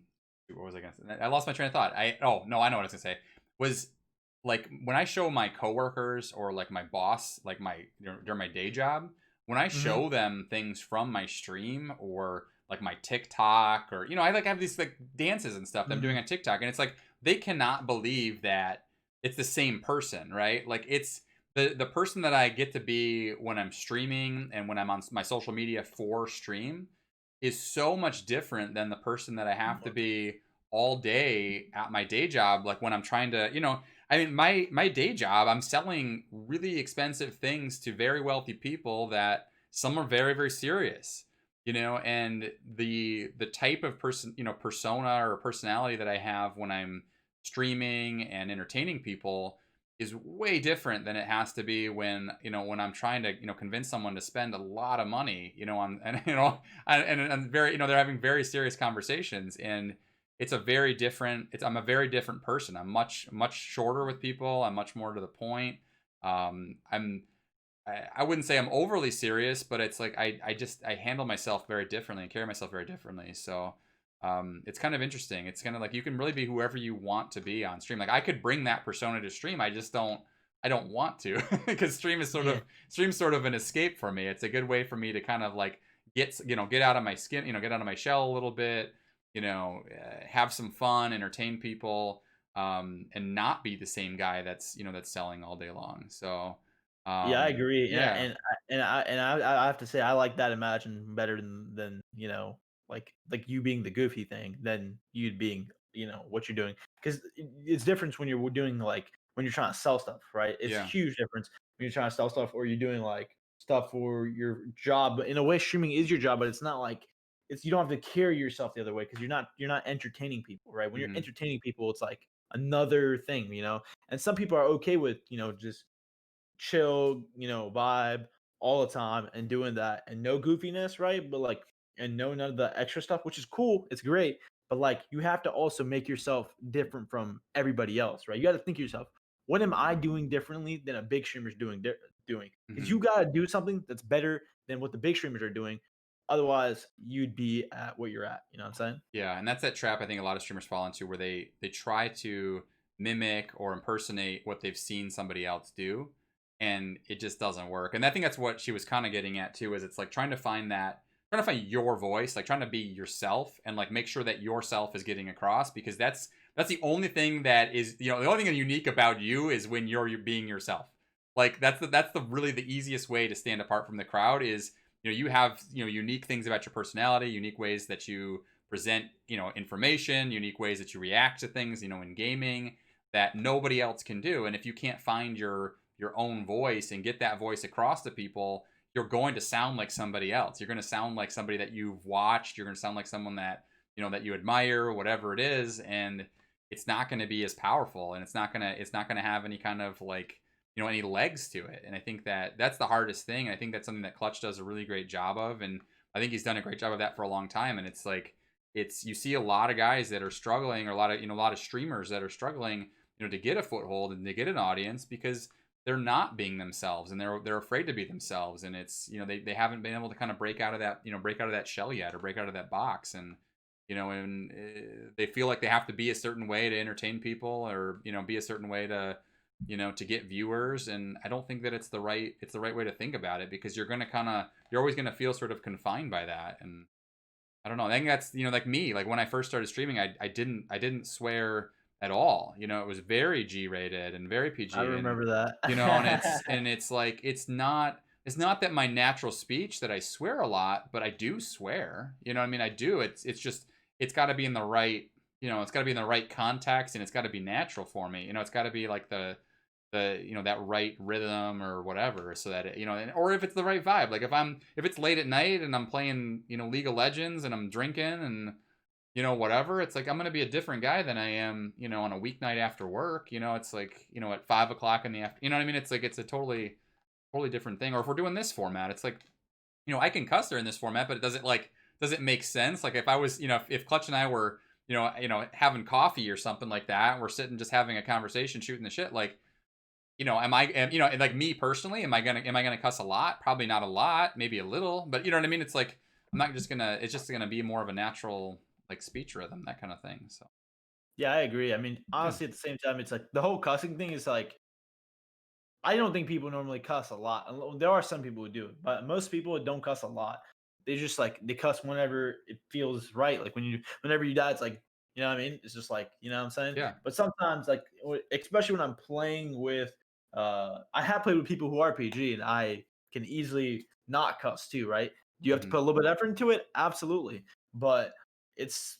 A: what was I gonna say? I lost my train of thought. Oh no, I know what I was gonna say. Was like when I show my coworkers or like my boss, like during my day job, when I
B: Mhm.
A: show them things from my stream or like my TikTok, or I like have these like dances and stuff that I'm doing
B: Mhm.
A: on TikTok, and it's like they cannot believe that it's the same person, right? Like it's the person that I get to be when I'm streaming and when I'm on my social media for stream is so much different than the person that I have to be all day at my day job. Like when I'm trying to, I mean, my day job, I'm selling really expensive things to very wealthy people that some are very, very serious, and the type of persona or personality that I have when I'm streaming and entertaining people is way different than it has to be when I'm trying to convince someone to spend a lot of money on and and very they're having very serious conversations, and it's a very different I'm a very different person. I'm much shorter with people. I'm much more to the point. I wouldn't say I'm overly serious, but it's like I handle myself very differently and carry myself very differently. So it's kind of interesting. It's kind of like you can really be whoever you want to be on stream. Like I could bring that persona to stream. I don't want to because
B: Yeah.
A: stream's sort of an escape for me. It's a good way for me to kind of like get out of my skin, get out of my shell a little bit, have some fun, entertain people, and not be the same guy that's selling all day long. So
B: Yeah, I agree,
A: yeah.
B: I have to say I like that imagine better than like you being the goofy thing than you being what you're doing, because it's different when you're doing like when you're trying to sell stuff, right? It's a
A: Yeah.
B: huge difference when you're trying to sell stuff or you're doing like stuff for your job. But in a way, streaming is your job, but it's not like it's you don't have to carry yourself the other way because you're not entertaining people, right? When you're
A: Hmm.
B: entertaining people, it's like another thing, and some people are okay with just chill, vibe all the time and doing that and no goofiness, right? But like, and no none of the extra stuff, which is cool. It's great. But like, you have to also make yourself different from everybody else, right? You got to think to yourself, what am I doing differently than a big streamer's doing? Because
A: Hmm.
B: you got to do something that's better than what the big streamers are doing. Otherwise, you'd be at what you're at. You know what I'm saying?
A: Yeah, and that's that trap I think a lot of streamers fall into, where they try to mimic or impersonate what they've seen somebody else do, and it just doesn't work. And I think that's what she was kind of getting at too, is it's like trying to find your voice, like trying to be yourself and like make sure that yourself is getting across, because that's the only thing that is the only thing that's unique about you is when you're being yourself. Like that's the really the easiest way to stand apart from the crowd is, you have, unique things about your personality, unique ways that you present, information, unique ways that you react to things, in gaming that nobody else can do. And if you can't find your own voice and get that voice across to people, you're going to sound like somebody else. You're going to sound like somebody that you've watched. You're going to sound like someone that, that you admire, whatever it is, and it's not going to be as powerful, and it's not going to have any kind of like, any legs to it. And I think that that's the hardest thing. And I think that's something that Clutch does a really great job of. And I think he's done a great job of that for a long time. And it's like, you see a lot of guys that are struggling, or a lot of streamers that are struggling, to get a foothold and to get an audience because they're not being themselves, and they're afraid to be themselves. And it's, they haven't been able to kind of break out of that shell yet, or break out of that box. And, they feel like they have to be a certain way to entertain people, or, be a certain way to, to get viewers. And I don't think that it's the right way to think about it, because you're always going to feel sort of confined by that. And I don't know. I think that's, like me, like when I first started streaming, I didn't swear at all. It was very G rated and very PG.
B: I
A: And,
B: remember that.
A: and it's like, it's not that my natural speech that I swear a lot, but I do swear, what I mean? I do. It's just, it's got to be in the right, it's got to be in the right context, and it's got to be natural for me. It's got to be like the that right rhythm or whatever, so that or if it's the right vibe. Like if it's late at night and I'm playing League of Legends and I'm drinking and whatever, it's like I'm gonna be a different guy than I am on a weeknight after work. It's like at 5 o'clock in the afternoon. You know what I mean? It's like it's a totally different thing. Or if we're doing this format, it's like I can cuss during this format, but does it make sense? Like if I was if Clutch and I were having coffee or something like that, and we're sitting just having a conversation, shooting the shit, like like me personally, am I gonna cuss a lot? Probably not a lot, maybe a little, but you know what I mean? It's like it's just gonna be more of a natural like speech rhythm, that kind of thing. So
B: Yeah, I agree. I mean,
A: yeah.
B: honestly, at the same time, it's like the whole cussing thing is like I don't think people normally cuss a lot. There are some people who do, but most people don't cuss a lot. They just like they cuss whenever it feels right. Like whenever you die, it's like you know what I mean. It's just like you know what I'm saying.
A: Yeah.
B: But sometimes, like especially when I'm playing with, I have played with people who are PG, and I can easily not cuss too. Right? Do you have to
A: Hmm.
B: put a little bit of effort into it? Absolutely. But it's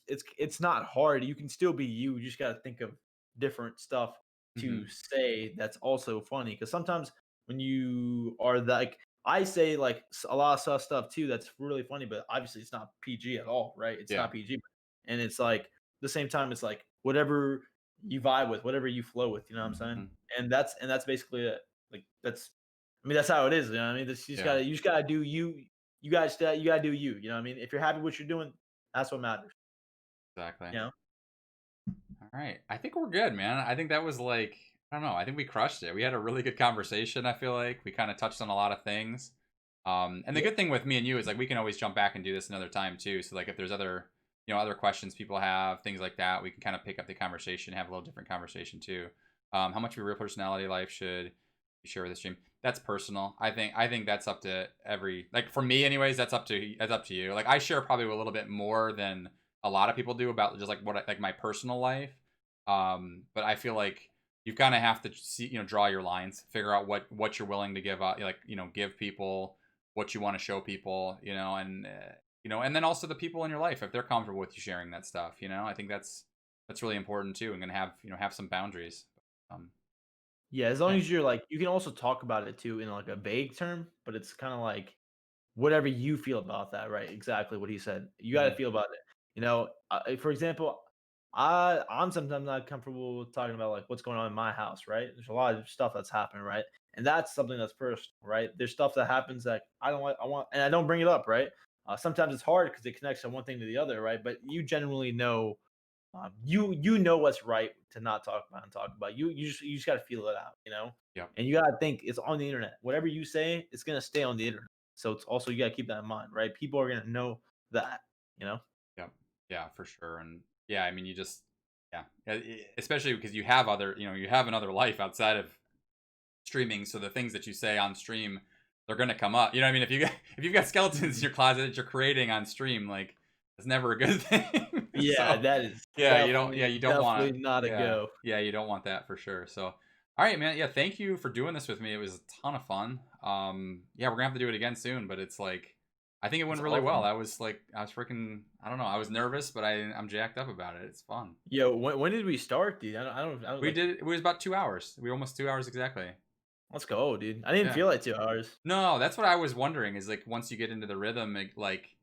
B: not hard. You can still be you. You just got to think of different stuff to
A: Hmm.
B: say that's also funny because sometimes when you are like I say like a lot of stuff too that's really funny, but obviously it's not PG at all, right? It's
A: Yeah.
B: not PG, and it's like the same time it's like whatever you vibe with, whatever you flow with, you know what I'm saying?
A: Hmm.
B: And that's basically it. Like that's I mean that's how it is, you know what I mean?
A: Yeah.
B: You just gotta do you. You gotta do you. You know what I mean? If you're happy with what you're doing, that's what matters.
A: Exactly.
B: You know?
A: All right. I think we're good, man. I think that was like, I don't know. I think we crushed it. We had a really good conversation. I feel like we kind of touched on a lot of things. And the
B: Yeah.
A: good thing with me and you is like we can always jump back and do this another time too. So like if there's other, other questions people have, things like that, we can kind of pick up the conversation, have a little different conversation too. How much of your real personality life should you share with the stream? That's personal. I think that's up to every, like for me anyways, that's up to you. Like I share probably a little bit more than a lot of people do about just like like my personal life. But I feel like you kind of have to see, draw your lines, figure out what you're willing to give up, like, give people what you want to show people, and and then also the people in your life, if they're comfortable with you sharing that stuff, I think that's really important too, and gonna have some boundaries. Um,
B: Yeah, as long
A: yeah.
B: as you're like you can also talk about it too in like a vague term, but it's kind of like whatever you feel about that, right? Exactly what he said. You got to
A: Hmm.
B: feel about it. For example, I'm sometimes not comfortable talking about like what's going on in my house, right? There's a lot of stuff that's happening, right? And that's something that's personal, right? There's stuff that happens that I don't like. I want, and I don't bring it up, right? Sometimes it's hard because it connects from one thing to the other, right? But you generally know you know what's right to not talk about and talk about. You just got to feel it out,
A: Yeah.
B: and you got to think it's on the internet. Whatever you say, it's gonna stay on the internet. So it's also you got to keep that in mind, right? People are gonna know that, you know.
A: Yeah. Yeah, for sure. And yeah, I mean, you just, yeah, especially because you have other, you have another life outside of streaming, so the things that you say on stream, they're gonna come up. You know what I mean? If you've got skeletons in your closet that you're creating on stream, like it's never a good thing.
B: Yeah,
A: So
B: that is
A: yeah, you don't
B: definitely
A: want
B: not a
A: yeah,
B: go.
A: yeah, you don't want that for sure. So All right, man. Yeah, thank you for doing this with me. It was a ton of fun. Yeah, we're gonna have to do it again soon, but it's like, I think it
B: It's
A: went really well.
B: awesome.
A: I was freaking, I don't know, I was nervous, but I'm jacked up about it. It's fun.
B: Yo, when did we start, dude? I don't
A: We
B: like.
A: did it was about 2 hours. We were almost 2 hours exactly.
B: Let's go, dude. I didn't
A: Yeah.
B: feel like 2 hours.
A: No, that's what I was wondering is like once you get into the rhythm, like,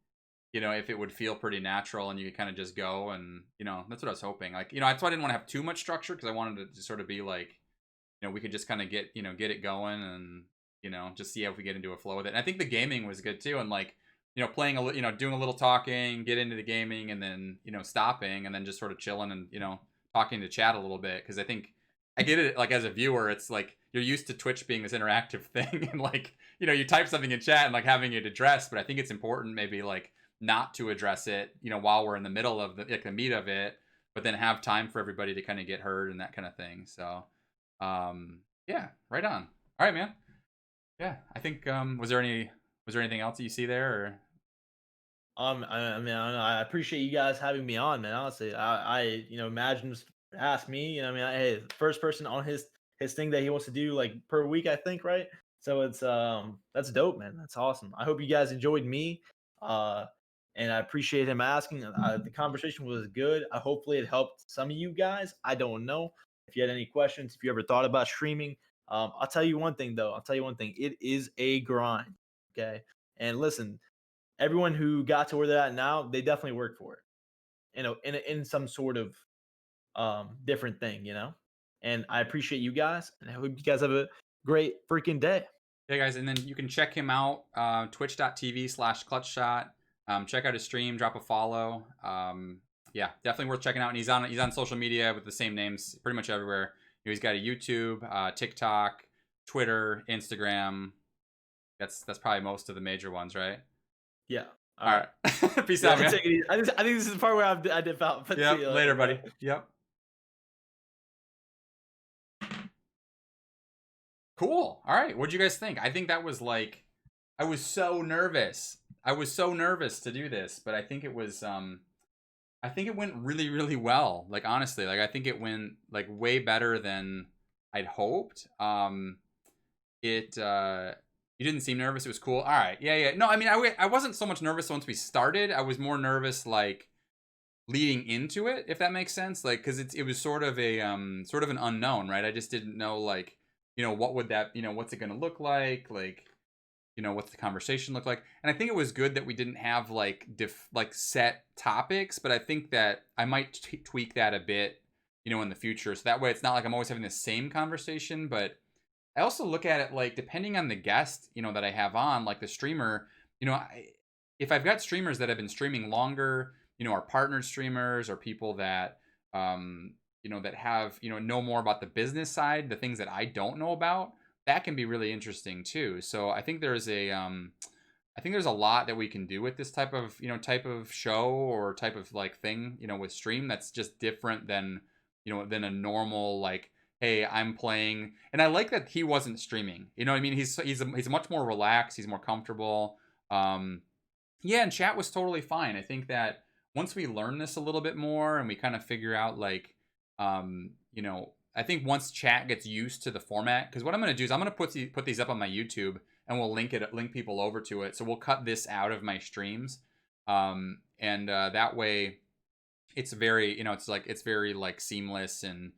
A: if it would feel pretty natural and you could kind of just go and, that's what I was hoping. Like, that's why I didn't want to have too much structure because I wanted it to sort of be like, we could just kind of get it going and, just see if we get into a flow with it. And I think the gaming was good too. And like, playing doing a little talking, get into the gaming and then, stopping and then just sort of chilling and, talking to chat a little bit. Cause I think I get it like as a viewer, it's like you're used to Twitch being this interactive thing and like, you type something in chat and like having it addressed. But I think it's important maybe like not to address it, while we're in the middle of the meat of it, but then have time for everybody to kind of get heard and that kind of thing. So, yeah, right on. All right, man. Yeah, I think was there anything else that you see there or
B: I mean, I don't know. I appreciate you guys having me on, man. Honestly, imagine just ask me. Hey, first person on his thing that he wants to do like per week, I think, right? So it's that's dope, man. That's awesome. I hope you guys enjoyed me, uh, and I appreciate him asking. The conversation was good. Hopefully, it helped some of you guys. I don't know if you had any questions. If you ever thought about streaming, I'll tell you one thing though. I'll tell you one thing. It is a grind. Okay, and listen, everyone who got to where they're at now, they definitely work for it. In some sort of different thing, you know. And I appreciate you guys, and I hope you guys have a great freaking day.
A: yeah, guys, and then you can check him out, twitch.tv/KlutchShot. Check out his stream, drop a follow. Yeah, definitely worth checking out. And he's on social media with the same names pretty much everywhere. He's got a YouTube, TikTok, Twitter, Instagram. That's probably most of the major ones, right?
B: Yeah. All
A: All
B: right.
A: right. Peace
B: Yeah,
A: out, man.
B: take it easy. I think this is the part where I dip out. But see
A: Yep.
B: you
A: Later,
B: later,
A: buddy.
B: bro.
A: Yep. Cool. All right. What'd you guys think? I think that was like, I was so nervous. I was so nervous to do this, but I think it was, I think it went really, really well. Like, honestly, like, I think it went like way better than I'd hoped. You didn't seem nervous. It was cool. All right. Yeah. Yeah. No, I mean, I wasn't so much nervous once we started. I was more nervous, like, leading into it, if that makes sense, like because it was sort of a sort of an unknown, right? I just didn't know, like, what would that, what's it going to look like, what's the conversation look like. And I think it was good that we didn't have like like set topics, but I think that I might tweak that a bit, in the future, so that way it's not like I'm always having the same conversation. But I also look at it like, depending on the guest, that I have on, like the streamer, if I've got streamers that have been streaming longer, are partnered streamers or people that, that have, know more about the business side, the things that I don't know about, that can be really interesting too. So I think I think there's a lot that we can do with this type of show or type of like thing, with stream that's just different than, than a normal, like, hey, I'm playing. And I like that he wasn't streaming. You know what I mean? He's much more relaxed. He's more comfortable. Yeah, and chat was totally fine. I think that once we learn this a little bit more and we kind of figure out like, I think once chat gets used to the format, because what I'm going to do is I'm going to put these up on my YouTube and we'll link people over to it. So we'll cut this out of my streams, and that way it's very, it's very like seamless, and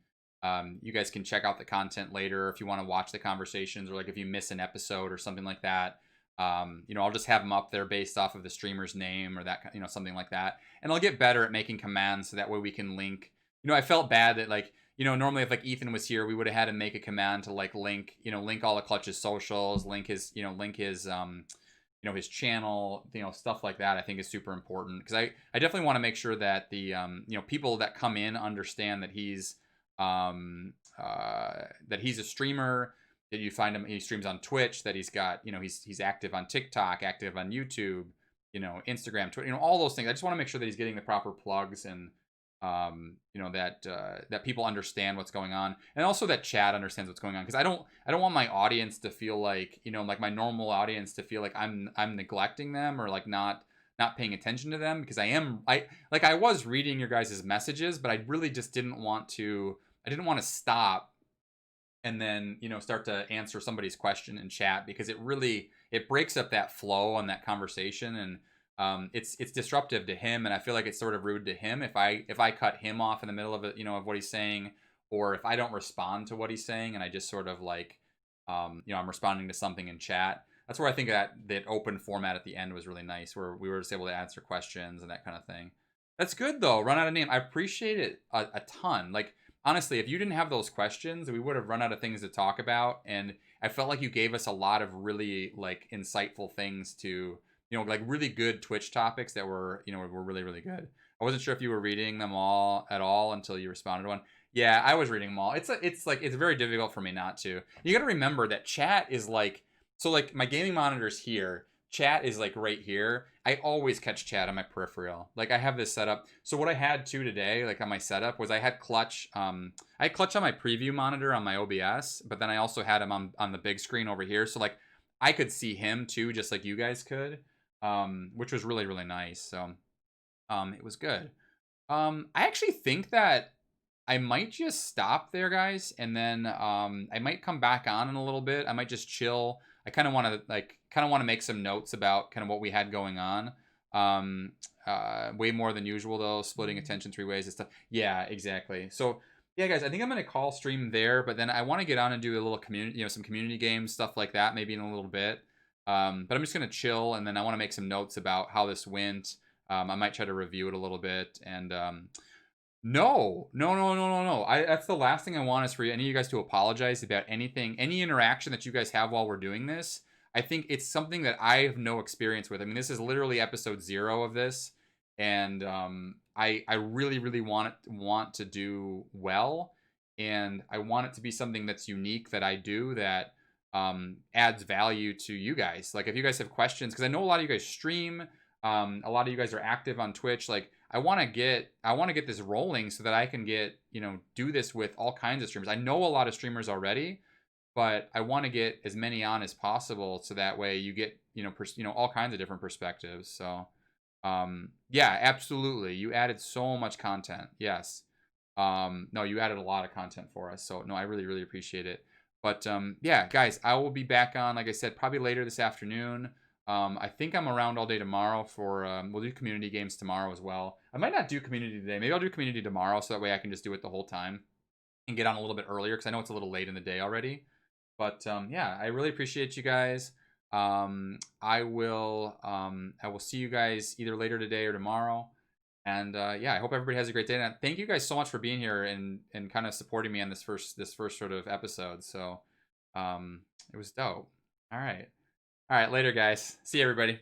A: you guys can check out the content later if you want to watch the conversations, or like if you miss an episode or something like that. I'll just have them up there based off of the streamer's name or that, something like that. And I'll get better at making commands so that way we can link. I felt bad that, like, normally if like Ethan was here, we would have had to make a command to like link all of Clutch's socials, link his his channel, stuff like that. I think is super important because I definitely want to make sure that the people that come in understand that he's a streamer, that you find him, he streams on Twitch, that he's got, he's active on TikTok, active on YouTube, Instagram, Twitter, all those things. I just want to make sure that he's getting the proper plugs, and that people understand what's going on, and also that chat understands what's going on, because I don't want my audience to feel like, like my normal audience to feel like I'm neglecting them or like not paying attention to them, because I was reading your guys' messages, but I really just didn't want to stop and then, you know, start to answer somebody's question in chat, because it breaks up that flow on that conversation, and it's disruptive to him, and I feel like it's sort of rude to him if I cut him off in the middle of it, you know, of what he's saying, or if I don't respond to what he's saying and I just sort of like, you know, I'm responding to something in chat. That's where I think that open format at the end was really nice, where we were just able to answer questions and that kind of thing. That's good though. Run out of name. I appreciate it a ton. Like, honestly, if you didn't have those questions, we would have run out of things to talk about. And I felt like you gave us a lot of really like insightful things to, you know, like really good Twitch topics that were, you know, were really, really good. I wasn't sure if you were reading them all at all until you responded to one. Yeah, I was reading them all. It's very difficult for me not to. You got to remember that chat is like, so like my gaming monitor's here. Chat is like right here. I always catch chat on my peripheral. Like I have this set up. So what I had too today, like on my setup, was I had Clutch. I had Clutch on my preview monitor on my OBS, but then I also had him on the big screen over here. So like I could see him too, just like you guys could, which was really, really nice. So it was good. I actually think that I might just stop there, guys, and then I might come back on in a little bit. I might just chill. I kind of want to make some notes about kind of what we had going on. Way more than usual though, splitting attention 3 ways and stuff. Yeah, exactly. So yeah, guys, I think I'm gonna call stream there, but then I want to get on and do a little community, you know, some community games, stuff like that, maybe in a little bit. But I'm just gonna chill, and then I want to make some notes about how this went. I might try to review it a little bit, and no. That's the last thing I want, is for any of you guys to apologize about anything, any interaction that you guys have while we're doing this. I think it's something that I have no experience with. I mean, this is literally episode 0 of this, and I really, really want to do well, and I want it to be something that's unique that I do that adds value to you guys. Like if you guys have questions, because I know a lot of you guys stream, a lot of you guys are active on Twitch, like I want to get this rolling so that I can get, you know, do this with all kinds of streamers. I know a lot of streamers already, but I want to get as many on as possible, so that way you get, you know, all kinds of different perspectives. So, yeah, absolutely. You added so much content. Yes. No, you added a lot of content for us. So no, I really, really appreciate it. But, yeah, guys, I will be back on, like I said, probably later this afternoon. I think I'm around all day tomorrow for, we'll do community games tomorrow as well. I might not do community today. Maybe I'll do community tomorrow, so that way I can just do it the whole time and get on a little bit earlier, because I know it's a little late in the day already. But, yeah, I really appreciate you guys. I will see you guys either later today or tomorrow. And, yeah, I hope everybody has a great day. And thank you guys so much for being here and kind of supporting me on this first sort of episode. So, it was dope. All right. All right, later, guys. See you, everybody.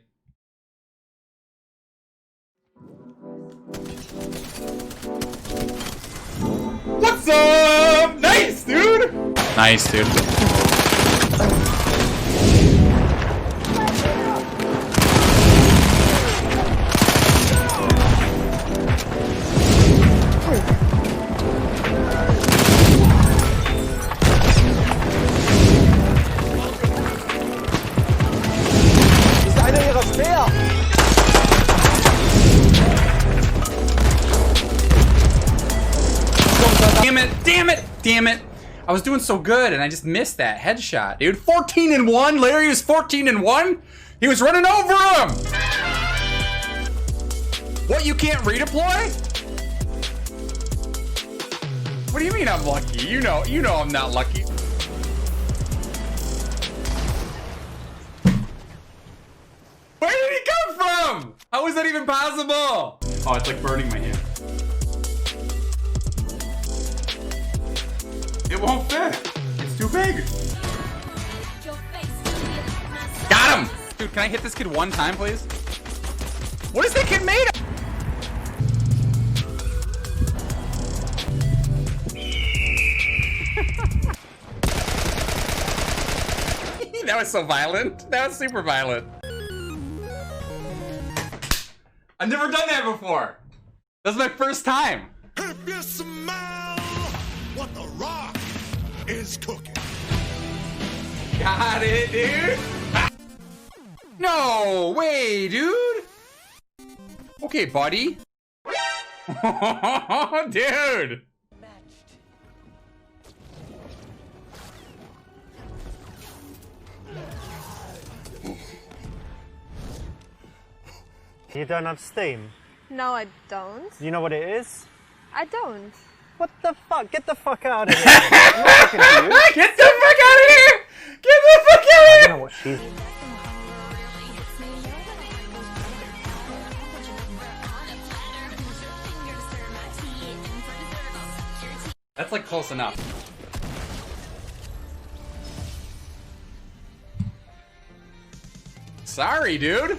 A: What's up? Nice, dude. Nice, dude. Damn it. I was doing so good and I just missed that headshot, dude. 14-1. Larry was 14-1. He was running over him. What, you can't redeploy? What do you mean I'm lucky? You know I'm not lucky. Where did he come from? How is that even possible? Oh, it's like burning my hand. It won't fit. It's too big. Got him! Dude, can I hit this kid one time, please? What is that kid made of? That was so violent. That was super violent. I've never done that before. That was my first time.
C: If you smell what the rock is cooking.
A: Got it, dude. No way, dude. Okay, buddy. Dude.
D: You don't have Steam?
E: No, I don't.
D: You know what it is?
E: I don't.
D: What the fuck? Get the fuck out of here. I'm not looking for you.
A: Get the fuck out of here! Get the fuck out of
D: I
A: here!
D: don't know what she's...
A: That's like close enough. Sorry, dude.